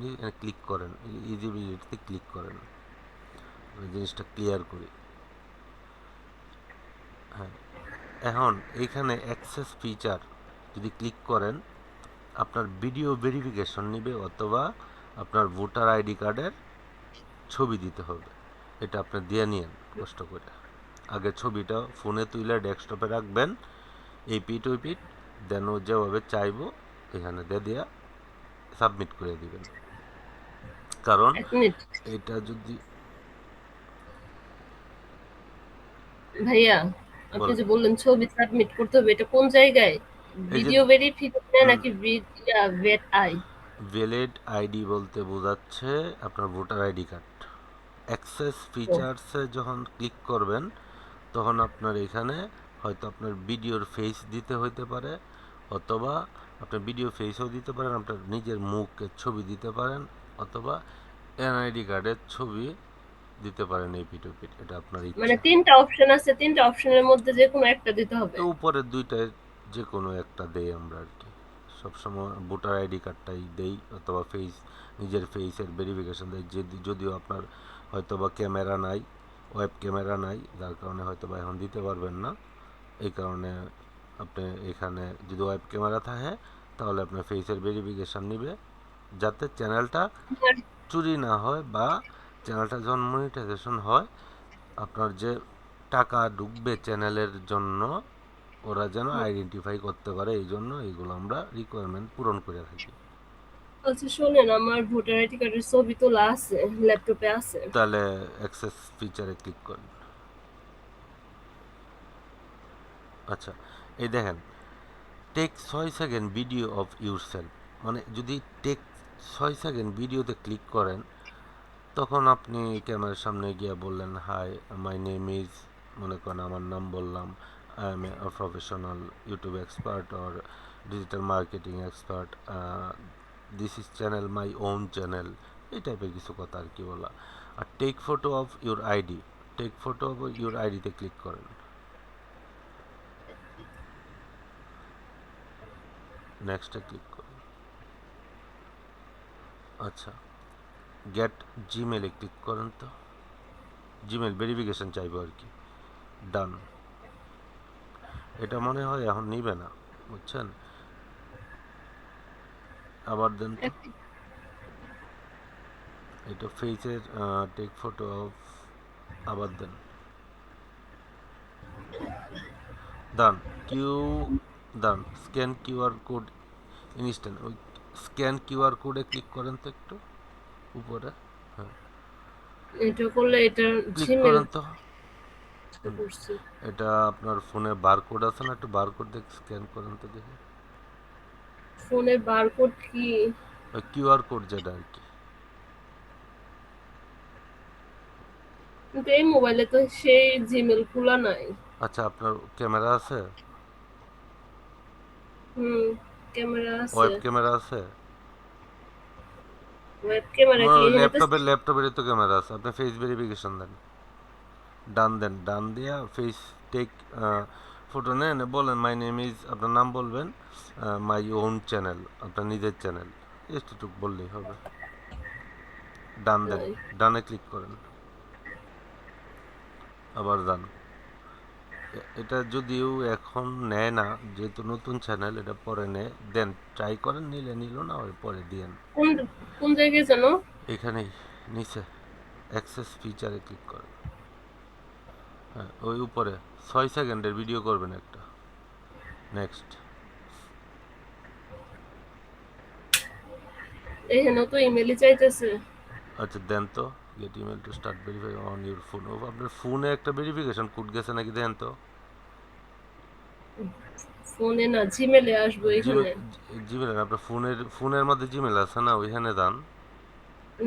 ক্লিক করেন, ইজিবিলিটিতে ক্লিক করেন, জিনিসটা ক্লিয়ার করি। হ্যাঁ, এখন এইখানে অ্যাক্সেস ফিচার যদি ক্লিক করেন আপনার ভিডিও ভেরিফিকেশন নিবে অথবা আপনার ভোটার আইডি কার্ডের ছবি দিতে হবে। এটা আপনি দিয়ে নিন কষ্ট করে। আগে ছবিটা ফোনে তুলে ডেস্কটপে রাখবেন, এই পিট ওই পিট, দেন ও যেভাবে চাইবো এখানে দিয়ে দিয়া সাবমিট করে দিবেন। কারণ এক মিনিট এটা যদি ভাইয়া, আপনি বলেন, যে বললেন ছবি সাবমিট করতে হবে, এটা কোন জায়গায়? এই যে ভিডিও ভেরিফিকেশন নাকি ভেট আই? ভ্যালিড আইডি বলতে বোঝাচ্ছে আপনার ভোটার আইডি কার্ড। অ্যাক্সেস ও ফিচার্সে যখন ক্লিক করবেন তখন আপনার এখানে হয়তো আপনার ভিডিওর ফেস দিতে হইতে পারে, অথবা আপনার ভিডিও ফেসও দিতে পারেন, আপনার নিজের মুখের ছবি দিতে পারেন, অথবা এনআইডি কার্ডের ছবি দিতে পারেন, এই পিট, এটা আপনার মানে ইচ্ছা। তিনটা অপশন আছে, তিনটা অপশনের মধ্যে যে কোনো একটা দিতে হবে? তো উপরের দুইটায় যে কোনো একটা দেই আমরা আর কি। সবসময় ভোটার আইডি কার্ডটাই দেই, অথবা ফেস, নিজের ফেসের ভেরিফিকেশন দেয়। যদিও আপনার হয়তো বা ক্যামেরা নাই, ওয়েব ক্যামেরা নাই, যার কারণে হয়তো বা এখন দিতে পারবেন না। এই কারণে আপনি এখানে যদি ওয়েব ক্যামেরা থাকে তাহলে আপনার ফেসের ভেরিফিকেশান নিবে, যাতে চ্যানেলটা চুরি না হয়, বা চ্যানেলটা যখন মনিটাইজেশন হয় আপনার যে টাকা ঢুকবে চ্যানেলের জন্য ওরা যেন আইডেন্টিফাই করতে পারে, এই জন্য এইগুলো আমরা রিকোয়ারমেন্ট পূরণ করে থাকি। আচ্ছা শোনেন, আমার ভোটার আইডি কার্ডের ছবি তোলা আছে, ল্যাপটপে আছে। তাহলে অ্যাক্সেস ফিচারে ক্লিক করেন। আচ্ছা, এই দেখেন take 6 second video of yourself, মানে যদি টেক 6 সেকেন্ড ভিডিওতে ক্লিক করেন তখন আপনি ক্যামেরার সামনে গিয়ে বললেন হাই মাই নেম ইজ, মনে করেন আমার নাম বললাম, I am a professional YouTube expert or digital marketing expert, this is channel my own channel, এই টাইপের কিছু কথা আর কি বলা। আর take photo of your ID, take photo of your আইডিতে ক্লিক করেন, নেক্সটে ক্লিক করেন। আচ্ছা, গেট জিমেলে ক্লিক করেন, তো জিমেল ভেরিফিকেশন চাইবো আর কি, ডান। এটা মনে হয় এখন নিবে না, বুঝছেন? আবার দেন তো, এটা ফেসের টেক ফটো অফ, আবার দেন, ডান। কিউ ডান, স্ক্যান কিউআর কোড ইনস্ট্যান্ট, ওই স্ক্যান কিউআর কোডে ক্লিক করেন তো একটু উপরে, হ্যাঁ এটা করলে এটা ক্লিক জিমেল করেন তো। করছি। এটা আপনার ফোনে বারকোড আছে না, একটু বারকোড দেখে স্ক্যান করেন তো দেখি। ফোনে বারকোড কি? ওই কিউআর কোড যেটা আর কি। কিন্তু এই মোবাইলে তো সেই জিমেল খোলা নাই। আচ্ছা, আপনার ক্যামেরা আছে? হুম, ক্যামেরা আছে। ওয়েব ক্যামেরা আছে? ওয়েব ক্যামেরা কি এখানে তো? ল্যাপটপেরই তো ক্যামেরা আছে, আপনি ফেস ভেরিফিকেশন দেন, ডান দেন, ডান দিয়া ফেস টেক ফটো নেন, বলেন মাই নেম ইজ, আপনার নাম বলবেন, মাই ওন চ্যানেল, আপনার নিজের চ্যানেল, এতটুকু বললেই হবে। ডান দেন, নাই। ডানে ক্লিক করেন, আবার ডান। এটা যদিও এখন নেয় না, যেহেতু নতুন চ্যানেল, এটা পরে নেয়, দেন ট্রাই করেন, নিলে নিল, না ওই পরে দিয়েন। কোন কোন জায়গায় জানো? এখানেই নিচে অ্যাক্সেস ফিচারে ক্লিক করেন, হ্যাঁ ওই উপরে 6 সেকেন্ডের ভিডিও করবেন একটা, নেক্সট। এখানেও তো ইমেলই চাইতেছে। আচ্ছা দেন তো, get email to start verify on your phone, ও আপনার ফোনে একটা ভেরিফিকেশন কোড গেছে নাকি দেন তো। ফোনে না, জিমেলে আসবো জিমেল, এখানে। জিমেল আপনার ফোনের মধ্যে জিমেল আছে না, ওইখানে যান।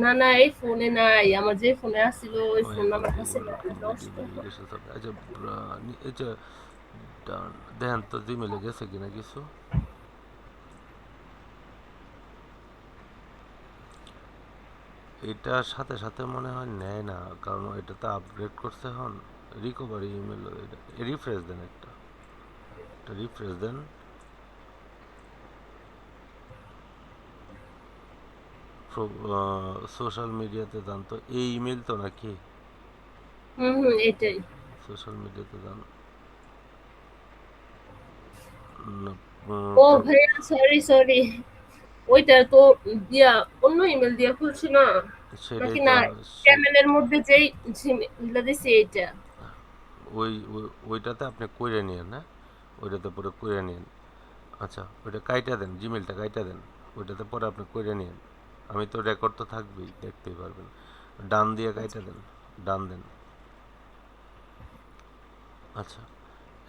না না, এই ফোনে নাই, আমার যে ফোনে আসছিল ওই ওই ফোন আমার কাছে কনফিগার নাই, কমপ্লিট নষ্ট। ভেরিফিকেশন, আচ্ছা আচ্ছা দেন তো জিমেলে গেছে কিনা কিছু। এটার সাথে সাথে মনে হয় নেয় না, কারণ এটা তো আপগ্রেড করছে এখন। রিকভারি ইমেল, রিফ্রেশ দেন একটা, রিফ্রেশ দেন। সোশ্যাল মিডিয়াতে যান তো, এই ইমেল তো নাকি, হুম হুম, এটাই। সোশ্যাল মিডিয়াতে যান। ও ভাইয়া, সরি সরি, ওইটা তো দিয়া, অন্য ইমেল দিয়া খুলছি না। সেটাই নাকি তো না, সে, ক্যামেলের মধ্যে যেই জিমেলটা দিছি এইটা। ওইটাতে আপনি কইরে নিয়েন, হ্যাঁ ওইটাতে পরে কইরে নিয়েন। আচ্ছা ওইটা কাইটা দেন, জিমেলটা কাইটা দেন, ওইটাতে পরে আপনি কইরে নিয়েন। আমি তো রেকর্ড তো থাকবেই, দেখতেই পারবেন। ডান দিয়ে আচ্ছা। কাইটা দেন, ডান দেন। আচ্ছা,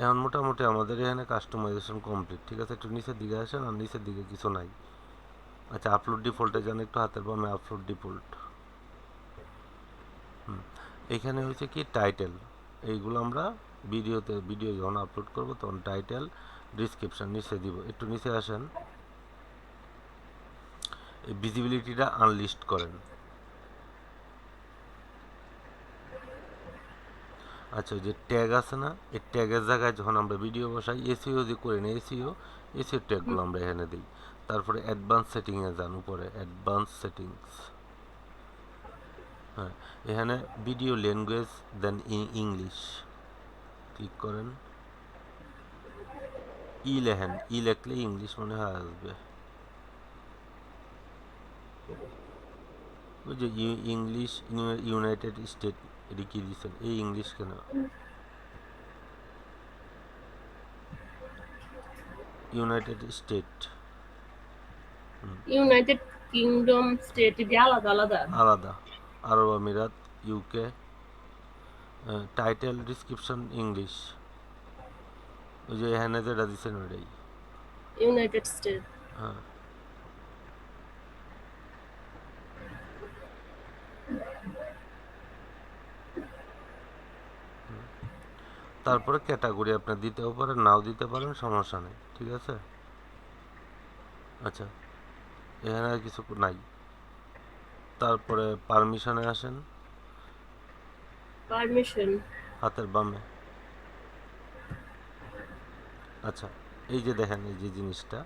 এখন মোটামুটি আমাদের এখানে কাস্টমাইজেশন কমপ্লিট, ঠিক আছে, একটু নিচের দিকে আসেন, আর নিচের দিকে কিছু নাই। আচ্ছা, আপলোড ডিফল্টে যান একটু, হাতের বামে আপলোড ডিফল্ট। এখানে হয়েছে কি টাইটেল, এইগুলো আমরা ভিডিও যখন আপলোড করব তখন টাইটেল, ডিসক্রিপশন নিচে দিব, একটু নিচে আসেন, এই ভিজিবিলিটিটা আনলিস্ট করেন। আচ্ছা, ওই যে ট্যাগ আছে না, এই ট্যাগের জায়গায় যখন আমরা ভিডিও বসাই, এসইও যে করি না, এসইও ট্যাগগুলো আমরা এখানে দিই। তারপরে অ্যাডভান্স সেটিংয়ে যান, উপরে অ্যাডভান্স সেটিংস, হ্যাঁ এখানে ভিডিও ল্যাঙ্গুয়েজ, দেন ইংলিশ ক্লিক করেন। লেখেন, লেখলে ইংলিশ মনে হয় আসবে। ওই যে ইংলিশ, ইউনাইটেড স্টেট, এটা কি দিচ্ছেন, এই ইংলিশ কেন, United state, United kingdom, state, এটা আলাদা আলাদা। আলাদা, আরব আমিরাত, ইউকে, টাইটেল ডিসক্রিপশন ইংলিশ, ওই যে এখানে যেটা দিচ্ছেন ওইটাই, ইউনাইটেড স্টেট। হ্যাঁ। তারপরে ক্যাটাগরি আপনি দিতেও পারেন, নাও দিতে পারেন, সমস্যা নেই, ঠিক আছে। আচ্ছা, এখানে আর কিছু নাই। তারপরে পারমিশনে আসেন, পারমিশন। হাতের বামে। আচ্ছা, এই যে দেখেন এই যে জিনিসটা,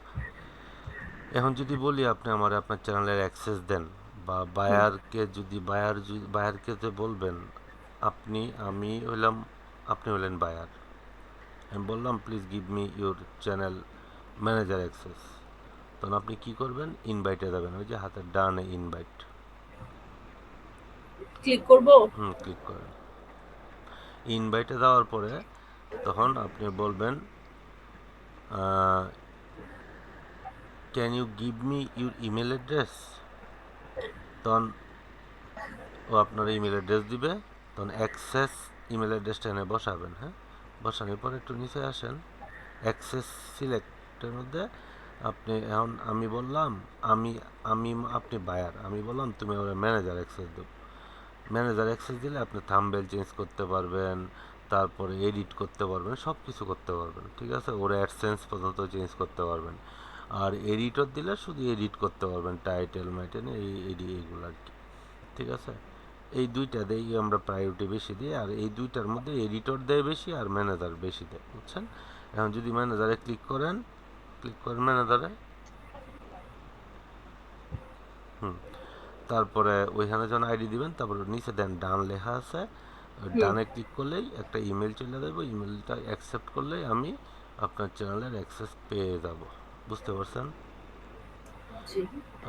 এখন যদি বলি আপনি আমার আপনার চ্যানেলের অ্যাক্সেস দেন, বা বায়ারকে যে বলবেন, আপনি, আমি হইলাম, আপনি হলেন বায়ার, আমি বললাম please give me your channel manager access, তখন আপনি কি করবেন, ইনভাইটে যাবেন, ওই যে হাতের ডানে ইনভাইট, ক্লিক করব। ক্লিক করেন। ইনভাইটে দেওয়ার পরে তখন আপনি বলবেন can you give me your email address. তখন ও আপনার ইমেল অ্যাড্রেস দিবে, তখন অ্যাক্সেস ইমেল অ্যাড্রেসটা এনে বসাবেন। হ্যাঁ, বসানোর পর একটু নিচে আসেন, অ্যাক্সেস সিলেক্টের মধ্যে আপনি এখন আমি বললাম আমি আমি আপনি বায়ার, আমি বললাম তুমি ওরা ম্যানেজার অ্যাক্সেস দেবো। ম্যানেজার অ্যাক্সেস দিলে আপনি থাম্বনেল চেঞ্জ করতে পারবেন, তারপরে এডিট করতে পারবেন, সব কিছু করতে পারবেন। ঠিক আছে, ওর অ্যাডসেন্স পর্যন্ত চেঞ্জ করতে পারবেন। আর এডিটর দিলে শুধু এডিট করতে পারবেন, টাইটেল মাইটেল এইগুলো আর কি। ঠিক আছে, এই দুইটা দিয়েই আমরা প্রায়োরিটি বেশি দিই, আর এই দুইটার মধ্যে এডিটর দেয় বেশি আর ম্যানেজার বেশি দেয়, বুঝছেন। এখন যদি ম্যানেজারে ক্লিক করেন ম্যানেজারে, তারপরে ওইখানে যখন আইডি দিবেন, তারপরে নিচে দেন ডান লেখা আছে, ডানে ক্লিক করলেই একটা ইমেল চলে যাবে। ইমেলটা অ্যাকসেপ্ট করলেই আমি আপনার চ্যানেলের অ্যাক্সেস পেয়ে যাব। বুঝতে পারছেন?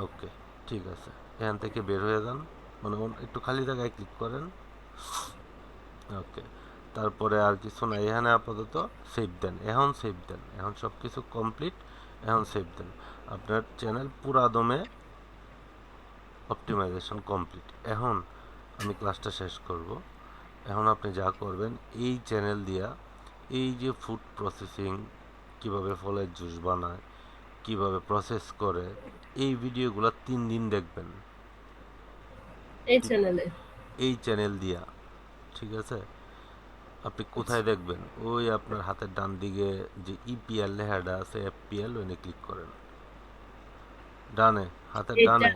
ওকে, ঠিক আছে। এখান থেকে বের হয়ে যান, মানে একটু খালি জায়গায় ক্লিক করেন। ওকে, তারপরে আর কিছু না, এখানে আপাতত সেভ দেন। এখন সেভ দেন, এখন সব কিছু কমপ্লিট। এখন সেভ দেন, আপনার চ্যানেল পুরা দমে অপটিমাইজেশন কমপ্লিট। এখন আমি ক্লাসটা শেষ করব। এখন আপনি যা করবেন, এই চ্যানেল দিয়া এই যে ফুড প্রসেসিং, কিভাবে ফলের জুস বানায়, কিভাবে প্রসেস করে, এই ভিডিওগুলো 3 দিন দেখবেন এই চ্যানেল দিয়া। ঠিক আছে, আপনি কোথায় দেখবেন? ওই আপনার হাতের ডান দিকে যে ইপিএল লেখাটা আছে, এফপিএল, ওইনে ক্লিক করেন। ডানে, হাতের ডানে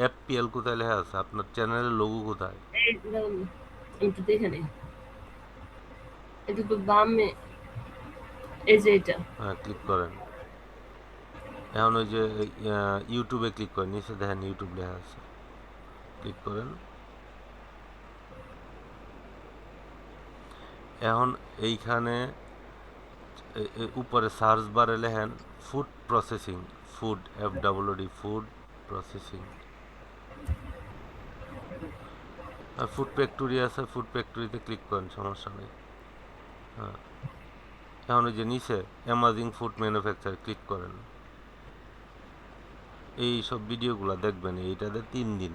এফপিএল কোথায় লেখা আছে? আপনার চ্যানেলের লোগো কোথায়? একটু দেখে নেই, এটা তো বামে, এই যে এটা। হ্যাঁ, ক্লিক করেন। এখন ওই যে ইউটিউবে ক্লিক করেন, নিচে দেখেন ইউটিউব লেখা আছে, ক্লিক করেন। এখন এইখানে উপরে সার্চ বারে লেখেন food processing, food, FWD, food processing. Food factory আছে, ফুড ফ্যাক্টরিতে ক্লিক করেন, সমস্যা নেই। হ্যাঁ, এখন ওই যে নিচে অ্যামাজিং ফুড ম্যানুফ্যাকচার ক্লিক করেন। এই সব ভিডিওগুলো দেখবেন, এইটাতে 3 দিন।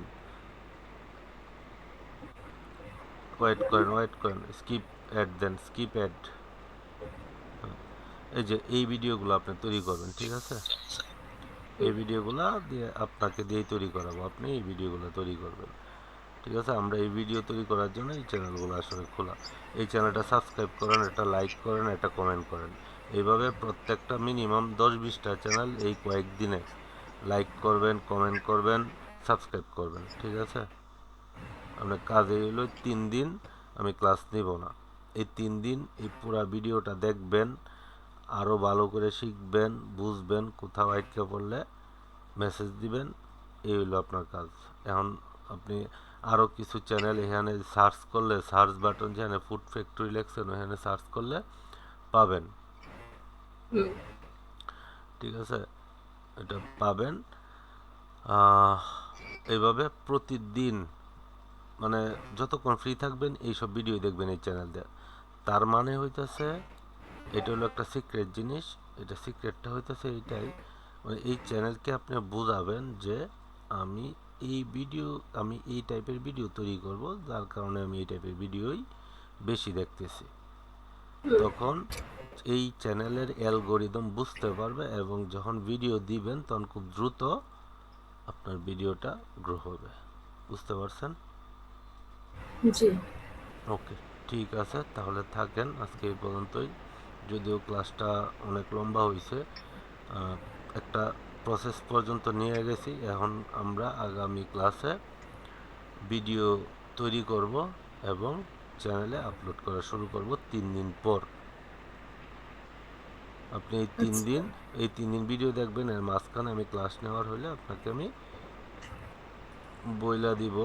ওয়েট করেন, স্কিপ অ্যাড দেন, স্কিপ অ্যাড। এই যে এই ভিডিওগুলো আপনি তৈরি করবেন। ঠিক আছে, এই ভিডিওগুলো দিয়ে আপনাকে দিয়েই তৈরি করাবো, আপনি এই ভিডিওগুলো তৈরি করবেন। ঠিক আছে, আমরা এই ভিডিও তৈরি করার জন্য এই চ্যানেলগুলো আসলে খোলা। এই চ্যানেলটা সাবস্ক্রাইব করেন, একটা লাইক করেন, একটা কমেন্ট করেন। এইভাবে প্রত্যেকটা মিনিমাম 10-20টা চ্যানেল এই কয়েকদিনে লাইক করবেন, কমেন্ট করবেন, সাবস্ক্রাইব করবেন। ঠিক আছে, আপনার কাজে হলো 3 দিন আমি ক্লাস নিব না। এই 3 দিন এই পুরা ভিডিওটা দেখবেন, আরও ভালো করে শিখবেন, বুঝবেন, কোথাও আটকে পড়লে মেসেজ দিবেন। এই হলো আপনার কাজ। এখন আপনি আরও কিছু চ্যানেল এখানে সার্চ করলে, সার্চ বাটন যেখানে ফুড ফ্যাক্টরি লেখছেন ওখানে সার্চ করলে পাবেন। ঠিক আছে, এটা পাবেন। এইভাবে প্রতিদিন, মানে যতক্ষণ ফ্রি থাকবেন এইসব ভিডিও দেখবেন এই চ্যানেল দিয়ে। তার মানে হইতেছে, এটা হলো একটা সিক্রেট জিনিস। এটা সিক্রেটটা হইতেছে এইটাই, মানে এই চ্যানেলকে আপনি বোঝাবেন যে আমি আমি এই টাইপের ভিডিও তৈরি করব, যার কারণে আমি এই টাইপের ভিডিওই বেশি দেখতেছি। তখন এই চ্যানেলের অ্যালগোরিদম বুঝতে পারবে, এবং যখন ভিডিও দিবেন তখন খুব দ্রুত আপনার ভিডিওটা গ্রো হবে। বুঝতে পারছেন? জি। ওকে, ঠিক আছে, তাহলে থাকেন আজকে এই পর্যন্তই। যদিও ক্লাসটা অনেক লম্বা হয়েছে, একটা প্রসেস পর্যন্ত নিয়ে গেছি। এখন আমরা আগামী ক্লাসে ভিডিও তৈরি করব এবং চ্যানেলে আপলোড করা শুরু করব 3 দিন পর। আপনি এই 3 দিন ভিডিও দেখবেন, এর মাঝখানে আমি ক্লাস নেওয়ার হলে আপনাকে আমি বইলা দিব